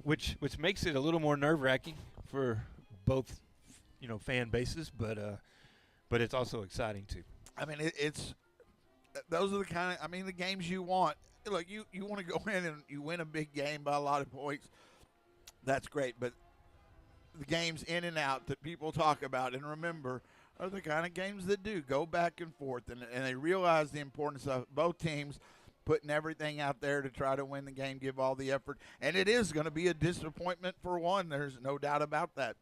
Which makes it a little more nerve-wracking for both, fan bases, but it's also exciting too. I mean, it's those are the kind of the games you want. Look, you want to go in and you win a big game by a lot of points. That's great, but the games in and out that people talk about and remember are the kind of games that do go back and forth, and they realize the importance of both teams putting everything out there to try to win the game, give all the effort. And it is going to be a disappointment for one. There's no doubt about that.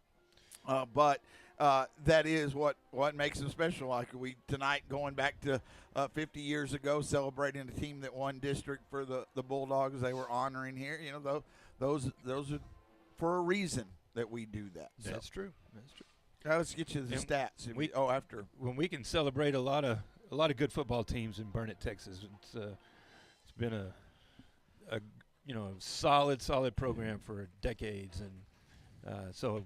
But that is what makes them special. Like tonight, going back to 50 years ago, celebrating a team that won district for the Bulldogs. They were honoring here. Those are for a reason that we do that. That's true. That's true. Now let's get you the stats. When we can celebrate a lot of good football teams in Burnett, Texas. It's been a solid program for decades, and so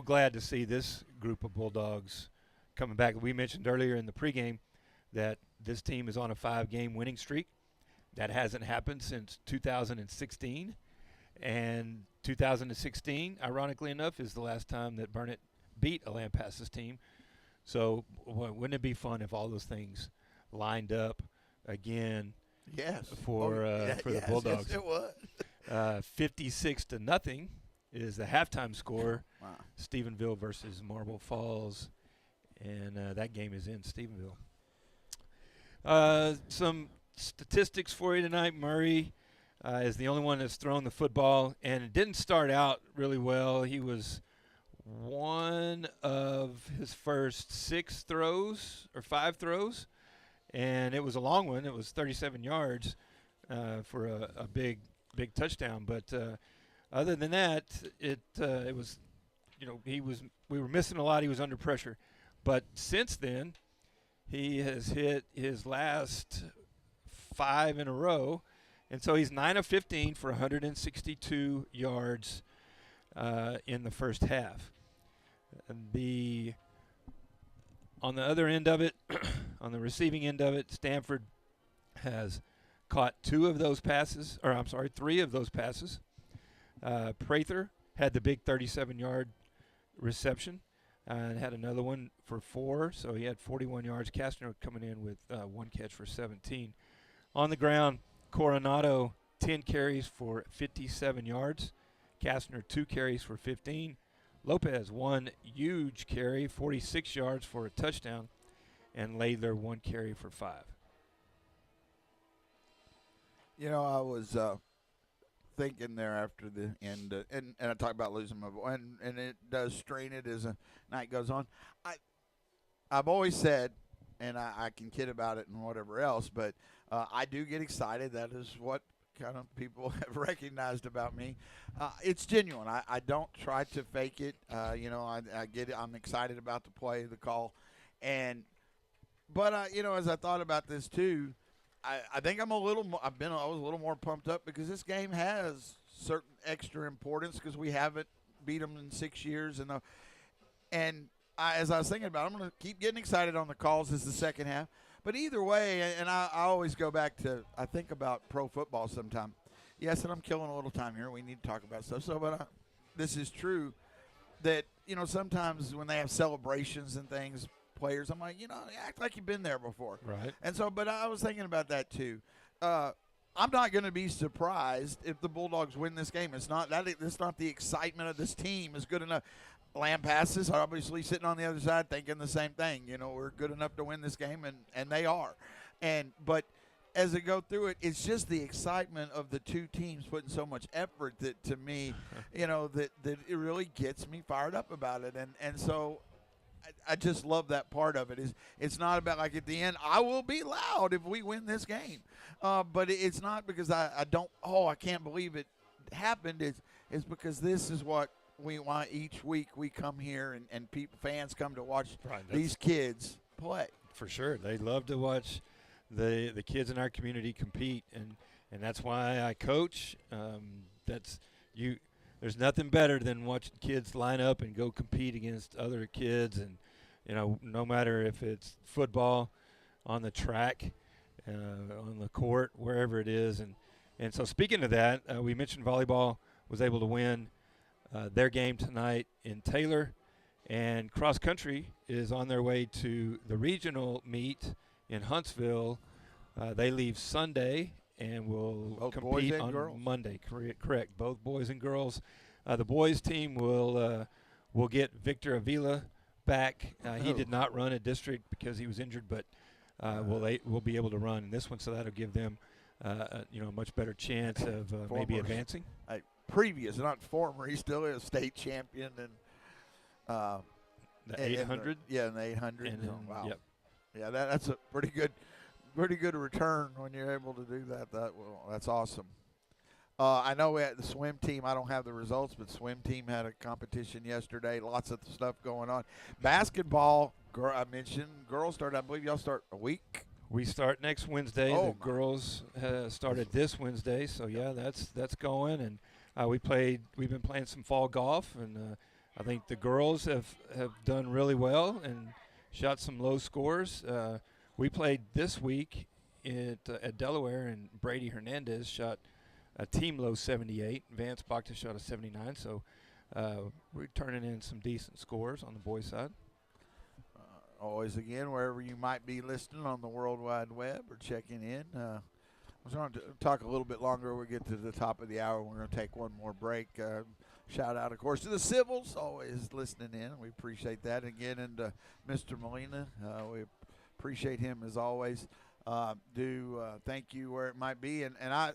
glad to see this group of Bulldogs coming back. We mentioned earlier in the pregame that this team is on a 5-game winning streak. That hasn't happened since 2016, and 2016, ironically enough, is the last time that Burnett beat a Lampasas team. So wouldn't it be fun if all those things lined up again? Yes. For the Bulldogs. Yes, it was. 56-0 is the halftime score. Wow. Stephenville versus Marble Falls, and that game is in Stephenville. Some statistics for you tonight. Murray is the only one that's thrown the football, and it didn't start out really well. He was one of his first 5 throws, and it was a long one. It was 37 yards, for a big touchdown. But other than that, it was, we were missing a lot. He was under pressure. But since then, he has hit his last 5 in a row. And so he's 9 of 15 for 162 yards in the first half. On the other end of it, on the receiving end of it, Stanford has caught 3 of those passes. Prather had the big 37-yard reception and had another one for 4, so he had 41 yards. Kastner coming in with 1 catch for 17. On the ground, Coronado, 10 carries for 57 yards. Kastner, 2 carries for 15. Lopez, 1 huge carry, 46 yards for a touchdown. And Laidler, 1 carry for 5. I was thinking there after the end, and I talk about losing my voice, and it does strain it as the night goes on. I've always said, and I can kid about it and whatever else, but I do get excited. That is what kind of people have recognized about me. It's genuine. I don't try to fake it. I get it. I'm excited about the play, the call, but as I thought about this too, I think I was a little more pumped up because this game has certain extra importance because we haven't beat them in 6 years, as I was thinking about it, I'm going to keep getting excited on the calls as the second half. But either way, and I always go back to, I think about pro football sometime. Yes, and I'm killing a little time here. We need to talk about stuff. But this is true that, sometimes when they have celebrations and things, players, I'm like, act like you've been there before. Right. And so, but I was thinking about that too. I'm not going to be surprised if the Bulldogs win this game. It's not the excitement of this team is good enough. Lamb passes are obviously sitting on the other side thinking the same thing. We're good enough to win this game, and they are. But as I go through it, it's just the excitement of the two teams putting so much effort that, to me, that it really gets me fired up about it. And so I just love that part of it. It's not about, like, at the end, I will be loud if we win this game. But it's not because I can't believe it happened. It's because this is what we want. Each week we come here and fans come to watch these kids play. For sure. They love to watch the kids in our community compete, and that's why I coach. There's nothing better than watching kids line up and go compete against other kids, and no matter if it's football, on the track, on the court, wherever it is. And so speaking of that, we mentioned volleyball was able to win their game tonight in Taylor, and cross country is on their way to the regional meet in Huntsville. They leave Sunday and will compete on girls. Monday. Correct. Both boys and girls. The boys team will get Victor Avila back. He did not run a district because he was injured, but will be able to run in this one, so that'll give them a much better chance of maybe advancing. Previous, not former, he still is state champion and the 800. In the 800. Wow. Yep. Yeah, that's a pretty good return when you're able to do that. That's awesome. I know we had the swim team. I don't have the results, but swim team had a competition yesterday. Lots of stuff going on. Basketball, I mentioned girls start. I believe y'all start a week. We start next Wednesday. The girls started this Wednesday, so yeah, that's going. And we've been playing some fall golf, and I think the girls have done really well and shot some low scores. We played this week at Delaware, and Brady Hernandez shot a team low 78. Vance Bachta shot a 79. So we're turning in some decent scores on the boys' side. Always, again, wherever you might be listening on the World Wide Web or checking in. I was going to talk a little bit longer. We'll get to the top of the hour. We're going to take one more break. Shout out, of course, to the Civils, always listening in. We appreciate that. Again, and Mr. Molina, we appreciate him as always. Thank you where it might be. And I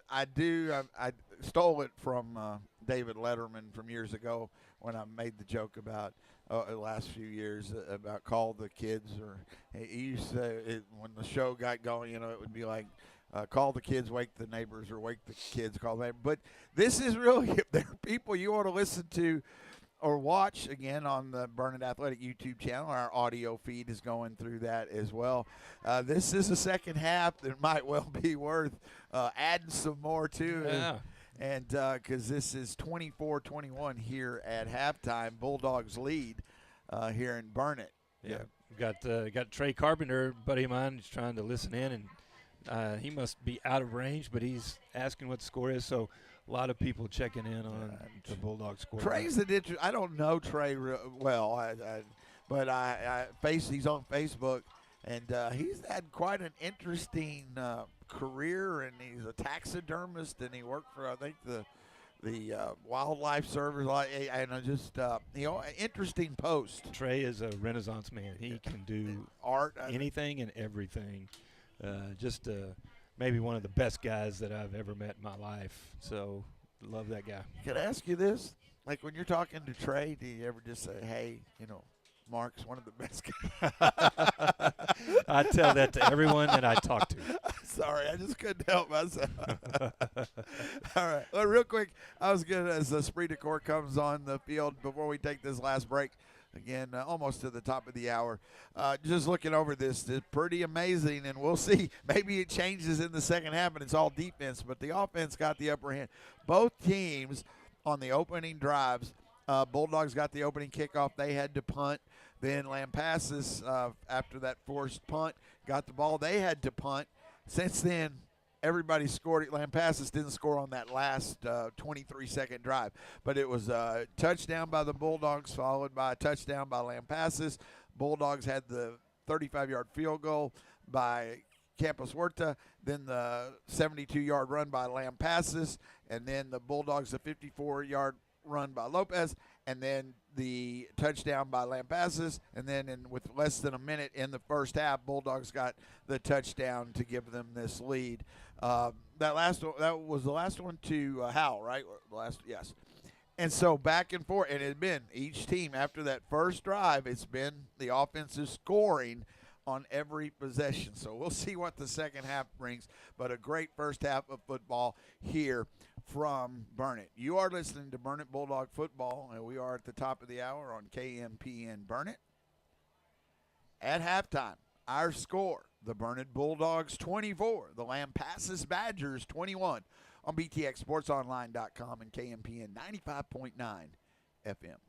stole it from David Letterman from years ago when I made the joke about the last few years about call the kids. Or he used to, when the show got going, it would be like, call the kids, wake the neighbors, or wake the kids, call the neighbors. But this is really, if there are people you want to listen to or watch, again, on the Burnet Athletic YouTube channel, our audio feed is going through that as well. This is a second half that might well be worth adding some more to. Yeah. And because this is 24-21 here at halftime, Bulldogs lead here in Burnet. Yeah, got Trey Carpenter, buddy of mine, who's trying to listen in, and he must be out of range, but he's asking what the score is. So a lot of people checking in on the Bulldog score. Trey's an I don't know Trey well, but he's on Facebook, and he's had quite an interesting career, and he's a taxidermist, and he worked for, I think, the wildlife service, and just interesting post. Trey is a Renaissance man. He can do art, anything and everything. Just maybe one of the best guys that I've ever met in my life. So love that guy. Can I ask you this? Like, when you're talking to Trey, do you ever just say, "Hey, Mark's one of the best guys"? I tell that to everyone that I talk to. Sorry, I just couldn't help myself. All right. Well, real quick, I was good as the Esprit de Corps comes on the field before we take this last break. Again, almost to the top of the hour. Just looking over this, it's pretty amazing, and we'll see. Maybe it changes in the second half, and it's all defense, but the offense got the upper hand. Both teams on the opening drives, Bulldogs got the opening kickoff. They had to punt. Then Lampasas, after that forced punt, got the ball. They had to punt. Since then, everybody scored. Lampasas didn't score on that last 23-second drive. But it was a touchdown by the Bulldogs, followed by a touchdown by Lampasas. Bulldogs had the 35-yard field goal by Campos Huerta, then the 72-yard run by Lampasas, and then the Bulldogs, the 54-yard run by Lopez, and then the touchdown by Lampasas, and then with less than a minute in the first half, Bulldogs got the touchdown to give them this lead. That was the last one to Howell, right? Yes. And so back and forth, and it had been each team after that first drive, it's been the offensive scoring on every possession. So we'll see what the second half brings, but a great first half of football here from Burnet. You are listening to Burnet Bulldog Football, and we are at the top of the hour on KMPN Burnet. At halftime, our score, the Burnet Bulldogs 24, the Lampasas Badgers 21 on BTXSportsOnline.com and KMPN 95.9 FM.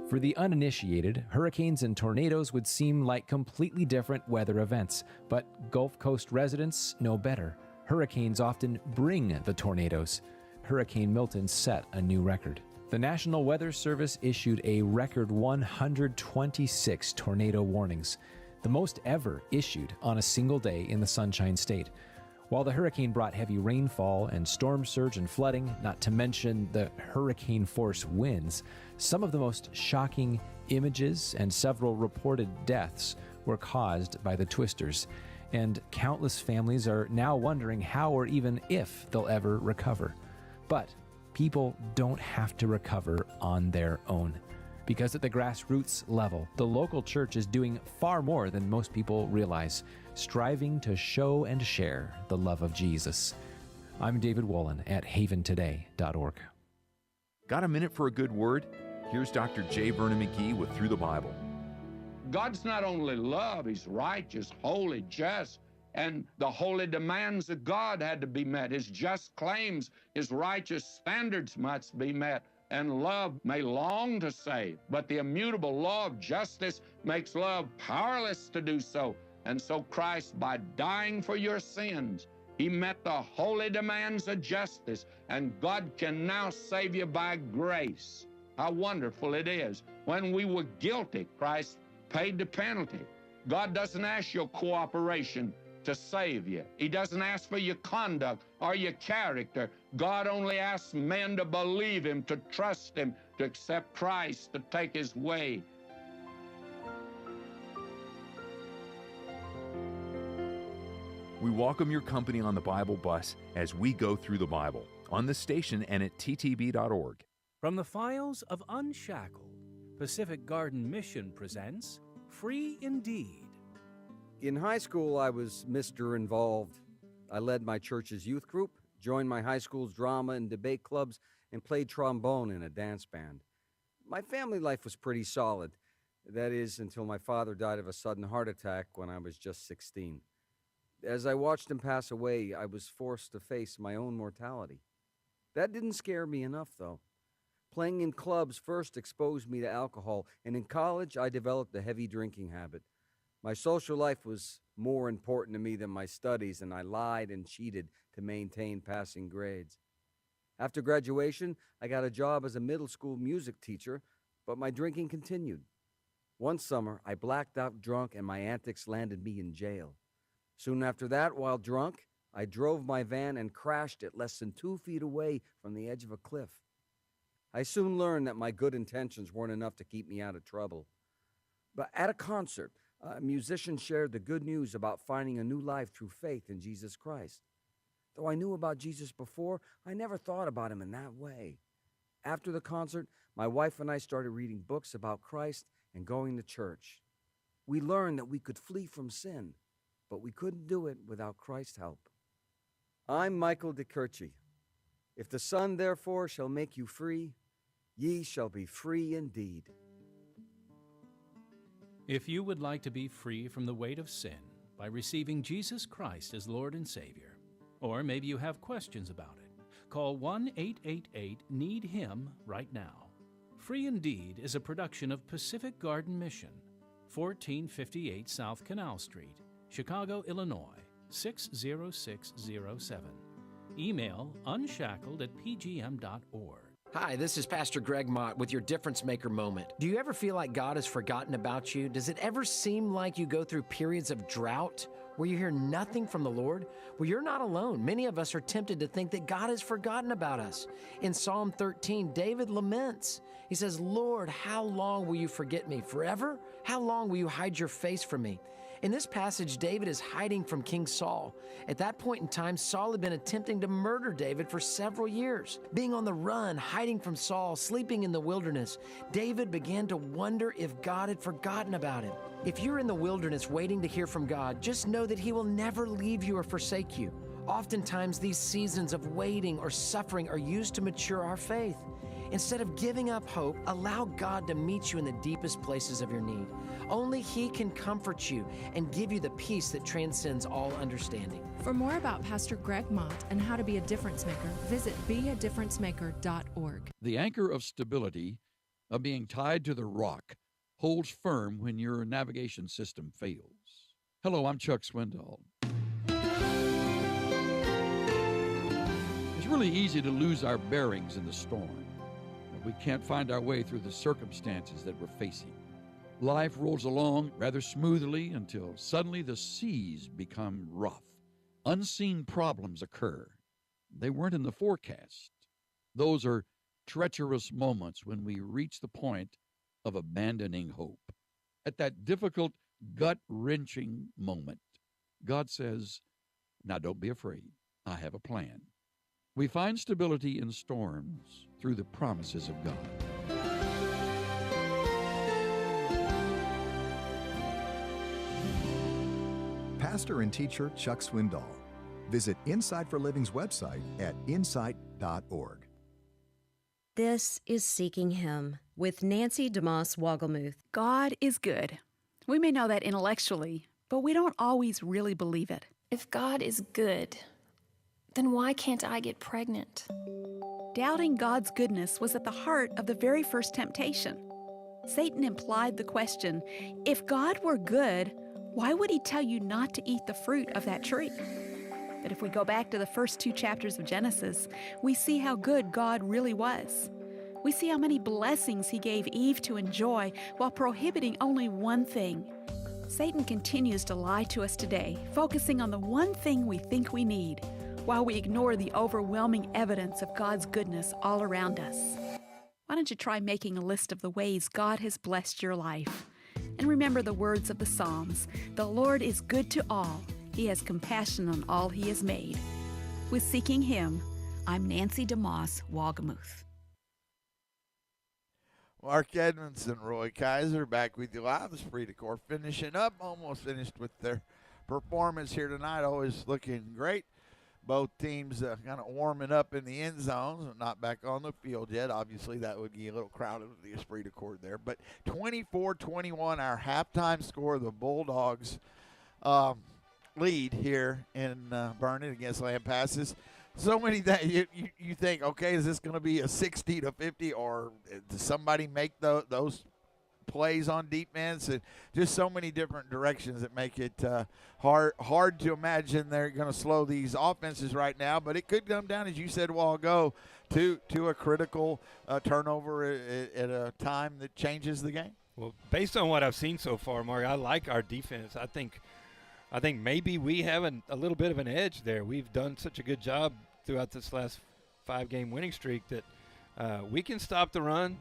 For the uninitiated, hurricanes and tornadoes would seem like completely different weather events, but Gulf Coast residents know better. Hurricanes often bring the tornadoes. Hurricane Milton set a new record. The National Weather Service issued a record 126 tornado warnings, the most ever issued on a single day in the Sunshine State. While the hurricane brought heavy rainfall and storm surge and flooding, not to mention the hurricane force winds, some of the most shocking images and several reported deaths were caused by the twisters. And countless families are now wondering how or even if they'll ever recover. But people don't have to recover on their own. Because at the grassroots level, the local church is doing far more than most people realize, striving to show and share the love of Jesus. I'm David Wolin at haventoday.org. Got a minute for a good word? Here's Dr. J. Vernon McGee with Through the Bible. God's not only love, He's righteous, holy, just, and the holy demands of God had to be met. His just claims, His righteous standards must be met. And love may long to save, but the immutable law of justice makes love powerless to do so. And so Christ, by dying for your sins, He met the holy demands of justice, and God can now save you by grace. How wonderful it is. When we were guilty, Christ paid the penalty. God doesn't ask your cooperation to save you. He doesn't ask for your conduct or your character. God only asks men to believe Him, to trust Him, to accept Christ, to take His way. We welcome your company on the Bible bus as we go through the Bible on the station and at ttb.org. From the files of Unshackled, Pacific Garden Mission presents Free Indeed. In high school, I was Mr. Involved. I led my church's youth group, joined my high school's drama and debate clubs, and played trombone in a dance band. My family life was pretty solid. That is, until my father died of a sudden heart attack when I was just 16. As I watched him pass away, I was forced to face my own mortality. That didn't scare me enough, though. Playing in clubs first exposed me to alcohol, and in college, I developed a heavy drinking habit. My social life was more important to me than my studies, and I lied and cheated to maintain passing grades. After graduation, I got a job as a middle school music teacher, but my drinking continued. One summer, I blacked out drunk, and my antics landed me in jail. Soon after that, while drunk, I drove my van and crashed it less than 2 feet away from the edge of a cliff. I soon learned that my good intentions weren't enough to keep me out of trouble. But at a concert, a musician shared the good news about finding a new life through faith in Jesus Christ. Though I knew about Jesus before, I never thought about him in that way. After the concert, my wife and I started reading books about Christ and going to church. We learned that we could flee from sin, but we couldn't do it without Christ's help. I'm Michael DeKirche. If the Son, therefore, shall make you free, ye shall be free indeed. If you would like to be free from the weight of sin by receiving Jesus Christ as Lord and Savior, or maybe you have questions about it, call 1-888-NEED-HIM right now. Free Indeed is a production of Pacific Garden Mission, 1458 South Canal Street, Chicago, Illinois, 60607. Email unshackled@pgm.org. Hi, this is Pastor Greg Mott with your Difference Maker moment. Do you ever feel like God has forgotten about you? Does it ever seem like you go through periods of drought where you hear nothing from the Lord? Well, you're not alone. Many of us are tempted to think that God has forgotten about us. In Psalm 13, David laments. He says, Lord, how long will you forget me? Forever? How long will you hide your face from me? In this passage, David is hiding from King Saul. At that point in time, Saul had been attempting to murder David for several years. Being on the run, hiding from Saul, sleeping in the wilderness, David began to wonder if God had forgotten about him. If you're in the wilderness waiting to hear from God, just know that He will never leave you or forsake you. Oftentimes, these seasons of waiting or suffering are used to mature our faith. Instead of giving up hope, allow God to meet you in the deepest places of your need. Only He can comfort you and give you the peace that transcends all understanding. For more about Pastor Greg Mott and how to be a difference maker, visit beadifferencemaker.org. The anchor of stability, of being tied to the rock, holds firm when your navigation system fails. Hello, I'm Chuck Swindoll. It's really easy to lose our bearings in the storm. We can't find our way through the circumstances that we're facing. Life rolls along rather smoothly until suddenly the seas become rough. Unseen problems occur. They weren't in the forecast. Those are treacherous moments when we reach the point of abandoning hope. At that difficult, gut-wrenching moment, God says, now don't be afraid. I have a plan. We find stability in storms through the promises of God. Pastor and teacher Chuck Swindoll. Visit Insight for Living's website at insight.org. This is Seeking Him with Nancy DeMoss Wogelmuth. God is good. We may know that intellectually, but we don't always really believe it. If God is good, then why can't I get pregnant? Doubting God's goodness was at the heart of the very first temptation. Satan implied the question, if God were good, why would He tell you not to eat the fruit of that tree? But if we go back to the first 2 chapters of Genesis, we see how good God really was. We see how many blessings He gave Eve to enjoy while prohibiting only one thing. Satan continues to lie to us today, focusing on the one thing we think we need, while we ignore the overwhelming evidence of God's goodness all around us. Why don't you try making a list of the ways God has blessed your life? And remember the words of the Psalms, the Lord is good to all. He has compassion on all He has made. With Seeking Him, I'm Nancy DeMoss Wogelmuth. Mark Edmondson, Roy Kaiser, back with you live. The Esprit de Corps finishing up, almost finished with their performance here tonight. Always looking great. Both teams kind of warming up in the end zones, not back on the field yet. Obviously, that would be a little crowded with the Esprit de Corps there. But 24-21, our halftime score. The Bulldogs lead here in Vernon against Lampasas. So many that you think, okay, is this going to be a 60-50, or does somebody make those plays on defense? And just so many different directions that make it hard to imagine they're going to slow these offenses right now. But it could come down, as you said a while ago, to a critical turnover at a time that changes the game. Well, based on what I've seen so far, Mark, I like our defense. I think maybe we have a little bit of an edge there. We've done such a good job throughout this last 5-game winning streak that we can stop the run,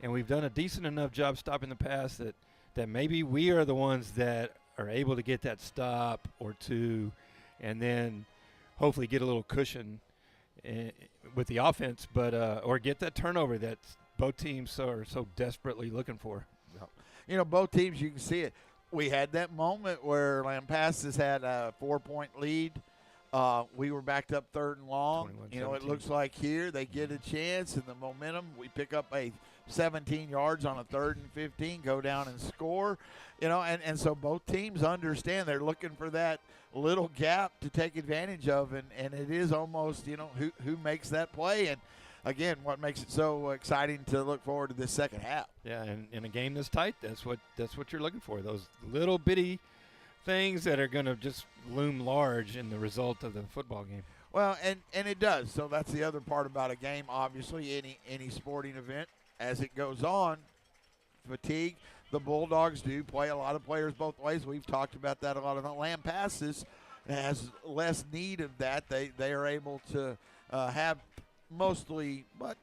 and we've done a decent enough job stopping the pass that maybe we are the ones that are able to get that stop or two, and then hopefully get a little cushion with the offense, but or get that turnover that both teams are so desperately looking for. You know, both teams, you can see it. We had that moment where Lampasas had a 4-point lead. We were backed up 3rd and long. You know, it looks like here they get a chance, and the momentum. We pick up a 17 yards on a 3rd and 15, go down and score. You know, and so both teams understand they're looking for that little gap to take advantage of, and it is almost, you know, who makes that play. And again, what makes it so exciting to look forward to this second half. Yeah, and in a game this tight, that's what you're looking for. Those little bitty things that are going to just loom large in the result of the football game. Well, and it does. So that's the other part about a game. Obviously, any sporting event, as it goes on, fatigue. The Bulldogs do play a lot of players both ways. We've talked about that a lot. Lampasas has less need of that. They are able to have mostly, but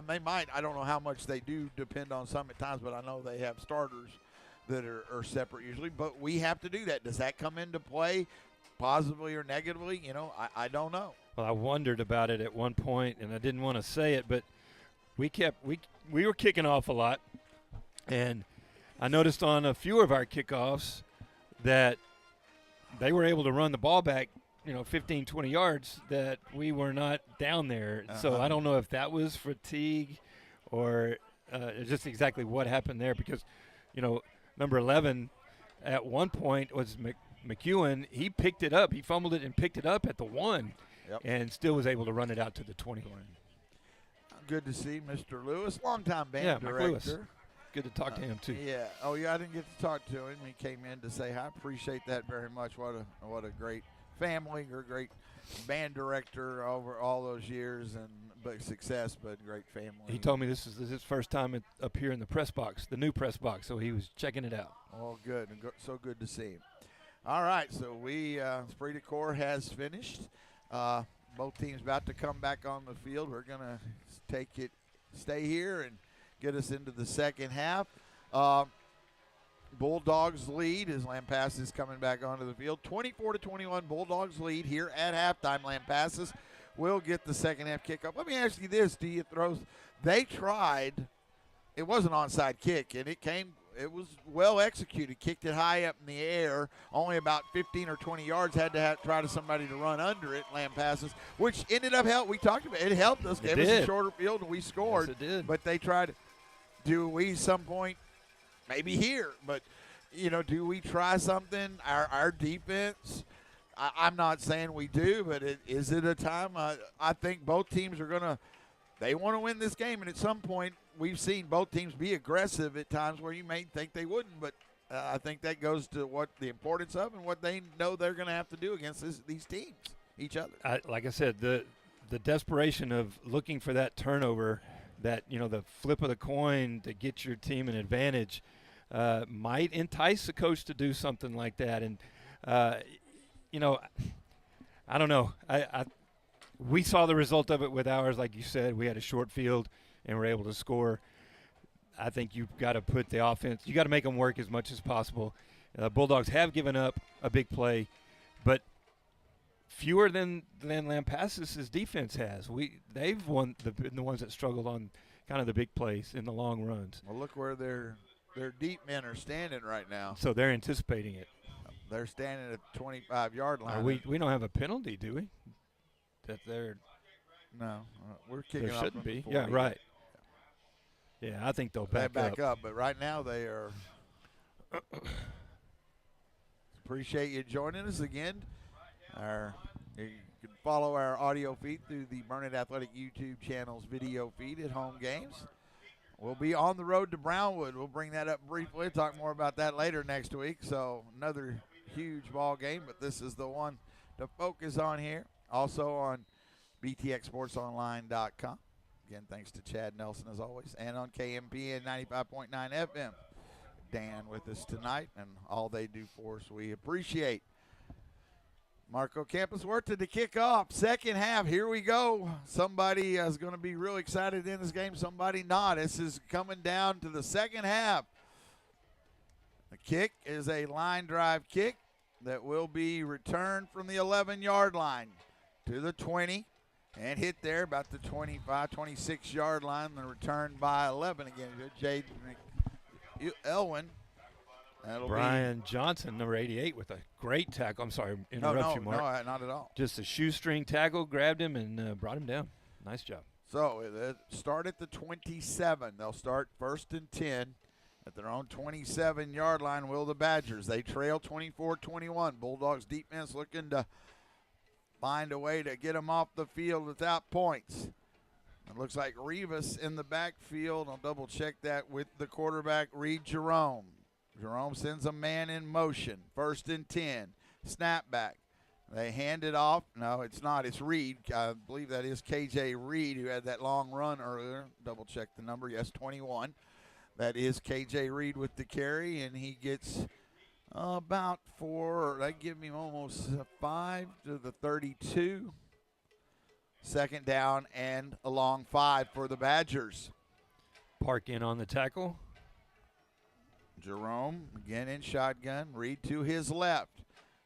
they might. I don't know how much they do depend on some at times, but I know they have starters that are separate usually. But we have to do that. Does that come into play positively or negatively? You know, I don't know. Well, I wondered about it at one point, and I didn't want to say it, but we were kicking off a lot, and I noticed on a few of our kickoffs that they were able to run the ball back, 15, 20 yards, that we were not down there. So I don't know if that was fatigue or just exactly what happened there, because, number 11 at one point was McEwen. He picked it up. He fumbled it and picked it up at the 1 and still was able to run it out to the 20. Good to see Mr. Lewis, longtime band director. Lewis. Good to talk to him, too. Yeah. Oh, yeah, I didn't get to talk to him. He came in to say hi. I appreciate that very much. What a great family, or great band director over all those years, and success, but great family. He told me this is his first time up here in the press box, the new press box, so he was checking it out. Oh, good. So good to see him. All right, so Esprit de Corps has finished. Both teams about to come back on the field. We're going to stay here and get us into the second half. Bulldogs lead as Lampasas coming back onto the field. 24-21, Bulldogs lead here at halftime. Lampasas will get the second half kickoff. Let me ask you this: they tried? It was an onside kick, and it was well executed. Kicked it high up in the air, only about 15 or 20 yards. Had to try somebody to run under it. Lampasas, which ended up help. We talked about it. Helped us. Gave us a shorter field, and we scored. Yes, it did. But they tried. Do we some point? Maybe here, but, do we try something? Our defense, I'm not saying we do, but is it a time? I think both teams they want to win this game, and at some point we've seen both teams be aggressive at times where you may think they wouldn't, but I think that goes to what the importance of and what they know they're going to have to do against these teams, each other. Like I said, the desperation of looking for that turnover, that, the flip of the coin to get your team an advantage, might entice the coach to do something like that. And, I don't know. We saw the result of it with ours. Like you said, we had a short field and were able to score. I think you've got to put the offense – you got to make them work as much as possible. Bulldogs have given up a big play, but fewer than Lampasas' defense has. They've been the ones that struggled on kind of the big plays in the long runs. Well, look where their deep men are standing right now. So they're anticipating it. They're standing at the 25-yard line. We don't have a penalty, do we? That they're no, we're kicking there off shouldn't from the be. 40. Yeah, right. Yeah, I think they'll back up. But right now they are. Appreciate you joining us again. You can follow our audio feed through the Burnett Athletic YouTube channel's video feed at home games. We'll be on the road to Brownwood. We'll bring that up briefly. Talk more about that later next week. So another huge ball game, but this is the one to focus on here. Also on BTXSportsOnline.com. Again, thanks to Chad Nelson as always, and on KMPN 95.9 FM. Dan with us tonight and all they do for us. We appreciate. Marco Campus Huerta to kick off. Second half, here we go. Somebody is going to be really excited in this game, somebody not. This is coming down to the second half. The kick is a line drive kick that will be returned from the 11-yard line to the 20 and hit there about the 25, 26-yard line and returned by 11 again. Good Jaden Elwin. That'll Brian Johnson, number 88, with a great tackle. I'm sorry, interrupt you, Mark. No, not at all. Just a shoestring tackle, grabbed him, and brought him down. Nice job. So it start at the 27. They'll start 1st and 10 at their own 27-yard line. Will the Badgers. They trail 24-21. Bulldogs defense looking to find a way to get them off the field without points. It looks like Rivas in the backfield. I'll double-check that with the quarterback, Reed Jerome. Jerome sends a man in motion. 1st and 10. Snap back. They hand it off. No, it's not. It's Reed. I believe that is KJ Reed who had that long run earlier. Double-check the number. Yes, 21. That is KJ Reed with the carry, and he gets about 4. They give him almost 5 to the 32. Second down and a long 5 for the Badgers. Park in on the tackle. Jerome again in shotgun. Reed to his left.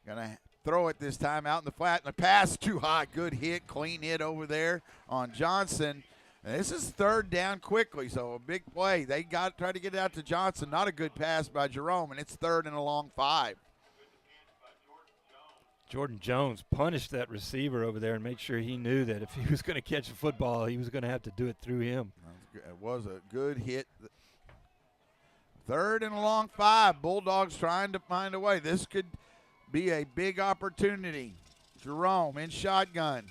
Going to throw it this time out in the flat. And the pass too high. Good hit. Clean hit over there on Johnson. And this is third down quickly, so a big play. They try to get it out to Johnson. Not a good pass by Jerome, and it's 3rd and a long 5. Jordan Jones punished that receiver over there and made sure he knew that if he was going to catch the football, he was going to have to do it through him. It was a good hit. 3rd and a long 5. Bulldogs trying to find a way. This could be a big opportunity. Jerome in shotgun.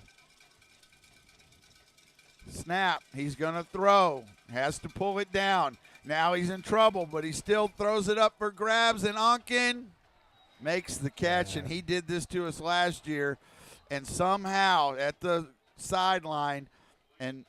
Snap. He's going to throw. Has to pull it down. Now he's in trouble, but he still throws it up for grabs, and Onken makes the catch, and he did this to us last year. And somehow at the sideline, and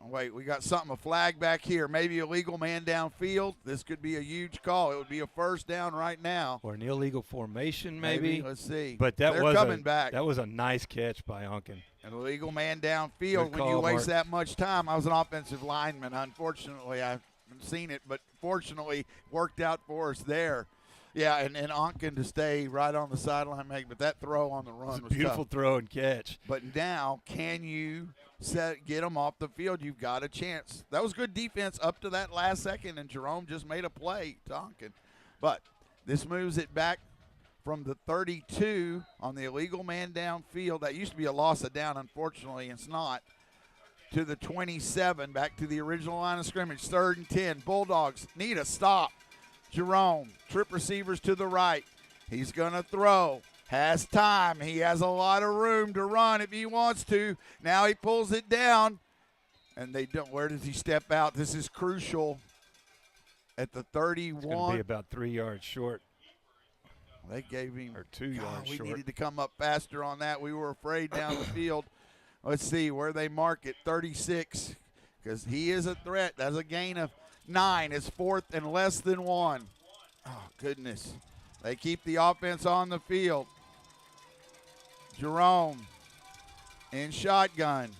wait, we got a flag back here. Maybe illegal man downfield. This could be a huge call. It would be a 1st down right now. Or an illegal formation, maybe. Let's see. But they're coming back. That was a nice catch by Onken. An illegal man downfield. When you waste that much time, I was an offensive lineman. Unfortunately, I haven't seen it, but fortunately worked out for us there. Yeah, and Onken to stay right on the sideline, but that throw on the run was beautiful tough. Throw and catch. But now, can you get them off the field? You've got a chance. That was good defense up to that last second, and Jerome just made a play to Onken. But this moves it back from the 32 on the illegal man downfield. That used to be a loss of down, unfortunately, it's not. To the 27, back to the original line of scrimmage, 3rd and 10. Bulldogs need a stop. Jerome, trip receivers to the right. He's going to throw. Has time. He has a lot of room to run if he wants to. Now he pulls it down. And they don't. Where does he step out? This is crucial. At the 31. It's going to be about 3 yards short. They gave him. Or 2 yards we short. needed to come up faster on that. We were afraid down the field. Let's see where they mark it. 36. Because he is a threat. That's a gain of 9. It's 4th and less than 1. Oh, goodness. They keep the offense on the field. Jerome in shotgun.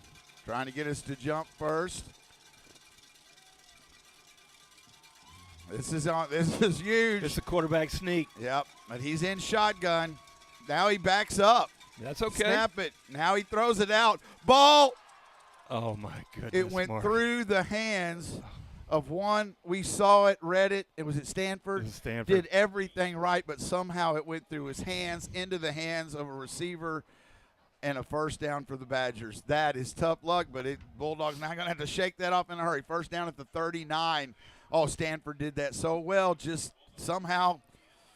Trying to get us to jump first. This is huge. It's a quarterback sneak. Yep, but he's in shotgun. Now he backs up. That's okay. Snap it. Now he throws it out. Ball. Oh, my goodness. It went Mark. through the hands of one. We saw it, read it. It was at Stanford. It was Stanford. Did everything right, but somehow it went through his hands, into the hands of a receiver, and a first down for the Badgers. That is tough luck, but Bulldogs now going to have to shake that off in a hurry. First down at the 39. Oh, Stanford did that so well, just somehow.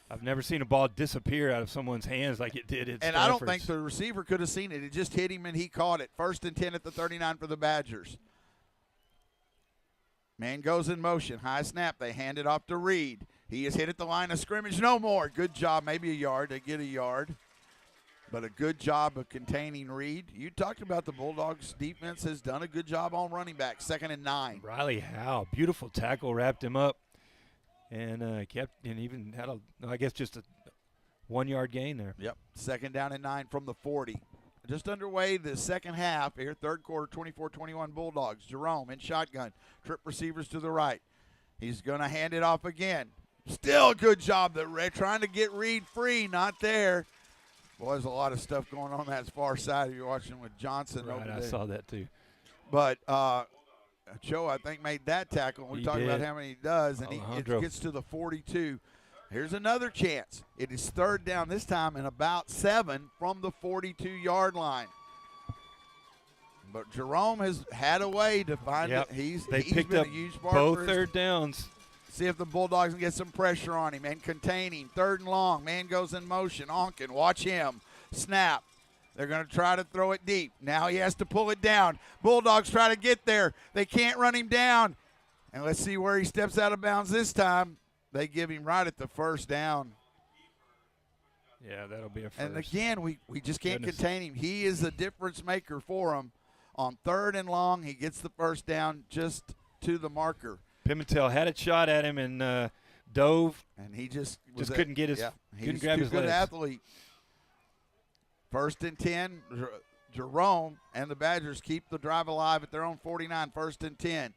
I've never seen a ball disappear out of someone's hands like it did at And I don't Stanford's. think the receiver could have seen it. It just hit him, and he caught it. First and 10 at the 39 for the Badgers. Man goes in motion. High snap. They hand it off to Reed. He is hit at the line of scrimmage. No more. Good job. Maybe a yard. They get a yard. But a good job of containing Reed. You talked about the Bulldogs' defense has done a good job on running back. 2nd and 9. Riley Howe, beautiful tackle, wrapped him up, and even had just a 1 yard gain there. Yep. 2nd down and 9 from the 40. Just underway the second half here, third quarter, 24-21 Bulldogs. Jerome in shotgun, trip receivers to the right. He's going to hand it off again. Still a good job that trying to get Reed free, not there. Boy, there's a lot of stuff going on that far side. You're watching with Johnson over Right, there. I saw that too. But Joe, I think, made that tackle. We talked about how many he does, and Alejandro. it gets to the 42. Here's another chance. It is third down this time and about 7 from the 42-yard line. But Jerome has had a way to find it. He's picked been up a huge part both for his third downs. See if the Bulldogs can get some pressure on him and containing. 3rd and long. Man goes in motion. Onken, watch him. Snap. They're going to try to throw it deep. Now he has to pull it down. Bulldogs try to get there. They can't run him down. And let's see where he steps out of bounds this time. They give him right at the first down. Yeah, that'll be a first. And again, we just can't contain him. He is a difference maker for them. On 3rd and long, he gets the first down just to the marker. Pimentel had a shot at him and dove. And he just couldn't get his couldn't grab his good legs. athlete. 1st and 10, Jerome and the Badgers keep the drive alive at their own 49, 1st and 10.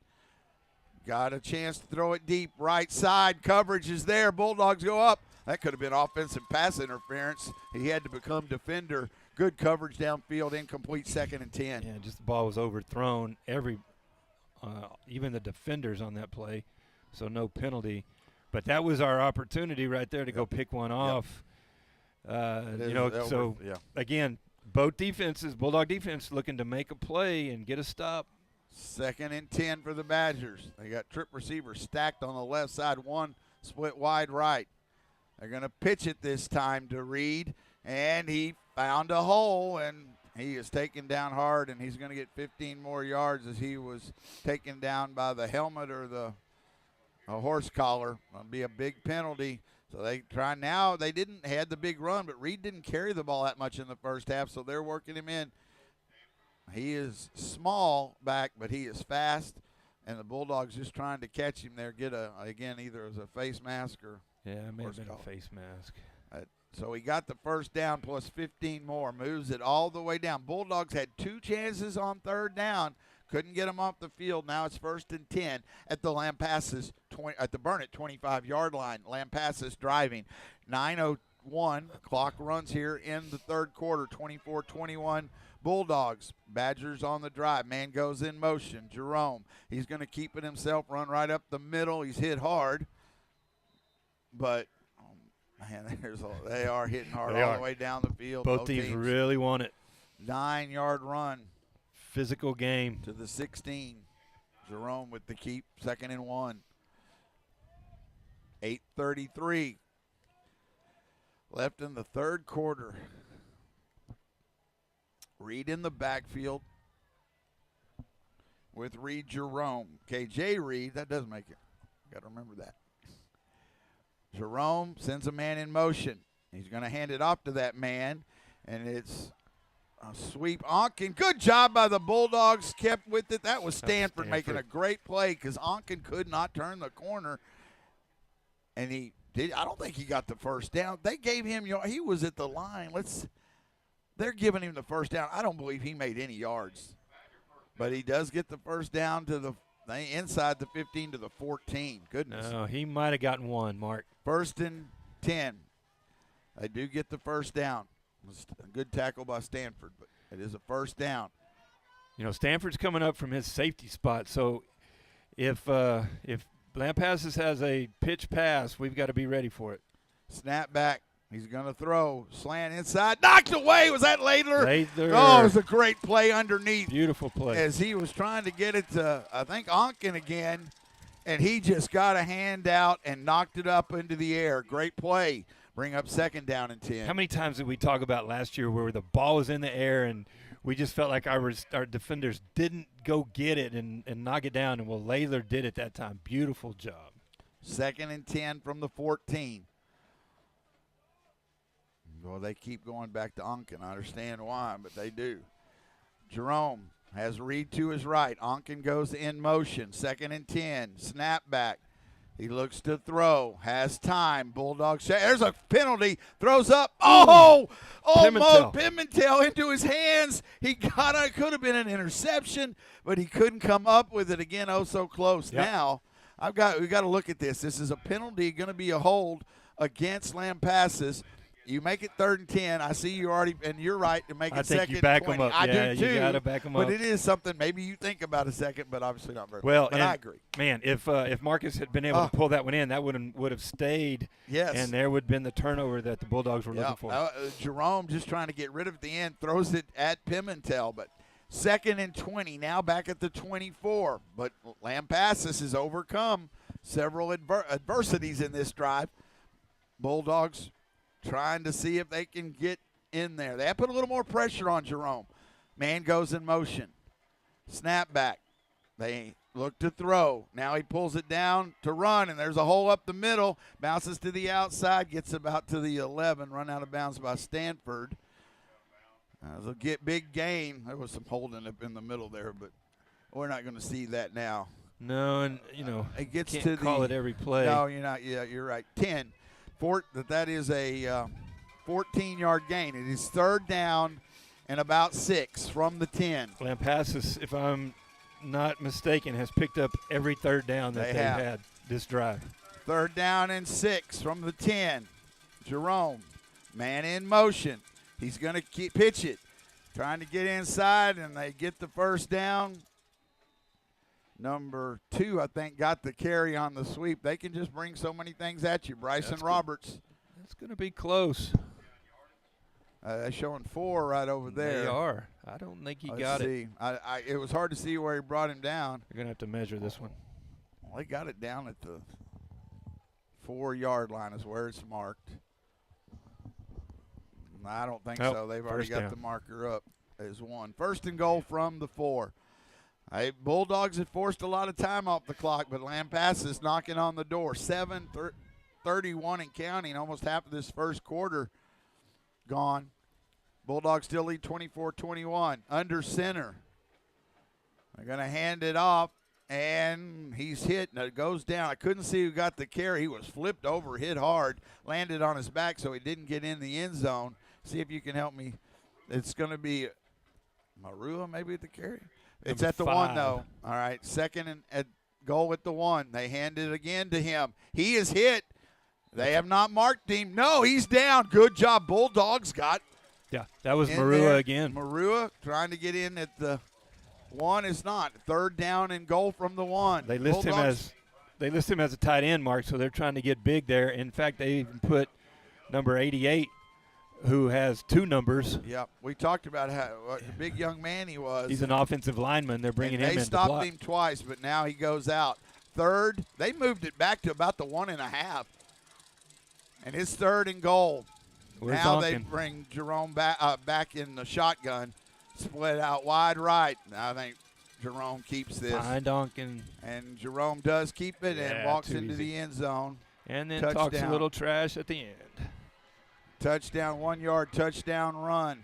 Got a chance to throw it deep. Right side coverage is there. Bulldogs go up. That could have been offensive pass interference. He had to become defender. Good coverage downfield, incomplete, 2nd and 10. Yeah, just the ball was overthrown. Even the defenders on that play, so no penalty. But that was our opportunity right there to go pick one off. Again, both defenses, Bulldog defense, looking to make a play and get a stop. 2nd and 10 for the Badgers. They got trip receivers stacked on the left side, one split wide right. They're going to pitch it this time to Reed, and he found a hole, and he is taken down hard, and he's going to get 15 more yards as he was taken down by the helmet or the horse collar. It'll be a big penalty. So they try now. They didn't had the big run, but Reed didn't carry the ball that much in the first half, so they're working him in. He is small back, but he is fast, and the Bulldogs just trying to catch him there. Get either as a face mask or it may have been a face mask. So he got the first down plus 15 more, moves it all the way down. Bulldogs had 2 chances on 3rd down, couldn't get them off the field. Now it's 1st and 10 at the Lampasas at the Burnett 25-yard line. Lampasas driving. 9:01 clock runs here in the 3rd quarter. 24-21 Bulldogs. Badgers on the drive. Man goes in motion. Jerome. He's going to keep it himself. Run right up the middle. He's hit hard, but. Man, they are hitting hard all the way down the field. Both teams really want it. 9-yard run. Physical game. To the 16. Jerome with the keep, 2nd and 1. 8:33 left in the 3rd quarter. Reed in the backfield with Reed Jerome. KJ Reed, that does make it. Got to remember that. Jerome sends a man in motion. He's going to hand it off to that man, and it's a sweep. Onken, good job by the Bulldogs, kept with it. That was Stanford making a great play because Onken could not turn the corner, and he did. I don't think he got the first down. They gave him, he was at the line. They're giving him the first down. I don't believe he made any yards, but he does get the first down to the inside the 15 to the 14. Goodness. No, he might have gotten one, Mark. 1st and 10. They do get the first down. It was a good tackle by Stanford, but it is a first down. Stanford's coming up from his safety spot, so if Lampasas has a pitch pass, we've got to be ready for it. Snap back. He's going to throw. Slant inside. Knocked away. Was that Laidler? Laidler. Oh, it was a great play underneath. Beautiful play. As he was trying to get it to, I think, Onken again, and he just got a hand out and knocked it up into the air. Great play. Bring up 2nd down and 10. How many times did we talk about last year where the ball was in the air and we just felt like our defenders didn't go get it and knock it down, and Laidler did it that time. Beautiful job. 2nd and 10 from the 14. Well, they keep going back to Onken. I understand why, but they do. Jerome has Reed to his right. Onken goes in motion. 2nd and 10. Snap back. He looks to throw. Has time. Bulldogs. There's a penalty. Throws up. Oh! Almost. Pimentel into his hands. He got it. Could have been an interception, but he couldn't come up with it again. Oh, so close. Yep. Now, we got to look at this. This is a penalty, going to be a hold against Lampasas. You make it 3rd and 10. I see you already, and you're right to make it 2nd and 20. I think you back them up. I do too. You got to back them up. But it is something maybe you think about a second, but obviously not very well. much. But I agree. Man, if Marcus had been able to pull that one in, that would have stayed. Yes. And there would have been the turnover that the Bulldogs were looking for. Jerome just trying to get rid of it at the end, throws it at Pimentel, but 2nd and 20, now back at the 24. But Lampasas has overcome several adversities in this drive. Bulldogs trying to see if they can get in there. They have put a little more pressure on Jerome. Man goes in motion. Snap back. They look to throw. Now he pulls it down to run, and there's a hole up the middle. Bounces to the outside, gets about to the 11, run out of bounds by Stanford. They'll get big gain. There was some holding up in the middle there, but we're not going to see that now. No, and, it gets can't to call it every play. No, you're not. Yeah, you're right. 10. That is a 14-yard gain. It is 3rd down and about 6 from the 10. Lampasas, if I'm not mistaken, has picked up every 3rd down that they've had this drive. 3rd down and 6 from the 10. Jerome, man in motion. He's going to pitch it. Trying to get inside, and they get the 1st down. Number 2, I think, got the carry on the sweep. They can just bring so many things at you. Bryson Roberts. That's going to be close. They're showing 4 right over there. They are. I don't think he got it. It was hard to see where he brought him down. You're going to have to measure this one. Well, they got it down at the 4-yard line is where it's marked. I don't think so. They've already got the marker up as 1. 1st and goal from the 4. Bulldogs had forced a lot of time off the clock, but Lampasas knocking on the door. 7:31 and counting, almost half of this first quarter gone. Bulldogs still lead 24-21. Under center. They're going to hand it off, and he's hit, and it goes down. I couldn't see who got the carry. He was flipped over, hit hard, landed on his back, so he didn't get in the end zone. See if you can help me. It's going to be Marua maybe at the carry. It's at the 1, though. All right, 2nd and at goal at the 1. They hand it again to him. He is hit. They have not marked him. No, he's down. Good job. Bulldogs got. Yeah, that was Marua again. Marua trying to get in at the 1 is not. 3rd down and goal from the 1. They list him as a tight end, Mark, so they're trying to get big there. In fact, they even put number 88, who has 2 numbers. Yeah, we talked about what a big young man he was. He's an offensive lineman. They're bringing him in. They stopped him twice, but now he goes out. 3rd, they moved it back to about the 1.5. And it's 3rd and goal. Now they bring Jerome back in the shotgun, split out wide right. I think Jerome keeps this. Find Donkin. And Jerome does keep it and walks into the end zone. And then talks a little trash at the end. Touchdown, 1 yard, touchdown run.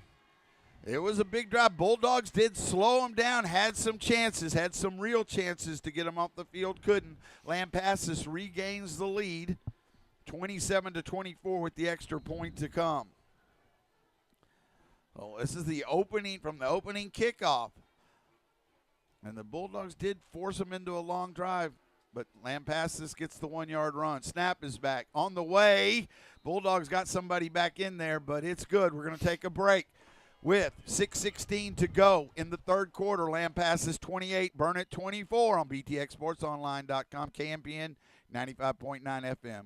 It was a big drive. Bulldogs did slow them down, had some chances, had some real chances to get them off the field. Couldn't. Lampasas regains the lead, 27-24 with the extra point to come. Well, this is the opening from the opening kickoff. And the Bulldogs did force them into a long drive, but Lampasas gets the 1 yard run. Snap is back. On the way, Bulldogs got somebody back in there, but it's good. We're going to take a break. with 6:16 to go in the third quarter. Lampasas 28, Burnett 24 on BTXSportsOnline.com, KMPN 95.9 FM.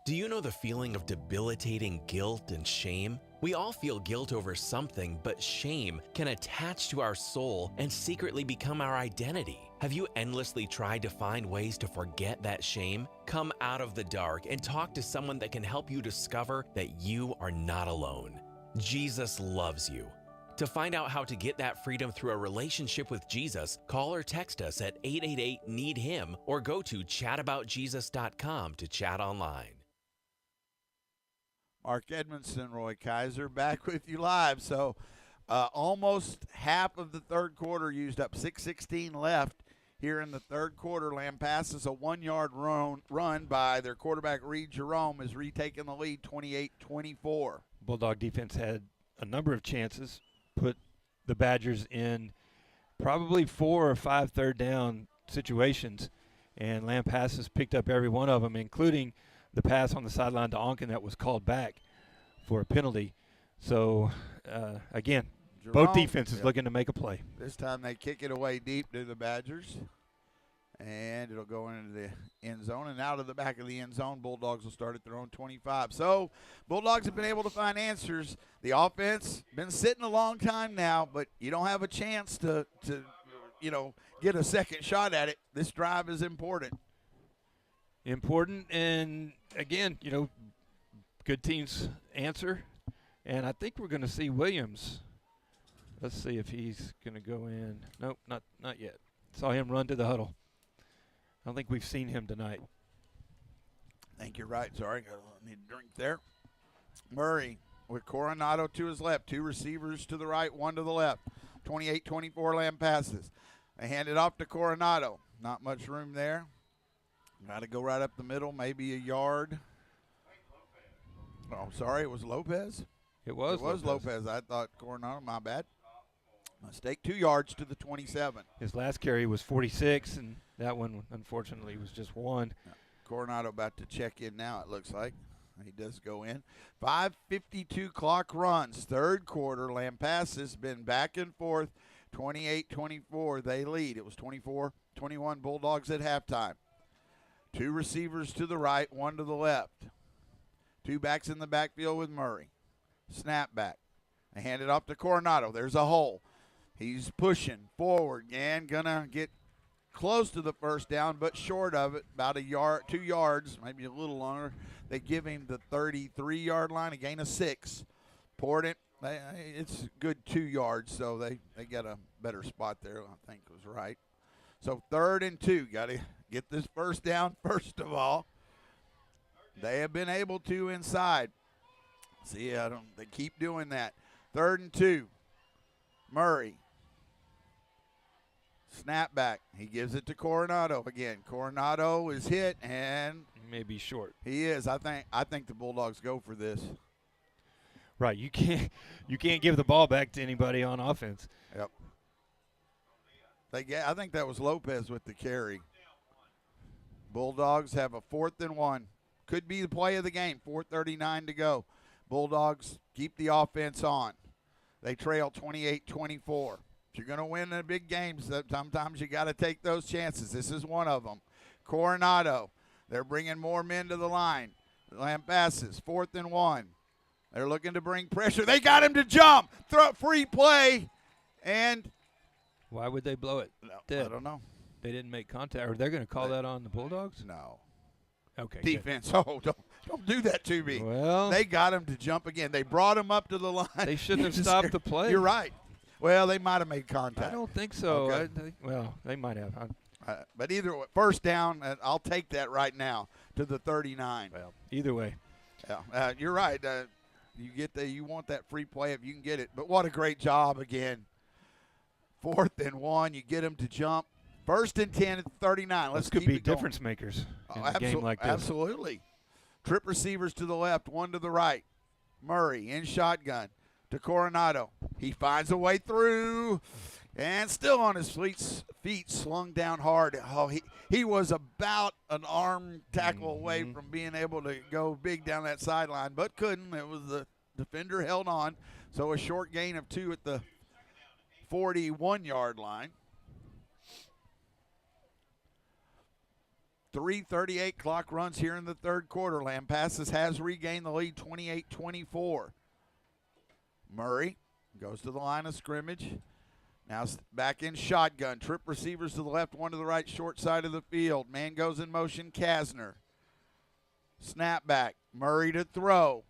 Do you know the feeling of debilitating guilt and shame? We all feel guilt over something, but shame can attach to our soul and secretly become our identity. Have you endlessly tried to find ways to forget that shame? Come out of the dark and talk to someone that can help you discover that you are not alone. Jesus loves you. To find out how to get that freedom through a relationship with Jesus, call or text us at 888-NEED-HIM or go to chataboutjesus.com to chat online. Mark Edmondson, Roy Kaiser, back with you live. So almost half of the third quarter used up. 6:16 left here in the third quarter. Lampasas, a 1-yard run by their quarterback, Reed Jerome, is retaking the lead 28-24. Bulldog defense had a number of chances, put the Badgers in probably 4 or 5 third down situations, and Lampasas picked up every one of them, including the pass on the sideline to Onken that was called back for a penalty. So, again, Jerome, both defenses looking to make a play. This time they kick it away deep to the Badgers, and it'll go into the end zone. And out of the back of the end zone, Bulldogs will start at their own 25. So Bulldogs have been able to find answers. The offense been sitting a long time now, but you don't have a chance to get a second shot at it. This drive is important. And again, good teams answer, and I think we're going to see Williams. Let's see if he's going to go in. Nope, not yet. Saw him run to the huddle. I don't think we've seen him tonight. I think you're right. Sorry, I need a drink there. Murray with Coronado to his left, 2 receivers to the right, 1 to the left. 28-24 Lampasas. They hand it off to Coronado. Not much room there. Got to go right up the middle, maybe a yard. Oh, sorry, it was Lopez? It was Lopez. I thought Coronado, my bad. Mistake, 2 yards to the 27. His last carry was 46, and that one, unfortunately, was just 1. Coronado about to check in now, it looks like. He does go in. 5:52 clock runs. Third quarter, Lampasas been back and forth. 28-24, they lead. It was 24-21 Bulldogs at halftime. 2 receivers to the right, 1 to the left. 2 backs in the backfield with Murray. Snap back. They hand it off to Coronado. There's a hole. He's pushing forward and gonna get close to the first down, but short of it, about 2 yards, maybe a little longer. They give him the 33-yard line, a gain of 6. Important. It's good 2 yards, so they got a better spot there, I think was right. So 3rd and 2, got to get this first down first of all. They have been able to inside. See, they keep doing that. 3rd and 2. Murray. Snap back. He gives it to Coronado again. Coronado is hit and he may be short. He is. I think the Bulldogs go for this. Right. You can't give the ball back to anybody on offense. Yep. I think that was Lopez with the carry. Bulldogs have a 4th and 1. Could be the play of the game. 4:39 to go. Bulldogs keep the offense on. They trail 28-24. If you're going to win in big games, sometimes you got to take those chances. This is one of them. Coronado, they're bringing more men to the line. Lampasas, 4th and 1. They're looking to bring pressure. They got him to jump. Free play. And why would they blow it? I don't know. They didn't make contact. Or they're going to call that on the Bulldogs? No. Okay. Defense. Good. Oh, don't do that to me. Well, they got him to jump again. They brought him up to the line. They shouldn't have stopped the play. You're right. Well, they might have made contact. I don't think so. Okay. They might have. But either way, first down, I'll take that right now to the 39. Well, either way. Yeah, you're right. You want that free play if you can get it. But what a great job again. 4th and 1. You get them to jump. 1st and 10 at 39. This could be difference makers in a game like this. Absolutely. Trip receivers to the left, 1 to the right. Murray in shotgun to Coronado. He finds a way through and still on his feet slung down hard. Oh, he was about an arm tackle away from being able to go big down that sideline, but couldn't. It was the defender held on. So a short gain of 2 at the 41-yard line. 3:38 clock runs here in the third quarter. Lampasas has regained the lead 28-24. Murray goes to the line of scrimmage. Now back in shotgun. Trip receivers to the left, one to the right, short side of the field. Man goes in motion, Kasner. Snap back. Murray to throw.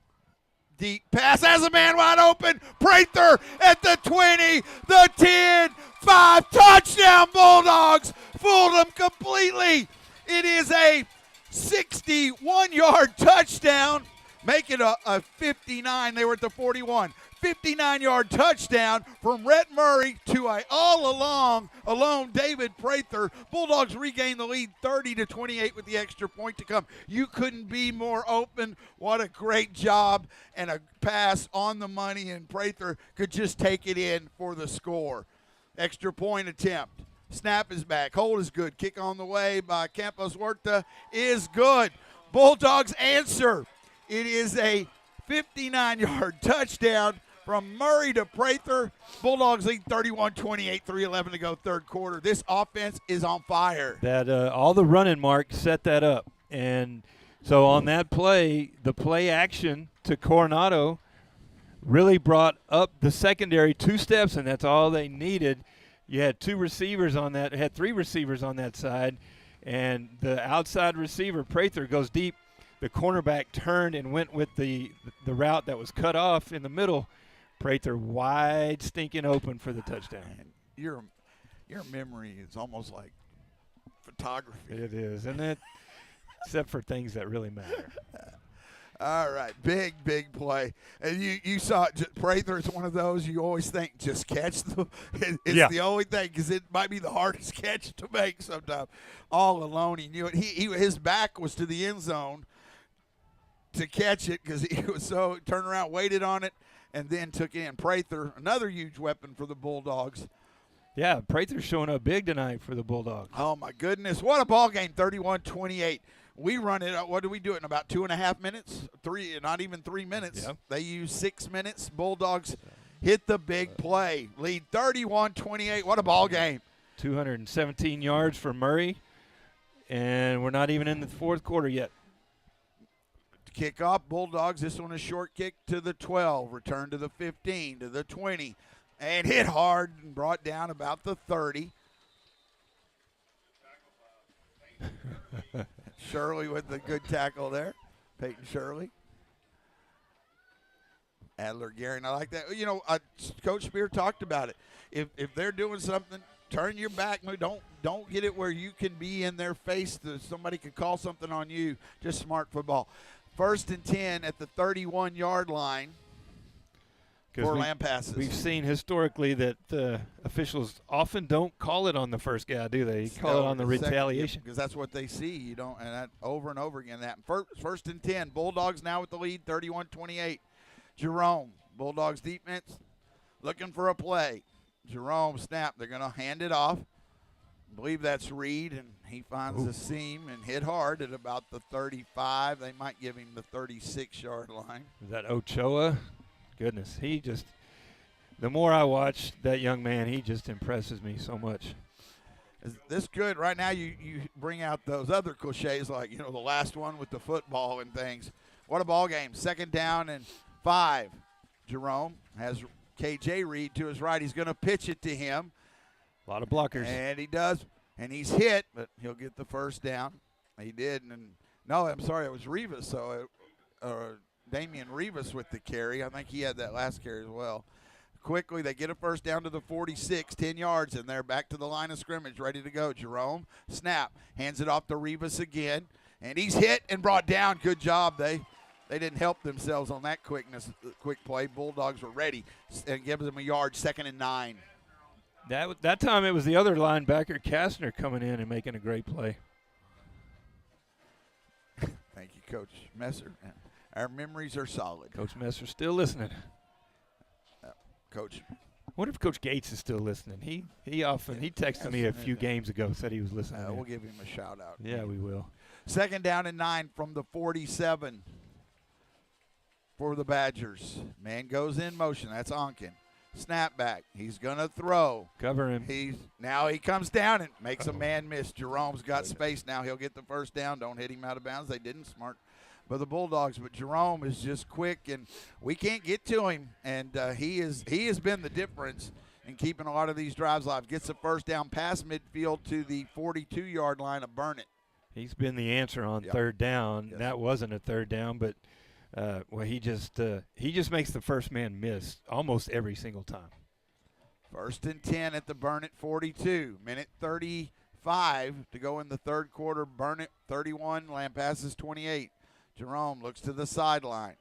Deep pass has a man wide open. Prather at the 20, the 10, 5. Touchdown Bulldogs. Fooled them completely. It is a 61-yard touchdown. Make it a 59. They were at the 41. 59-yard touchdown from Rhett Murray to a alone David Prather. Bulldogs regain the lead 30-28 with the extra point to come. You couldn't be more open. What a great job and a pass on the money, and Prather could just take it in for the score. Extra point attempt. Snap is back. Hold is good. Kick on the way by Campos Huerta is good. Bulldogs answer. It is a 59-yard touchdown from Murray to Prather. Bulldogs lead 31-28, 3:11 to go third quarter. This offense is on fire. That all the running mark set that up. And so on that play, the play action to Coronado really brought up the secondary 2 steps, and that's all they needed. You had 2 receivers on that, had 3 receivers on that side, and the outside receiver, Prather, goes deep. The cornerback turned and went with the route that was cut off in the middle. Prather wide stinking open for the touchdown. Your memory is almost like photography. It is, isn't it? Except for things that really matter. All right, big play. And you saw it. Prather is one of those you always think just catch the – it's the only thing, because it might be the hardest catch to make sometimes. All alone, he knew it. His back was to the end zone to catch it because he was so – turned around, waited on it, and then took in. Prather, another huge weapon for the Bulldogs. Yeah, Prather's showing up big tonight for the Bulldogs. Oh, my goodness. What a ball game, 31-28. We run it, what do we do it in about 2.5 minutes? 3, not even 3 minutes. Yep. They use 6 minutes. Bulldogs hit the big play. Lead 31-28. What a ball game. 217 yards for Murray, and we're not even in the fourth quarter yet. Kickoff, Bulldogs. This one a short kick to the 12. Return to the 15, to the 20. And hit hard and brought down about the 30. Shirley with the good tackle there. Peyton Shirley. Adler Gehring, I like that. You know, Coach Spear talked about it. If they're doing something, turn your back. Don't get it where you can be in their face. Somebody could call something on you. Just smart football. 1st and 10 at the 31-yard line for Lampasas. We've seen historically that officials often don't call it on the first guy, do they? Call it on the retaliation. Because that's what they see. You don't, and that over and over again. That 1st and 10. Bulldogs now with the lead, 31-28. Jerome, Bulldogs defense looking for a play. Jerome snap. They're going to hand it off. I believe that's Reed, and he finds the seam and hit hard at about the 35. They might give him the 36-yard line. Is that Ochoa? Goodness, the more I watch that young man, he just impresses me so much. Is this good? Right now you bring out those other cliches like, the last one with the football and things. What a ball game. 2nd down and 5. Jerome has KJ Reed to his right. He's going to pitch it to him. A lot of blockers. And he does. And he's hit, but he'll get the 1st down. He did. No, I'm sorry, it was Rivas. So Damian Rivas with the carry. I think he had that last carry as well. Quickly, they get a 1st down to the 46, 10 yards, and they're back to the line of scrimmage, ready to go. Jerome, snap, hands it off to Rivas again, and he's hit and brought down. Good job. They didn't help themselves on that quick play. Bulldogs were ready and gives them a yard, 2nd and 9. That time it was the other linebacker, Kastner, coming in and making a great play. Thank you, Coach Messer. Our memories are solid. Coach Messer's still listening. Coach. I wonder if Coach Gates is still listening. He texted me a few games ago, said he was listening. We'll give him a shout-out. Yeah, we will. 2nd down and 9 from the 47 for the Badgers. Man goes in motion. That's Onken. Snap back. He's going to throw. Cover him. Now he comes down and makes a man miss. Jerome's got space now. He'll get the first down. Don't hit him out of bounds. They didn't. Smart by the Bulldogs, but Jerome is just quick, and we can't get to him. And he has been the difference in keeping a lot of these drives alive. Gets a first down past midfield to the 42-yard line of Burnett. He's been the answer on third down. Yes. That wasn't a third down, but he just makes the first man miss almost every single time. 1st and 10 at the Burnett 42. Minute 35 to go in the third quarter. Burnett 31, Lampasas 28. Jerome looks to the sideline.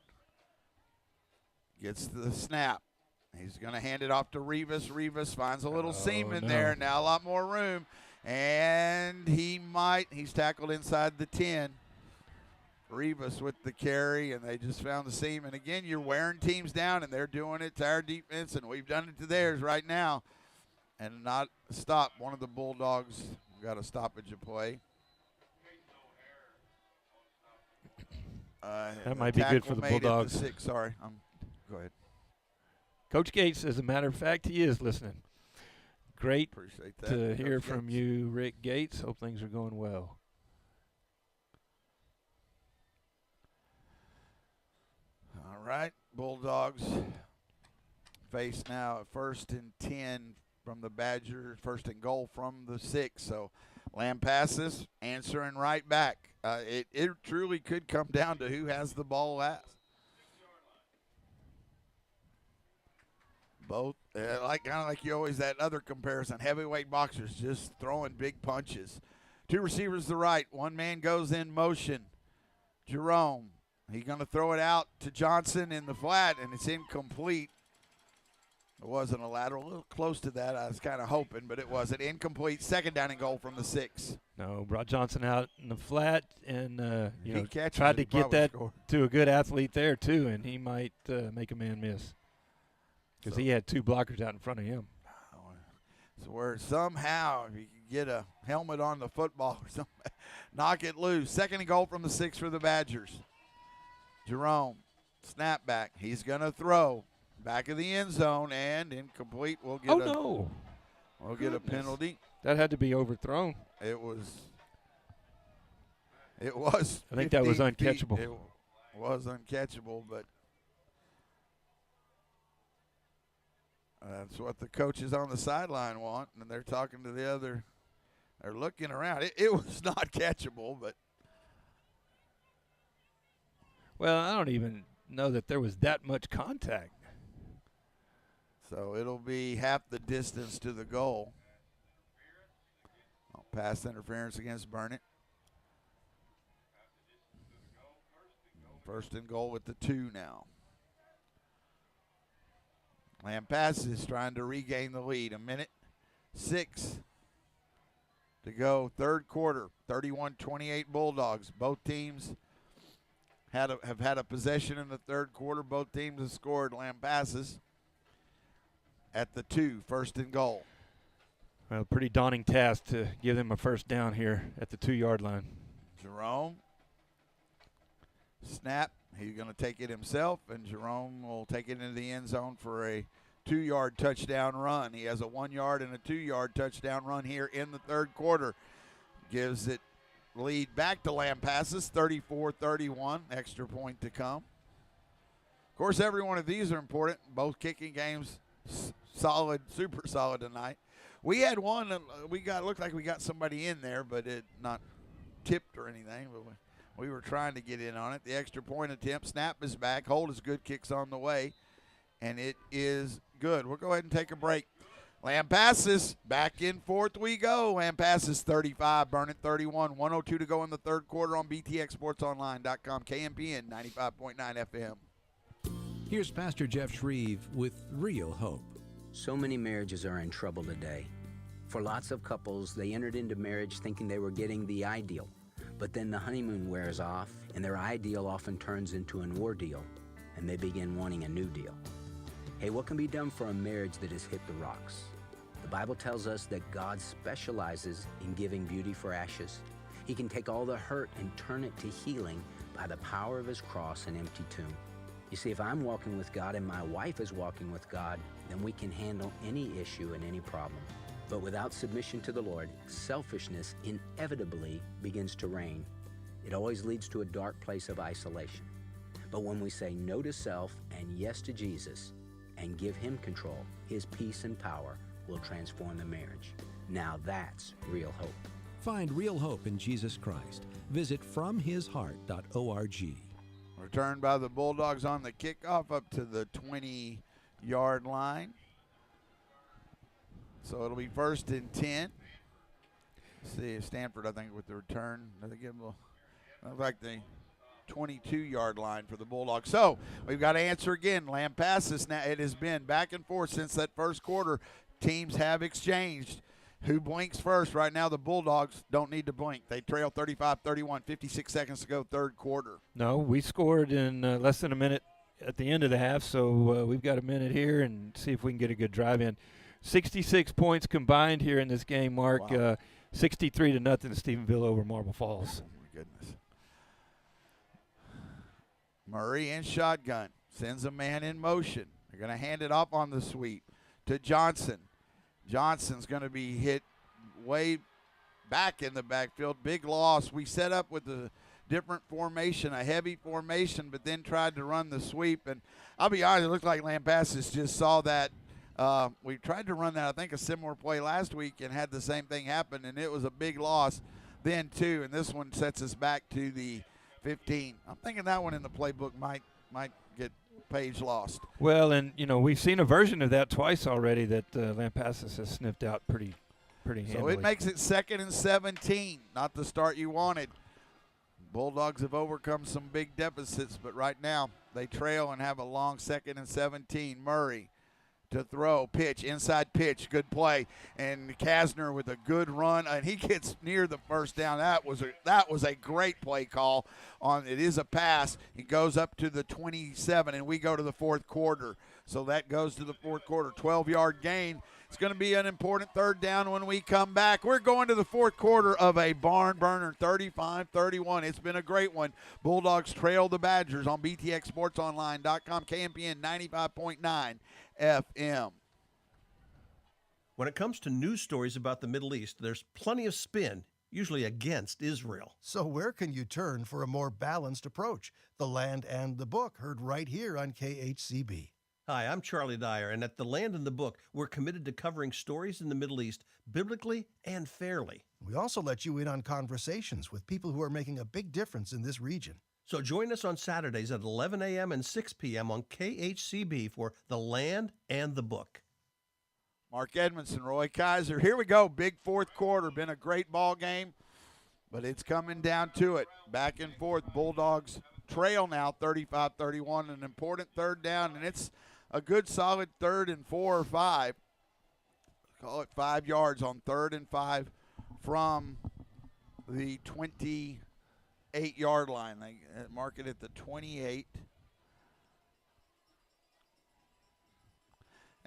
Gets the snap. He's going to hand it off to Rivas. Rivas finds a little seam in there. Now a lot more room. And he's tackled inside the 10. Rivas with the carry, and they just found the seam. And again, you're wearing teams down, and they're doing it to our defense, and we've done it to theirs right now. And not stop. One of the Bulldogs got a stoppage of play. That might be good for the Bulldogs. 6, sorry. Go ahead. Coach Gates, as a matter of fact, he is listening. Great Appreciate that, to hear Coach from Gates. you, Rick Gates. Hope things are going well. All right, Bulldogs face now at 1st and 10 from the Badgers, 1st and goal from the 6. So Lampasas answering right back. It truly could come down to who has the ball last. Both, kind of like you always, that other comparison, heavyweight boxers just throwing big punches. 2 receivers to the right, 1 man goes in motion. Jerome, he's going to throw it out to Johnson in the flat, and it's incomplete. It wasn't a lateral, a little close to that. I was kind of hoping, but it wasn't. Incomplete, 2nd down and goal from the 6. No, brought Johnson out in the flat, and catches tried it, to get that to a good athlete there too, and he might make a man miss because he had 2 blockers out in front of him. So where somehow if you can get a helmet on the football or something, knock it loose. 2nd and goal from the 6 for the Badgers. Jerome, snap back. He's going to throw. Back of the end zone and incomplete. We'll get We'll get a penalty. That had to be overthrown. It was. I think that was uncatchable. It was uncatchable, but that's what the coaches on the sideline want, and they're talking to the other. They're looking around. It was not catchable, but. Well, I don't even know that there was that much contact. So it'll be half the distance to the goal. Pass interference against Burnett. 1st and goal with the 2 now. Lampasas trying to regain the lead. 1:06 to go. 3rd quarter. 31-28 Bulldogs. Both teams have had a possession in the 3rd quarter. Both teams have scored. Lampasas at the 2, 1st and goal. Well, pretty daunting task to give them a first down here at the 2-yard line. Jerome, snap. He's going to take it himself, and Jerome will take it into the end zone for a 2-yard touchdown run. He has a 1-yard and a 2-yard touchdown run here in the 3rd quarter. Gives it lead back to Lampasas, 34-31. Extra point to come. Of course, every one of these are important. Both kicking games solid, super solid tonight. We had one that looked like we got somebody in there, but it not tipped or anything. But we were trying to get in on it. The extra point attempt, snap is back, hold is good, kicks on the way, and it is good. We'll go ahead and take a break. Lampasas back in 4th we go. Lampasas 35, Burnett 31, 1:02 to go in the 3rd quarter on BTXSportsOnline.com, KMPN 95.9 FM. Here's Pastor Jeff Shreve with Real Hope. So many marriages are in trouble today. For lots of couples, they entered into marriage thinking they were getting the ideal. But then the honeymoon wears off, and their ideal often turns into an ordeal, and they begin wanting a new deal. Hey, what can be done for a marriage that has hit the rocks? The Bible tells us that God specializes in giving beauty for ashes. He can take all the hurt and turn it to healing by the power of his cross and empty tomb. You see, if I'm walking with God and my wife is walking with God, then we can handle any issue and any problem. But without submission to the Lord, selfishness inevitably begins to reign. It always leads to a dark place of isolation. But when we say no to self and yes to Jesus and give Him control, His peace and power will transform the marriage. Now that's real hope. Find real hope in Jesus Christ. Visit FromHisHeart.org. Returned by the Bulldogs on the kickoff up to the 20-yard line. So it'll be 1st and 10. Let's see, Stanford, I think, with the return. I think it will look like the 22-yard line for the Bulldogs. So we've got to answer again. Lampasas, now it has been back and forth since that first quarter. Teams have exchanged. Who blinks first? Right now the Bulldogs don't need to blink. They trail 35-31, 56 seconds to go, third quarter. No, we scored in less than a minute at the end of the half, so we've got a minute here and see if we can get a good drive in. 66 points combined here in this game, Mark. Wow. 63-0 Stephenville over Marble Falls. Oh, my goodness. Murray in shotgun. Sends a man in motion. They're going to hand it off on the sweep to Johnson. Johnson's going to be hit way back in the backfield. Big loss. We set up with a different formation, a heavy formation, but then tried to run the sweep. And I'll be honest, it looked like Lampasas just saw that. We tried to run that, I think, a similar play last week and had the same thing happen, and it was a big loss then, too. And this one sets us back to the 15. I'm thinking that one in the playbook might get page lost. Well, and, we've seen a version of that twice already that Lampasas has sniffed out pretty handily. So it makes it 2nd and 17, not the start you wanted. Bulldogs have overcome some big deficits, but right now they trail and have a long 2nd and 17. Murray to throw, pitch, inside pitch, good play, and Kasner with a good run, and he gets near the first down. That was a great play call. It is a pass. He goes up to the 27, and we go to the fourth quarter. So that goes to the fourth quarter, 12-yard gain. It's going to be an important third down when we come back. We're going to the fourth quarter of a barn burner, 35-31. It's been a great one. Bulldogs trail the Badgers on BTXSportsOnline.com, KMPN 95.9 FM. When it comes to news stories about the Middle East, there's plenty of spin, usually against Israel. So where can you turn for a more balanced approach? The Land and the Book, heard right here on KHCB. Hi, I'm Charlie Dyer, and at The Land and the Book, we're committed to covering stories in the Middle East biblically and fairly. We also let you in on conversations with people who are making a big difference in this region. So join us on Saturdays at 11 a.m. and 6 p.m. on KHCB for The Land and the Book. Mark Edmondson, Roy Kaiser. Here we go. Big fourth quarter. Been a great ball game, but it's coming down to it. Back and forth. Bulldogs trail now 35-31. An important third down, and it's a good solid 3rd and 4 or 5. Call it 5 yards on 3rd and 5 from the 28-yard line. They mark it at the 28.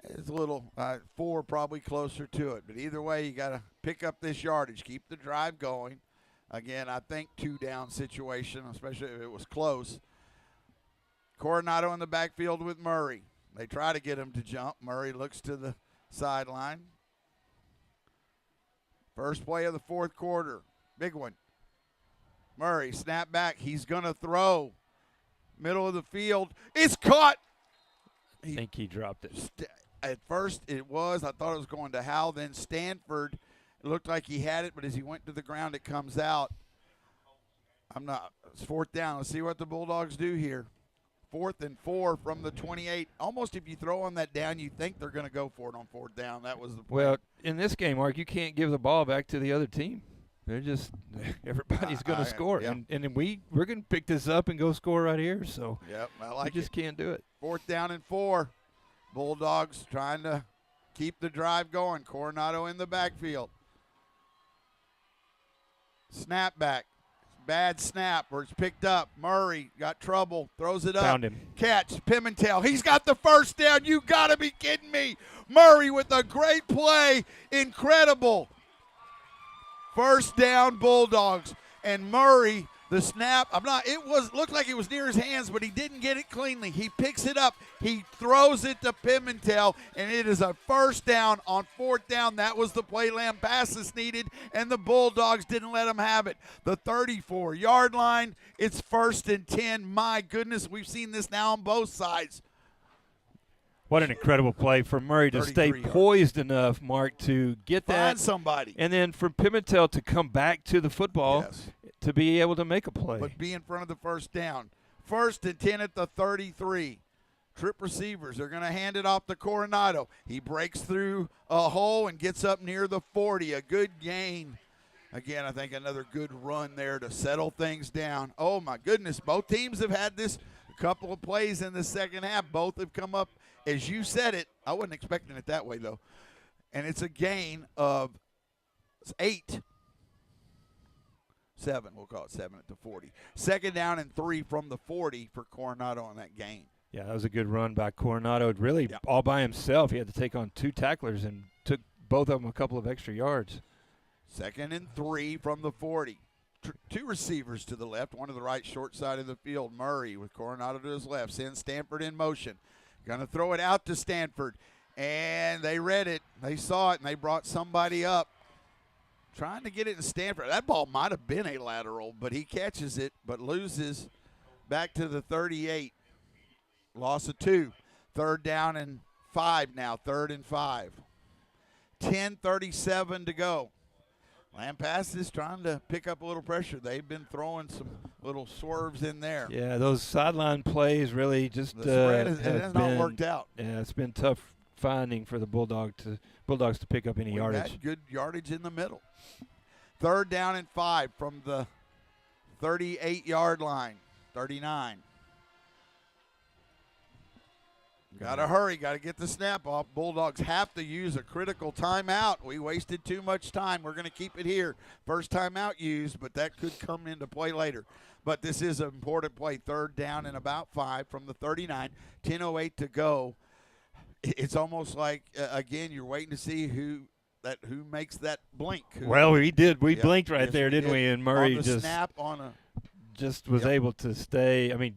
It's a little 4 probably closer to it. But either way, you got to pick up this yardage. Keep the drive going. Again, I think 2-down situation, especially if it was close. Coronado in the backfield with Murray. They try to get him to jump. Murray looks to the sideline. First play of the fourth quarter. Big one. Murray, snap back. He's going to throw. Middle of the field. It's caught. I think he dropped it. At first it was. I thought it was going to Howell. Then Stanford. It looked like he had it, but as he went to the ground, it comes out. It's 4th down. Let's see what the Bulldogs do here. 4th and 4 from the 28. Almost if you throw on that down, you think they're going to go for it on 4th down. That was the play. Well, in this game, Mark, you can't give the ball back to the other team. They're just everybody's going to score, yep. and we're going to pick this up and go score right here. So yep, I like you just can't do it. 4th down and 4. Bulldogs trying to keep the drive going. Coronado in the backfield. Snap back. Bad snap, or it's picked up. Murray got trouble, throws it up. Found him. Catch, Pimentel. He's got the first down. You got to be kidding me. Murray with a great play. Incredible. First down, Bulldogs. And Murray, The snap, looked like it was near his hands, but he didn't get it cleanly. He picks it up. He throws it to Pimentel, and it is a first down on 4th down. That was the play Lampasas needed, and the Bulldogs didn't let him have it. The 34-yard line, it's 1st and 10. My goodness, we've seen this now on both sides. What an incredible play from Murray to stay poised enough, Mark, to get that. Find somebody. And then for Pimentel to come back to the football to be able to make a play. But be in front of the first down. 1st and 10 at the 33. Trip receivers are going to hand it off to Coronado. He breaks through a hole and gets up near the 40. A good gain. Again, I think another good run there to settle things down. Oh, my goodness. Both teams have had this couple of plays in the second half. Both have come up, as you said it. I wasn't expecting it that way, though. And it's a gain of 8. 7, we'll call it 7 at the 40. 2nd down and 3 from the 40 for Coronado on that gain. Yeah, that was a good run by Coronado. Really all by himself. He had to take on 2 tacklers and took both of them a couple of extra yards. 2nd and 3 from the 40. 2 receivers to the left, one to the right, short side of the field. Murray with Coronado to his left. Sends Stanford in motion. Going to throw it out to Stanford. And they read it. They saw it, and they brought somebody up. Trying to get it in Stanford. That ball might have been a lateral, but he catches it, but loses back to the 38. Loss of 2. 3rd down and 5 now. 3rd and 5. 10:37 to go. Lampasas trying to pick up a little pressure. They've been throwing some little swerves in there. Yeah, those sideline plays really just the spread has not worked out. Yeah, it's been tough finding for the Bulldogs to pick up any yardage. Got good yardage in the middle. 3rd down and 5 from the 38-yard line. 39. Got to hurry. Got to get the snap off. Bulldogs have to use a critical timeout. We wasted too much time. We're going to keep it here. First timeout used, but that could come into play later. But this is an important play. 3rd down and about 5 from the 39. 10:08 to go. It's almost like, again, you're waiting to see who makes that blink. Well, we did. We blinked right there, didn't we? And Murray on the snap just was able to stay. I mean,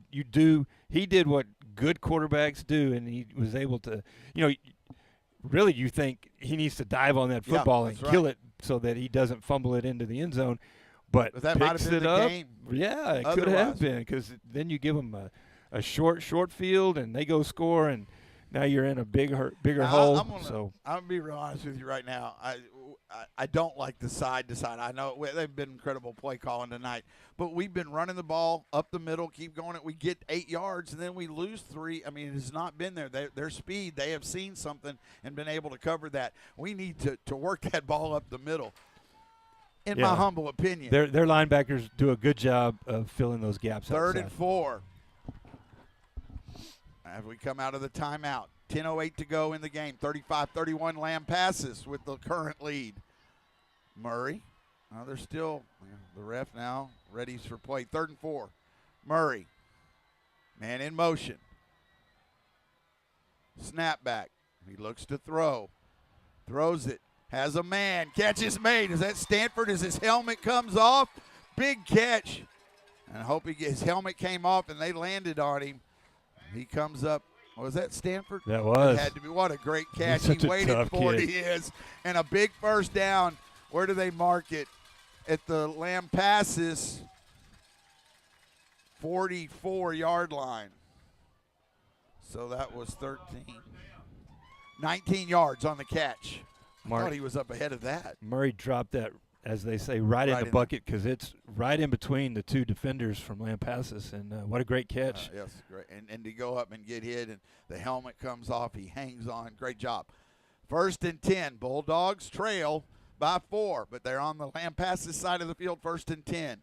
he did what good quarterbacks do, and he was able to, really you think he needs to dive on that football and kill it so that he doesn't fumble it into the end zone. But that might picks have been it the up. game. Yeah, it could have been, because then you give them a short field and they go score, and now you're in a bigger hole. I'm gonna be real honest with you right now. I don't like the side to side. I know they've been incredible play calling tonight, but we've been running the ball up the middle, keep going it. We get 8 yards, and then we lose 3. I mean, it has not been there. Their speed, they have seen something and been able to cover that. We need to work that ball up the middle, in my humble opinion. Their linebackers do a good job of filling those gaps. 3rd outside. and 4. As we come out of the timeout. 10:08 to go in the game. 35-31 Lampasas with the current lead. Murray. They're still, the ref now ready for play. 3rd and 4. Murray. Man in motion. Snap back. He looks to throw. Throws it. Has a man. Catch is made. Is that Stanford as his helmet comes off? Big catch. And I hope his helmet came off and they landed on him. He comes up. Was that Stanford? That was. It had to be. What a great catch. He's such He a waited tough for it. kid. He is. And a big first down. Where do they mark it? At the Lampasas 44-yard line. So that was 19 yards on the catch. I thought he was up ahead of that. Murray dropped that, as they say, right in the bucket, because it's right in between the 2 defenders from Lampasas, and what a great catch. Yes, great. And to go up and get hit, and the helmet comes off, he hangs on. Great job. 1st and 10. Bulldogs trail by 4, but they're on the Lampasas side of the field. 1st and 10.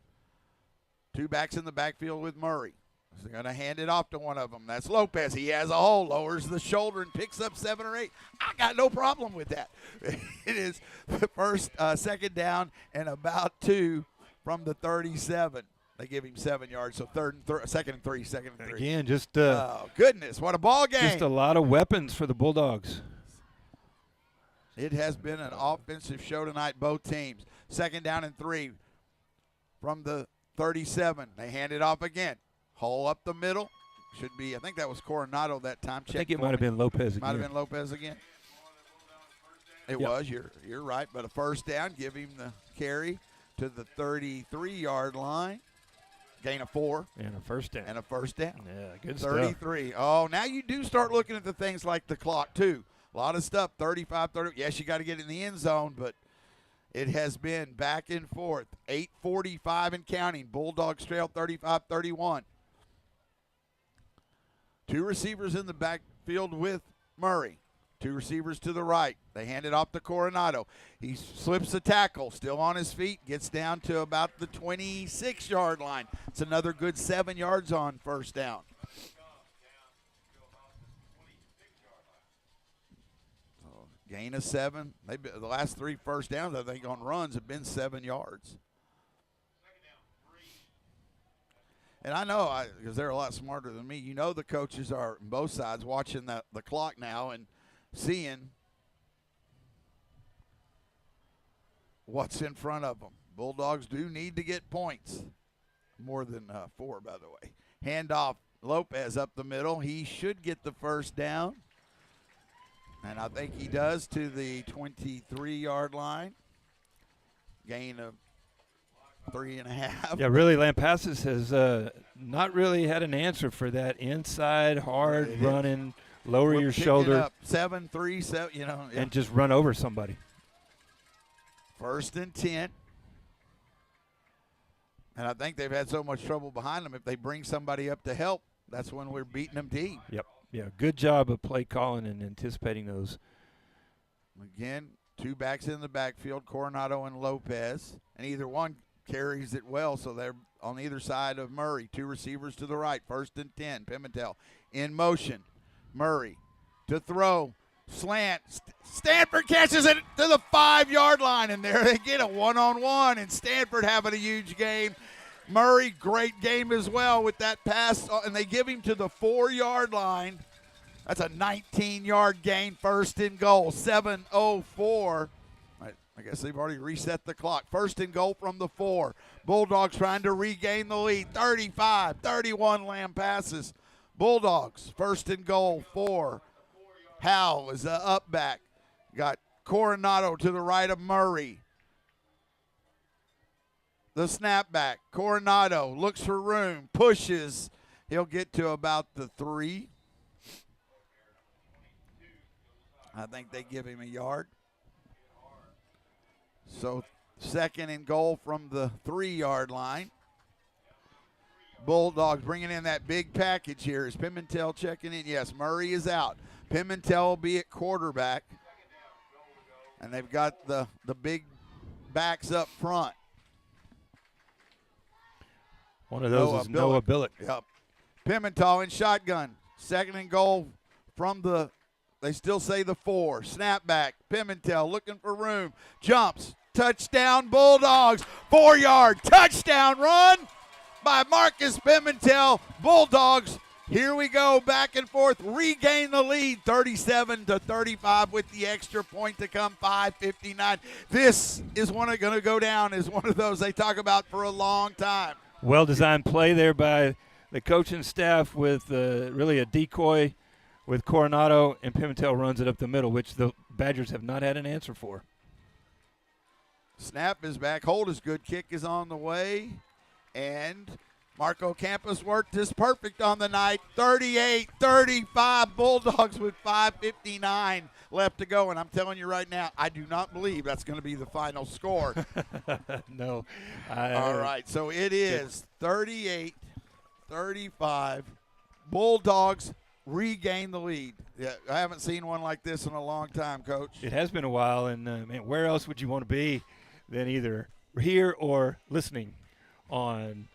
2 backs in the backfield with Murray. They're going to hand it off to one of them. That's Lopez. He has a hole, lowers the shoulder, and picks up 7 or 8. I got no problem with that. It is the 2nd down and about 2 from the 37. They give him 7 yards, so 2nd and 3. Again, just oh, goodness, what a ball game. Just a lot of weapons for the Bulldogs. It has been an offensive show tonight, both teams. 2nd down and 3 from the 37. They hand it off again. Hole up the middle. Should be, I think that was Coronado that time. I think it might have been Lopez again. Might have been Lopez again. It was. You're right. But a first down. Give him the carry to the 33-yard line. Gain of 4. And a first down. And a first down. Yeah, good 33. Oh, now you do start looking at the things like the clock, too. A lot of stuff, 35, 30. Yes, you got to get in the end zone, but it has been back and forth. 8:45 and counting. Bulldogs trail 35-31. 2 receivers in the backfield with Murray. 2 receivers to the right. They hand it off to Coronado. He slips the tackle, still on his feet, gets down to about the 26-yard line. It's another good 7 yards on first down. So gain of 7. The last 3 first downs, I think, on runs have been 7 yards. And I know, because they're a lot smarter than me, you know the coaches are on both sides watching the clock now and seeing what's in front of them. Bulldogs do need to get points. More than 4, by the way. Handoff, Lopez up the middle. He should get the first down. And I think he does to the 23-yard line. Gain of 3.5. Yeah, really, Lampasas has not really had an answer for that inside, hard running, lower your shoulder. Up 7-3, 7, you know. And just run over somebody. 1st and 10. And I think they've had so much trouble behind them. If they bring somebody up to help, that's when we're beating them deep. Yep. Yeah, good job of play calling and anticipating those. Again, 2 backs in the backfield, Coronado and Lopez. And either one carries it well, so they're on either side of Murray. 2 receivers to the right, 1st and 10. Pimentel in motion. Murray to throw. Slant. Stanford catches it to the 5-yard line, and there they get a one-on-one, and Stanford having a huge game. Murray, great game as well with that pass, and they give him to the 4-yard line. That's a 19-yard gain, 1st and goal, 7:04. I guess they've already reset the clock. 1st and goal from the 4. Bulldogs trying to regain the lead, 35-31 Lampasas. Bulldogs, 1st and goal, 4. Howell is up back. Got Coronado to the right of Murray. The snapback. Coronado looks for room, pushes. He'll get to about the 3. I think they give him a yard. So 2nd and goal from the 3-yard line. Bulldogs bringing in that big package here. Is Pimentel checking in? Yes, Murray is out. Pimentel will be at quarterback. And they've got the big backs up front. One of those is Noah Billick. Yep. Pimentel in shotgun. 2nd and goal from the, they still say the 4. Snapback. Pimentel looking for room. Jumps. Touchdown Bulldogs. 4-yard touchdown run by Marcus Pimentel. Bulldogs, here we go, back and forth, regain the lead, 37-35 with the extra point to come, 5:59. This is going to go down as one of those they talk about for a long time. Well-designed play there by the coaching staff with really a decoy with Coronado, and Pimentel runs it up the middle, which the Badgers have not had an answer for. Snap is back. Hold is good. Kick is on the way. And Marco Campos worked this perfect on the night. 38-35 Bulldogs with 5:59 left to go. And I'm telling you right now, I do not believe that's going to be the final score. No. All right. So it is 38-35. Bulldogs regain the lead. Yeah, I haven't seen one like this in a long time, Coach. It has been a while, and man, where else would you want to be than either here or listening on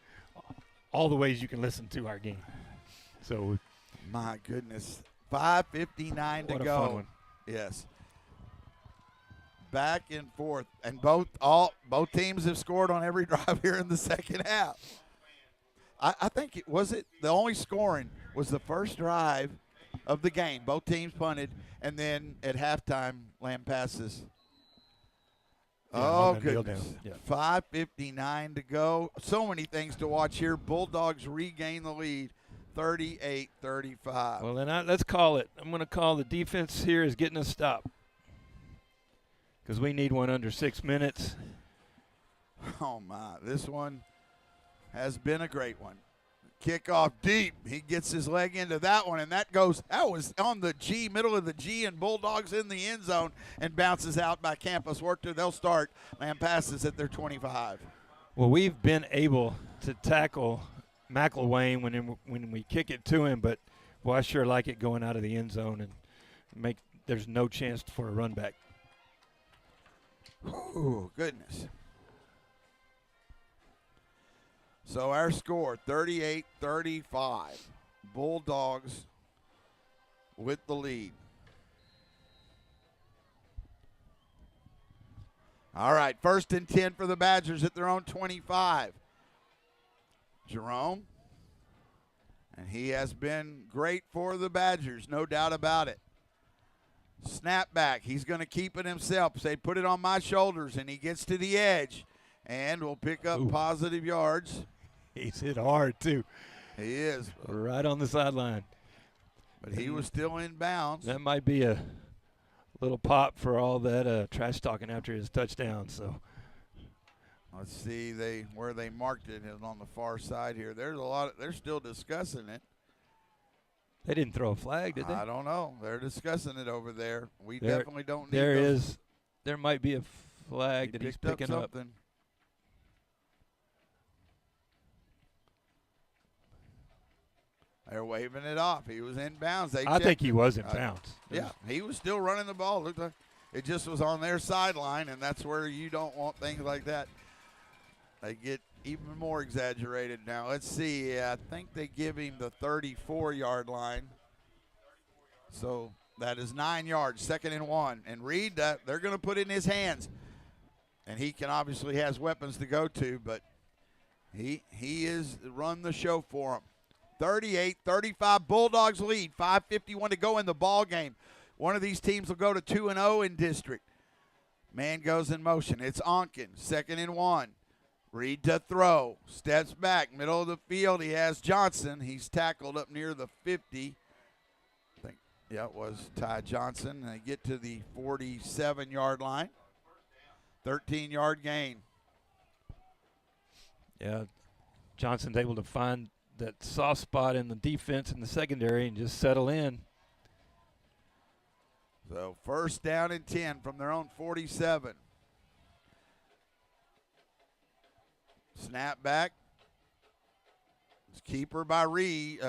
all the ways you can listen to our game? So, my goodness, 5:59 to what a go. fun one. Yes, back and forth, and both teams have scored on every drive here in the second half. I think the only scoring was the first drive of the game. Both teams punted, and then at halftime, Lampasas Oh, on the kneel goodness. down. Yeah. 5:59 to go. So many things to watch here. Bulldogs regain the lead, 38-35. Well, then let's call it. I'm going to call the defense here is getting a stop because we need one under 6 minutes. Oh, my. This one has been a great one. Kickoff deep. He gets his leg into that one, and that was on the G, middle of the G, and Bulldogs in the end zone and bounces out by Campus Worcester. They'll start. Lamb passes at their 25. Well, we've been able to tackle McElwain when we kick it to him, but boy, I sure like it going out of the end zone and there's no chance for a run back. Oh, goodness. So our score, 38-35. Bulldogs with the lead. All right, 1st and 10 for the Badgers at their own 25. Jerome, and he has been great for the Badgers, no doubt about it. Snap back, he's going to keep it himself. Say, put it on my shoulders, and he gets to the edge and will pick up positive yards. He's hit hard, too. He is. Right on the sideline. But he was still in bounds. That might be a little pop for all that trash talking after his touchdown. So let's see where they marked it is on the far side here. There's a lot. They're still discussing it. They didn't throw a flag, did they? I don't know. They're discussing it over there. We definitely don't need There might be a flag that he's picking up. They're waving it off. He was in bounds. I think he was in bounds. Yeah, he was still running the ball. Looked like it just was on their sideline, and that's where you don't want things like that. They get even more exaggerated now. Let's see. I think they give him the 34-yard line. So that is 9 yards, 2nd and 1. And Reed, they're going to put it in his hands. And he obviously has weapons to go to, but he is run the show for him. 38-35, Bulldogs lead. 5:51 to go in the ball game. One of these teams will go to 2-0 in district. Man goes in motion. It's Onken, 2nd and 1. Reed to throw. Steps back, middle of the field. He has Johnson. He's tackled up near the 50. I think, it was Ty Johnson. They get to the 47-yard line. 13-yard gain. Yeah, Johnson's able to find that soft spot in the defense in the secondary and just settle in. So 1st down and 10 from their own 47. Snap back. It's keeper by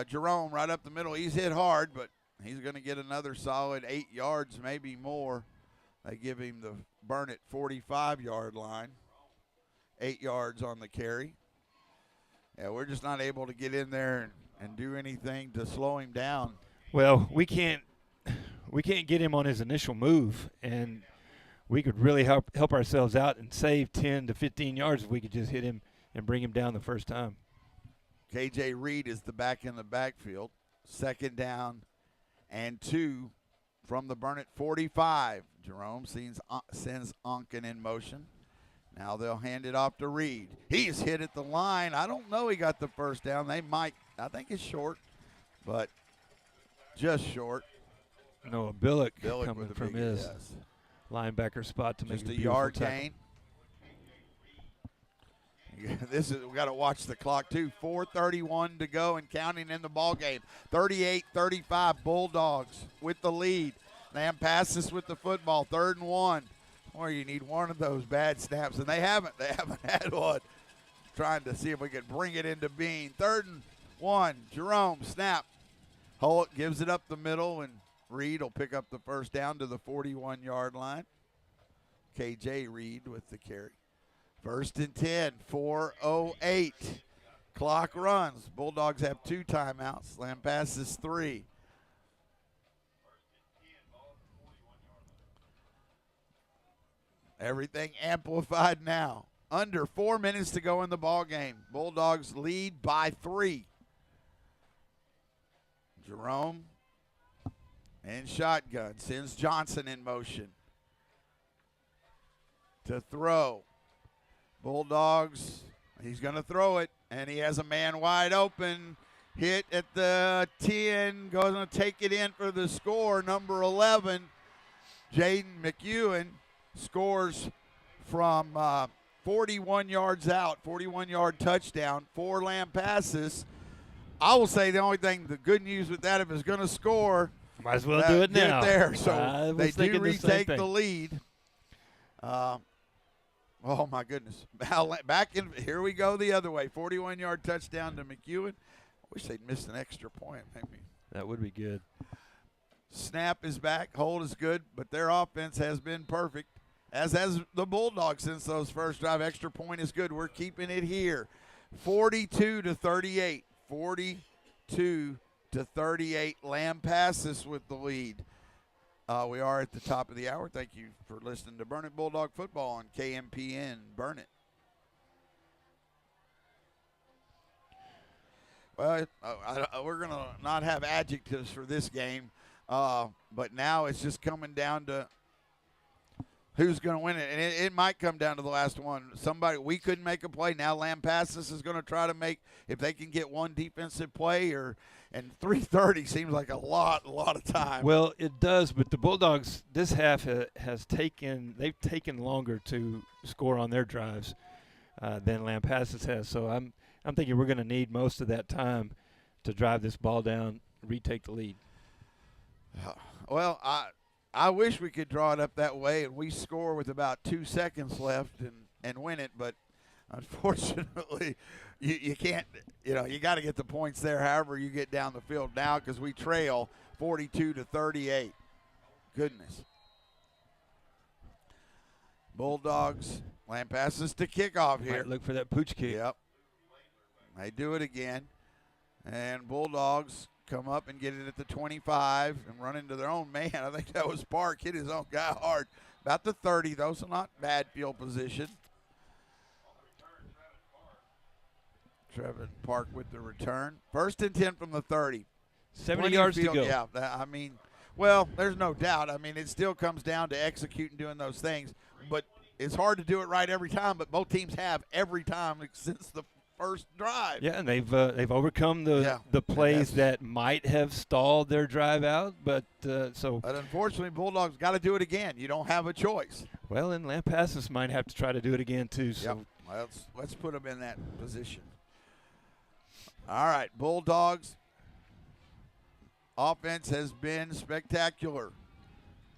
Jerome right up the middle. He's hit hard, but he's going to get another solid 8 yards, maybe more. They give him the Burnett 45-yard line. 8 yards on the carry. Yeah, we're just not able to get in there and do anything to slow him down. Well, we can't get him on his initial move, and we could really help ourselves out and save 10 to 15 yards if we could just hit him and bring him down the first time. KJ Reed is the back in the backfield. 2nd down and 2 from the Burnett 45. Jerome sends Onken in motion. Now they'll hand it off to Reed. He is hit at the line. I don't know he got the 1st down. They might. I think it's short, but just short. No, Billick coming from his yes. linebacker spot to just make a yard gain. We got to watch the clock too. 4:31 to go and counting in the ball game. 38-35 Bulldogs with the lead. Lamb passes with the football. 3rd and 1. Or you need one of those bad snaps, and they haven't had one. Trying to see if we can bring it into being. 3rd and 1. Jerome snap. Holt gives it up the middle, and Reed will pick up the 1st down to the 41-yard line. KJ Reed with the carry. 1st and 10, 4:08. Clock runs. Bulldogs have 2 timeouts. Lamb passes 3. Everything amplified now. Under 4 minutes to go in the ball game. Bulldogs lead by 3. Jerome and shotgun sends Johnson in motion. to throw. Bulldogs, he's going to throw it, and he has a man wide open. Hit at the 10, going to take it in for the score. Number 11, Jaden McEwen scores from 41 yards out, 41-yard touchdown, 4 Lampasas. I will say the only thing, the good news with that, if it's going to score, might as well do it now. Get there. So they do retake the lead. Oh, my goodness. Back in, here we go the other way. 41-yard touchdown to McEwen. I wish they'd missed an extra point. Maybe. That would be good. Snap is back. Hold is good, but their offense has been perfect, as has the Bulldogs since those first drive. Extra point is good. We're keeping it here. 42-38. 42-38. Lampasas with the lead. We are at the top of the hour. Thank you for listening to Burn It Bulldog Football on KMPN. Burn it. Well, we're going to not have adjectives for this game, but now it's just coming down to who's going to win it. And it might come down to the last one. We couldn't make a play. Now Lampasas is going to try to make, if they can get one defensive play, and 3:30 seems like a lot of time. Well, it does, but the Bulldogs this half they've taken longer to score on their drives than Lampasas has. So I'm thinking we're going to need most of that time to drive this ball down, retake the lead. Well, I wish we could draw it up that way and we score with about 2 seconds left and win it, but unfortunately you can't. You got to get the points there however you get down the field now, because we trail 42-38. Goodness. Bulldogs, Lampasas to kickoff here. Might look for that pooch kick. Yep. They do it again. And Bulldogs come up and get it at the 25 and run into their own man. I think that was Park. Hit his own guy hard. About the 30, though, so not bad field position. Trevin Park with the return. 1st and 10 from the 30. 70 yards to go. Yeah, well, there's no doubt. It still comes down to executing, doing those things. But it's hard to do it right every time, but both teams have every time since the first drive. Yeah, and they've overcome the plays that might have stalled their drive out, but unfortunately, Bulldogs got to do it again. You don't have a choice. Well, and Lampasas might have to try to do it again too. So yep. Well, let's put them in that position. All right, Bulldogs. Offense has been spectacular,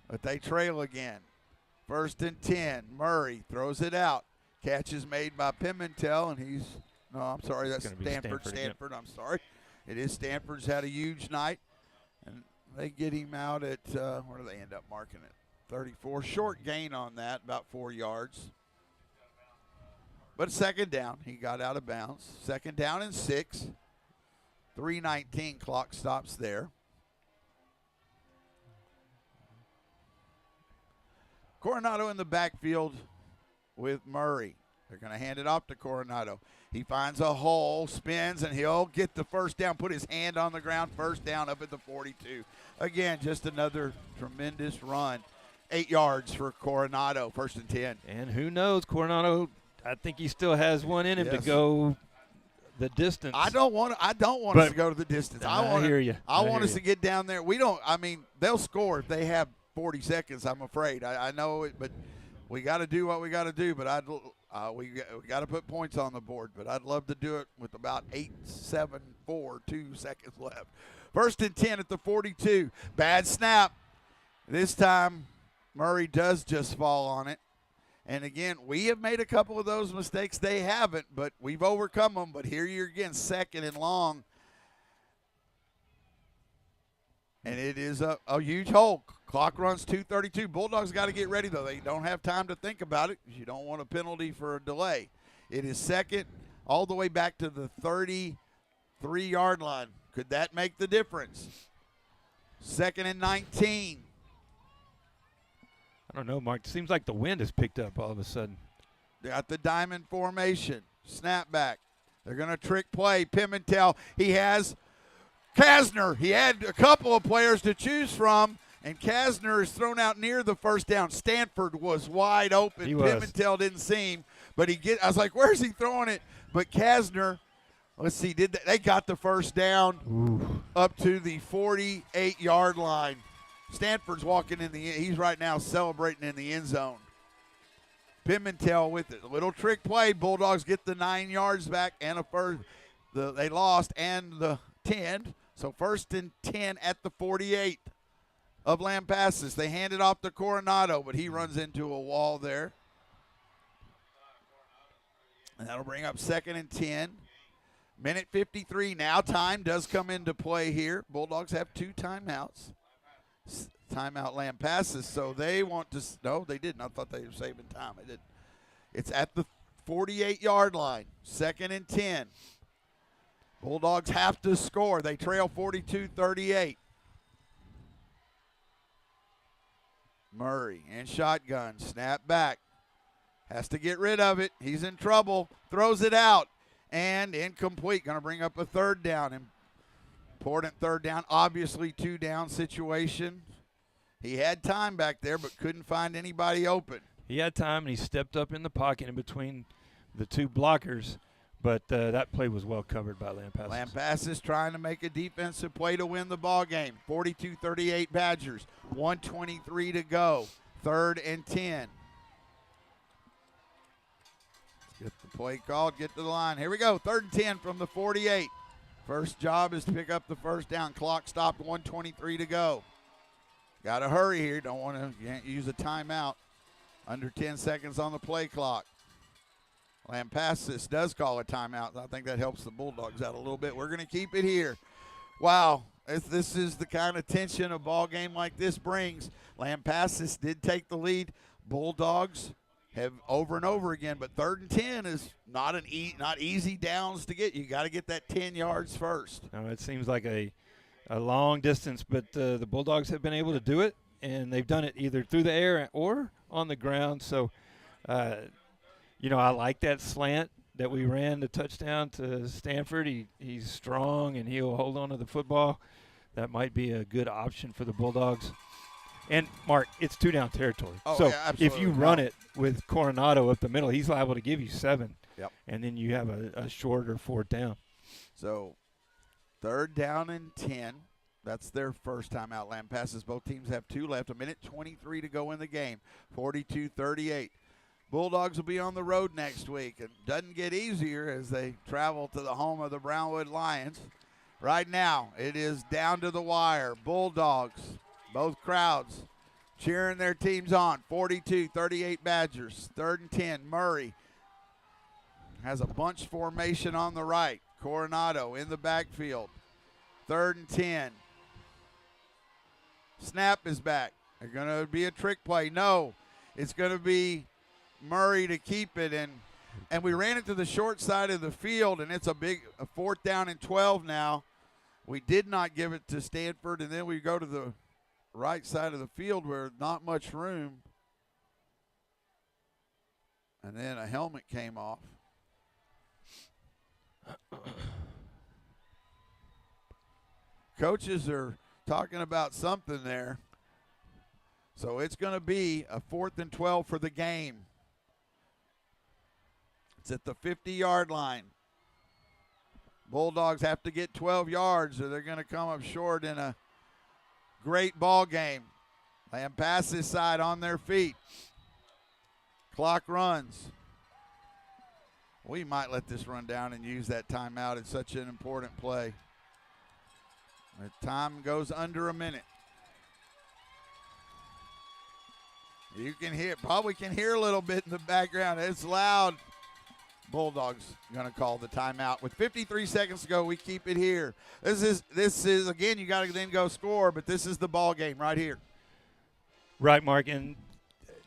but they trail again. 1st and 10. Murray throws it out. Catch is made by Pimentel, and that's Stanford. I'm sorry. It is Stanford's had a huge night, and they get him out at, where do they end up marking it? 34. Short gain on that, about 4 yards. But 2nd down, he got out of bounds. 2nd down and 6. 3:19 clock stops there. Coronado in the backfield with Murray. They're going to hand it off to Coronado. He finds a hole, spins, and he'll get the 1st down, put his hand on the ground, 1st down up at the 42. Again, just another tremendous run. 8 yards for Coronado, 1st and 10. And who knows, Coronado, I think he still has one in him to go the distance. I don't want us to go to the distance. I hear you. I want us to get down there. They'll score if they have 40 seconds, I'm afraid. I know it, but we got to do what we got to do. But we got to put points on the board. But I'd love to do it with about 8, 7, 4, 2 seconds left. 1st and 10 at the 42. Bad snap. This time, Murray does just fall on it. And again, we have made a couple of those mistakes. They haven't, but we've overcome them. But here you're again, 2nd and long. And it is a huge hole. Clock runs 2:32. Bulldogs got to get ready, though. They don't have time to think about it because you don't want a penalty for a delay. It is 2nd all the way back to the 33-yard line. Could that make the difference? 2nd and 19. I don't know, Mark. It seems like the wind has picked up all of a sudden. Got the diamond formation. Snap back. They're going to trick play. Pimentel. He has Kasner. He had a couple of players to choose from, And Kasner is thrown out near the first down. Stanford was wide open. He was. Pimentel didn't see him, but I was like, where's he throwing it? But Kasner, let's see, they got the first down up to the 48-yard line. Stanford's walking in he's right now celebrating in the end zone. Pimentel with it. A little trick play. Bulldogs get the 9 yards back and a first. They lost and the 10. So 1st and 10 at the 48 of Lampasas. They hand it off to Coronado, but he runs into a wall there. And that'll bring up 2nd and 10. Minute 53 now. Time does come into play here. Bulldogs have 2 timeouts. Timeout Lampasas, so they want to – no, they didn't. I thought they were saving time. They didn't. It's at the 48-yard line. 2nd and 10. Bulldogs have to score. They trail 42-38. Murray in shotgun. Snap back. Has to get rid of it. He's in trouble. Throws it out. And incomplete. Going to bring up a 3rd down. Important 3rd down. Obviously 2-down situation. He had time back there but couldn't find anybody open. He had time, and he stepped up in the pocket in between the 2 blockers, but that play was well covered by Lampasas. Lampasas trying to make a defensive play to win the ball game. 42-38 Badgers. 1:23 to go. 3rd and 10. Let's get the play called. Get to the line. Here we go. 3rd and 10 from the 48. First job is to pick up the first down. Clock stopped. 1:23 to go. Got to hurry here. Don't want to use a timeout. Under 10 seconds on the play clock. Lampasas does call a timeout. I think that helps the Bulldogs out a little bit. We're going to keep it here. Wow, this is the kind of tension a ball game like this brings. Lampasas did take the lead. Bulldogs have over and over again, but 3rd and 10 is not easy downs to get. You got to get that 10 yards first. No, it seems like a long distance, but the Bulldogs have been able to do it, and they've done it either through the air or on the ground. So, I like that slant that we ran the touchdown to Stanford. He's strong, and he'll hold on to the football. That might be a good option for the Bulldogs. And, Mark, it's 2-down territory. Oh, so yeah, if you run it with Coronado up the middle, he's liable to give you 7. Yep. And then you have a shorter 4th down. So 3rd down and 10. That's their first time out. Lampasas, both teams have 2 left. 1:23 to go in the game. 42-38. Bulldogs will be on the road next week. It doesn't get easier as they travel to the home of the Brownwood Lions. Right now, it is down to the wire. Bulldogs, both crowds cheering their teams on. 42-38 Badgers. 3rd and 10. Murray has a bunch formation on the right. Coronado in the backfield. 3rd and 10. Snap is back. They're going to be a trick play. No, it's going to be Murray to keep it. And we ran it to the short side of the field, and it's a 4th down and 12 now. We did not give it to Stanford, and then we go to the right side of the field where not much room. And then a helmet came off. Coaches are talking about something there. So it's going to be a 4th and 12 for the game. It's at the 50-yard line. Bulldogs have to get 12 yards or they're going to come up short in a great ball game. Lampasas side on their feet. Clock runs. We might let this run down and use that timeout. It's such an important play. The time goes under a minute. You can hear, probably can hear a little bit in the background. It's loud. Bulldogs going to call the timeout. With 53 seconds to go, we keep it here. This is again, you got to then go score, but this is the ball game right here. Right, Mark, and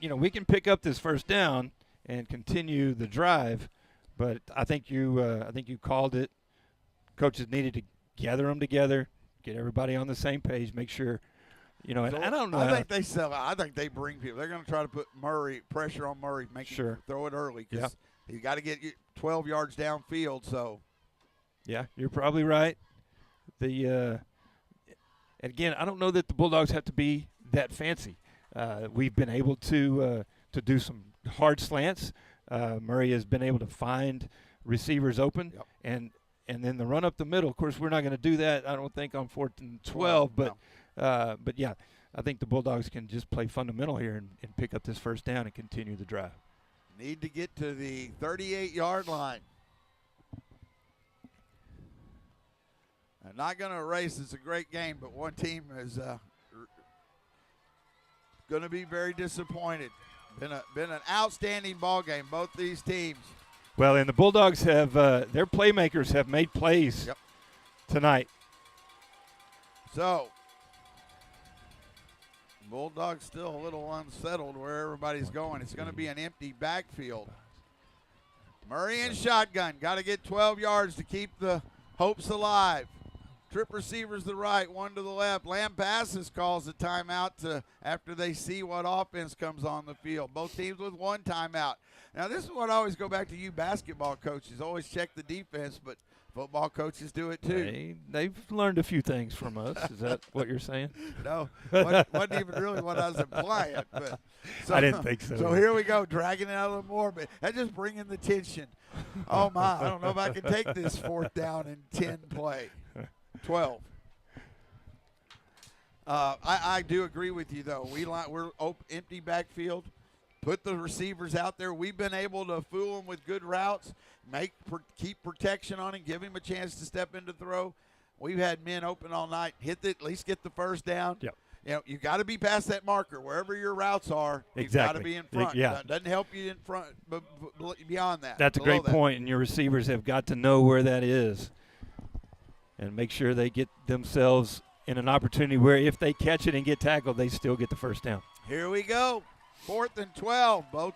we can pick up this first down and continue the drive, but I think you called it. Coaches needed to gather them together, get everybody on the same page, make sure. And I don't know. I think they bring people. They're going to try to put pressure on Murray, make him throw it early. Yeah. You got to get 12 yards downfield. So, yeah, you're probably right. Again, I don't know that the Bulldogs have to be that fancy. We've been able to do some hard slants. Murray has been able to find receivers open, and then the run up the middle. Of course, we're not going to do that, I don't think, on 4th and 12. But yeah, I think the Bulldogs can just play fundamental here and pick up this first down and continue the drive. Need to get to the 38-yard line. I'm not going to erase. It's a great game, but one team is going to be very disappointed. Been an outstanding ball game, both these teams. Well, and the Bulldogs have their playmakers have made plays tonight. So, Bulldogs still a little unsettled where everybody's going. It's going to be an empty backfield. Murray in shotgun. Got to get 12 yards to keep the hopes alive. Trip receivers to the right, one to the left. Lamb passes calls a timeout after they see what offense comes on the field. Both teams with one timeout. Now, this is what I always go back to you basketball coaches. Always check the defense, but football coaches do it too. They've learned a few things from us. Is that what you're saying? No, wasn't even really what I was implying. But I didn't think so. So here we go, dragging it out a little more, but that's just bringing the tension. Oh, my, I don't know if I can take this 4th down and 10 play. 12. I do agree with you, though. We're empty backfield. Put the receivers out there. We've been able to fool them with good routes, keep protection on him, give him a chance to step into throw. We've had men open all night, at least get the first down. Yep. You know, you got to be past that marker. Wherever your routes are, you've got to be in front. Yeah. Doesn't help you in front, but beyond that. That's a great point, and your receivers have got to know where that is and make sure they get themselves in an opportunity where if they catch it and get tackled, they still get the first down. Here we go. 4th and 12. Both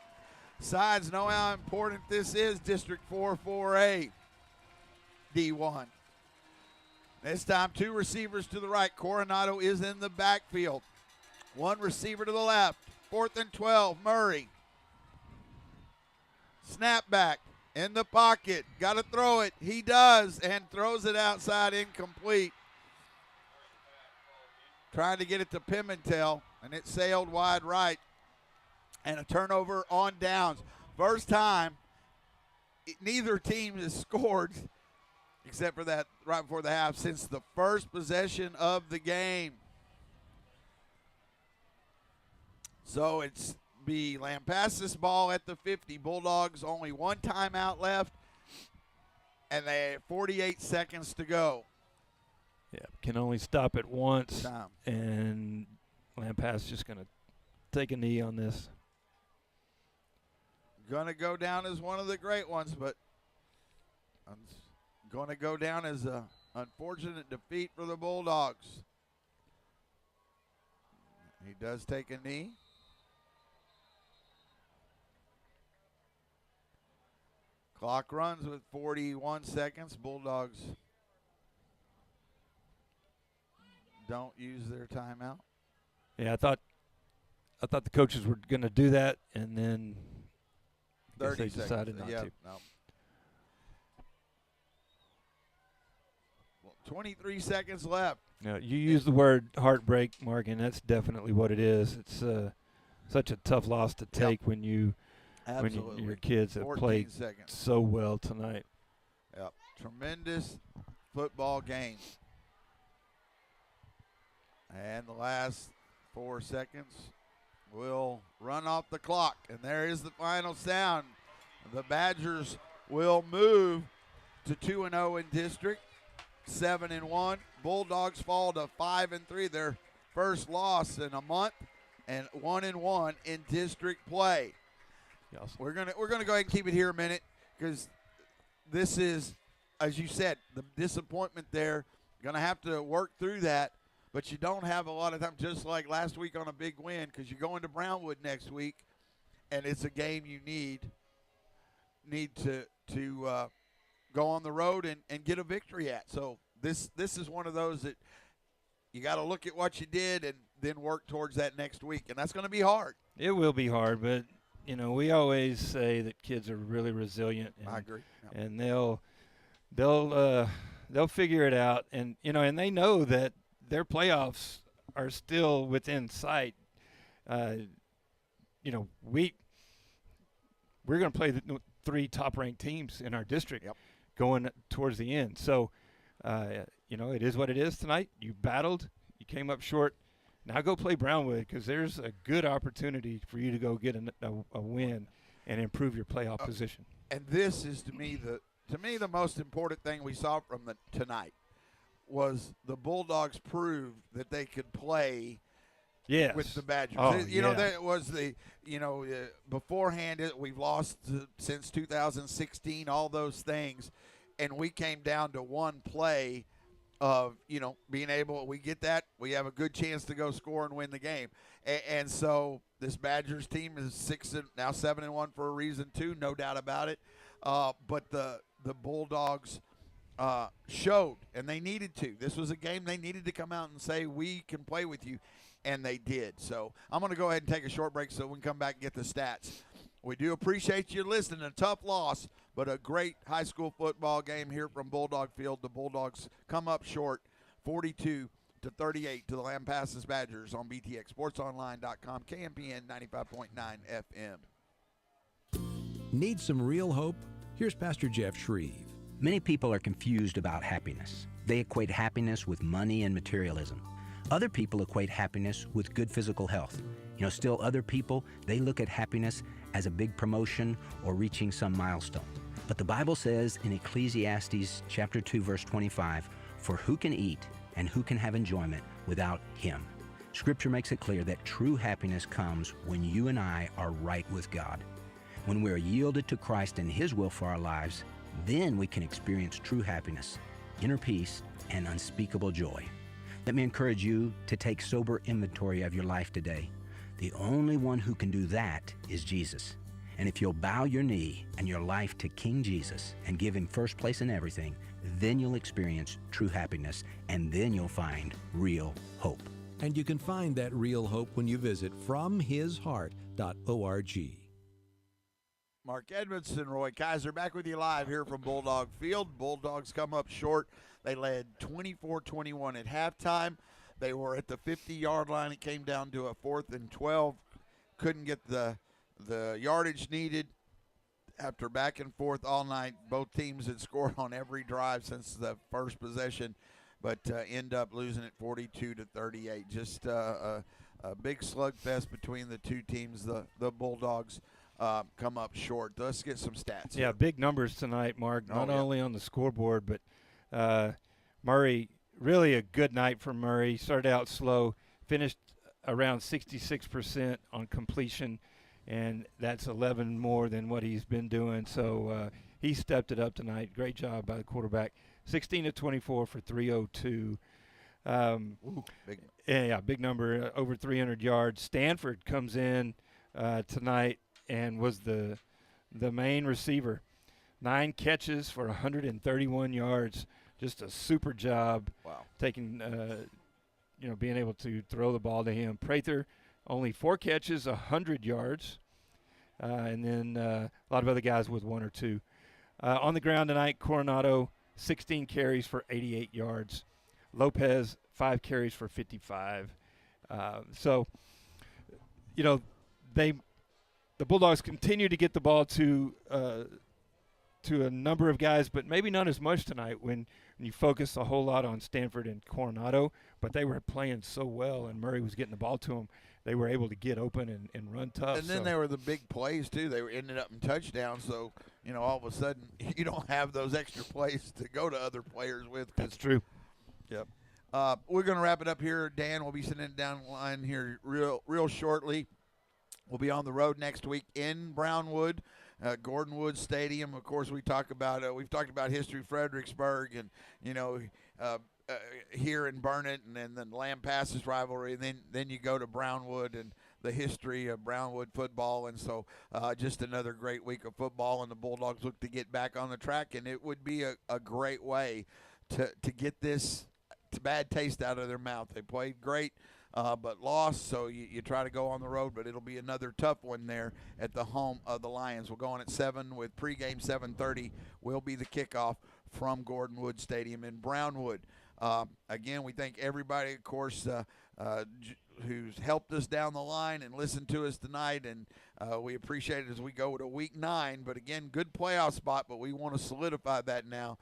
sides know how important this is. District 4-4A, D1. This time, 2 receivers to the right. Coronado is in the backfield. 1 receiver to the left. 4th and 12, Murray. Snap back. In the pocket, got to throw it. He does, and throws it outside, incomplete. Trying to get it to Pimentel, and it sailed wide right. And a turnover on downs. First time, neither team has scored, except for that right before the half, since the first possession of the game. So it's Lamb pass this ball at the 50. Bulldogs only 1 timeout left, and they have 48 seconds to go. Yeah, can only stop it once, and Lamb pass just going to take a knee on this. Going to go down as one of the great ones, but going to go down as an unfortunate defeat for the Bulldogs. He does take a knee. Clock runs with 41 seconds. Bulldogs don't use their timeout. Yeah, I thought the coaches were going to do that, and then I guess they decided not to. No. Well, 23 seconds left. Yeah, you use the word heartbreak, Mark, and that's definitely what it is. It's such a tough loss to take when your kids have played so well tonight. Yep, tremendous football game. And the last 4 seconds will run off the clock. And there is the final sound. The Badgers will move to 2-0 in district, 7-1. Bulldogs fall to 5-3, their first loss in a month, and 1-1 in district play. Yes. We're gonna go ahead and keep it here a minute because this is, as you said, the disappointment there. Gonna have to work through that, but you don't have a lot of time. Just like last week on a big win, because you're going to Brownwood next week, and it's a game you need to go on the road and get a victory at. So this is one of those that you got to look at what you did and then work towards that next week, and that's going to be hard. It will be hard, but you know, we always say that kids are really resilient. And, I agree. Yeah. And they'll figure it out, and you know, and they know that their playoffs are still within sight, you know, we're going to play the 3 top-ranked teams in our district going towards the end. So, you know, it is what it is tonight. You battled. You came up short. Now go play Brownwood, because there's a good opportunity for you to go get a win and improve your playoff position. And this is, to me, the most important thing we saw from tonight was the Bulldogs proved that they could play with the Badgers. You know, that was beforehand we've lost since 2016, all those things, and we came down to one play of, you know, being able, we get that, we have a good chance to go score and win the game. And so this Badgers team is 7-1 for a reason too, no doubt about it. But the Bulldogs showed, and they needed to. This was a game they needed to come out and say, we can play with you, and they did. So I'm going to go ahead and take a short break so we can come back and get the stats. We do appreciate you listening. A tough loss, but a great high school football game here from Bulldog Field. The Bulldogs come up short, 42-38 to the Lampasas Badgers on BTX SportsOnline.com, KMPN 95.9 FM. Need some real hope? Here's Pastor Jeff Shreve. Many people are confused about happiness. They equate happiness with money and materialism. Other people equate happiness with good physical health. You know, still other people, they look at happiness as a big promotion or reaching some milestone. But the Bible says in Ecclesiastes chapter 2, verse 25, "For who can eat and who can have enjoyment without Him?" Scripture makes it clear that true happiness comes when you and I are right with God. When we're yielded to Christ and His will for our lives, then we can experience true happiness, inner peace, and unspeakable joy. Let me encourage you to take sober inventory of your life today. The only one who can do that is Jesus. And if you'll bow your knee and your life to King Jesus and give Him first place in everything, then you'll experience true happiness, and then you'll find real hope. And you can find that real hope when you visit FromHisHeart.org. Mark Edmondson, Roy Kaiser, back with you live here from Bulldog Field. Bulldogs come up short. They led 24-21 at halftime. They were at the 50-yard line. It came down to a 4th and 12. Couldn't get the yardage needed. After back and forth all night, both teams had scored on every drive since the first possession, but end up losing it 42-38. Just a big slugfest between the two teams. The Bulldogs come up short. Let's get some stats. Yeah, big numbers tonight, Mark. Not only on the scoreboard, but Murray, really a good night for Murray. Started out slow, finished around 66% on completion, and that's 11 more than what he's been doing. So he stepped it up tonight. Great job by the quarterback. 16-24 for 302. Big. Yeah, big number, over 300 yards. Stanford comes in tonight and was the main receiver. 9 catches for 131 yards. Just a super job. Wow. Taking, being able to throw the ball to him. Prather, only 4 catches, 100 yards. And then a lot of other guys with 1 or 2. On the ground tonight, Coronado, 16 carries for 88 yards. Lopez, 5 carries for 55. So, the Bulldogs continue to get the ball to a number of guys, but maybe not as much tonight when you focus a whole lot on Stanford and Coronado. But they were playing so well, and Murray was getting the ball to them. They were able to get open and run tough. And then there were the big plays, too. They were ended up in touchdowns. So, all of a sudden, you don't have those extra plays to go to other players with. That's true. Yep. We're going to wrap it up here. Dan will be sitting down the line here real shortly. We'll be on the road next week in Brownwood, Gordon Woods Stadium. Of course, we've talked about history, Fredericksburg, and here in Burnett, and then the Lampasas rivalry. And then you go to Brownwood and the history of Brownwood football. And so, just another great week of football. And the Bulldogs look to get back on the track, and it would be a great way to get this bad taste out of their mouth. They played great. But lost, so you try to go on the road, but it'll be another tough one there at the home of the Lions. We'll go on at 7 with pregame 7:30 will be the kickoff from Gordon Woods Stadium in Brownwood. Again, we thank everybody, of course, who's helped us down the line and listened to us tonight, and we appreciate it as we go to Week 9. But again, good playoff spot, but we want to solidify that now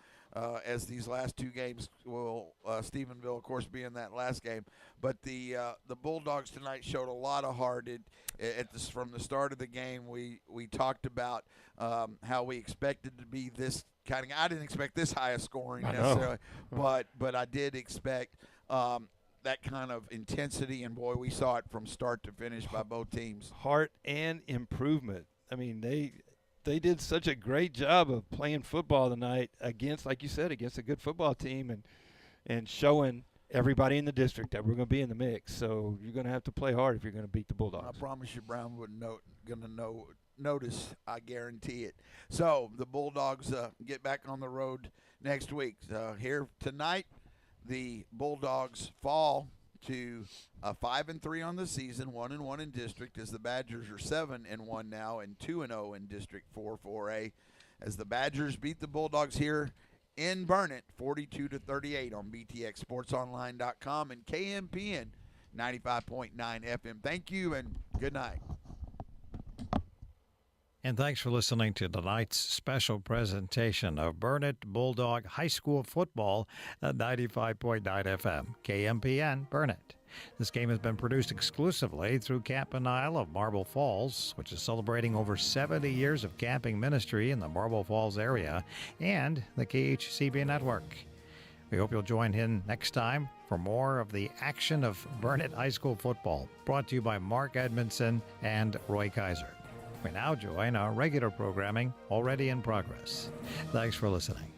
as these last two games will, Stephenville, of course, be in that last game. But the Bulldogs tonight showed a lot of heart. From the start of the game, we talked about how we expected to be this kind of. I didn't expect this high a scoring necessarily, but I did expect that kind of intensity, and boy, we saw it from start to finish by both teams. Heart and improvement. I mean, they did such a great job of playing football tonight against, like you said, against a good football team, and showing everybody in the district that we're going to be in the mix. So you're going to have to play hard if you're going to beat the Bulldogs. I promise you, Brown wouldn't notice. I guarantee it. So the Bulldogs get back on the road next week. Here tonight, the Bulldogs fall to 5-3 on the season, 1-1 in district, as the Badgers are 7-1 now and 2-0 in District 4-4A, as the Badgers beat the Bulldogs here in Burnett 42-38 on BTXSportsOnline.com and KMPN 95.9 FM. Thank you and good night. And thanks for listening to tonight's special presentation of Burnett Bulldog High School Football at 95.9 FM, KMPN, Burnett. This game has been produced exclusively through Camp and Isle of Marble Falls, which is celebrating over 70 years of camping ministry in the Marble Falls area, and the KHCB Network. We hope you'll join in next time for more of the action of Burnett High School football, brought to you by Mark Edmondson and Roy Kaiser. We now join our regular programming already in progress. Thanks for listening.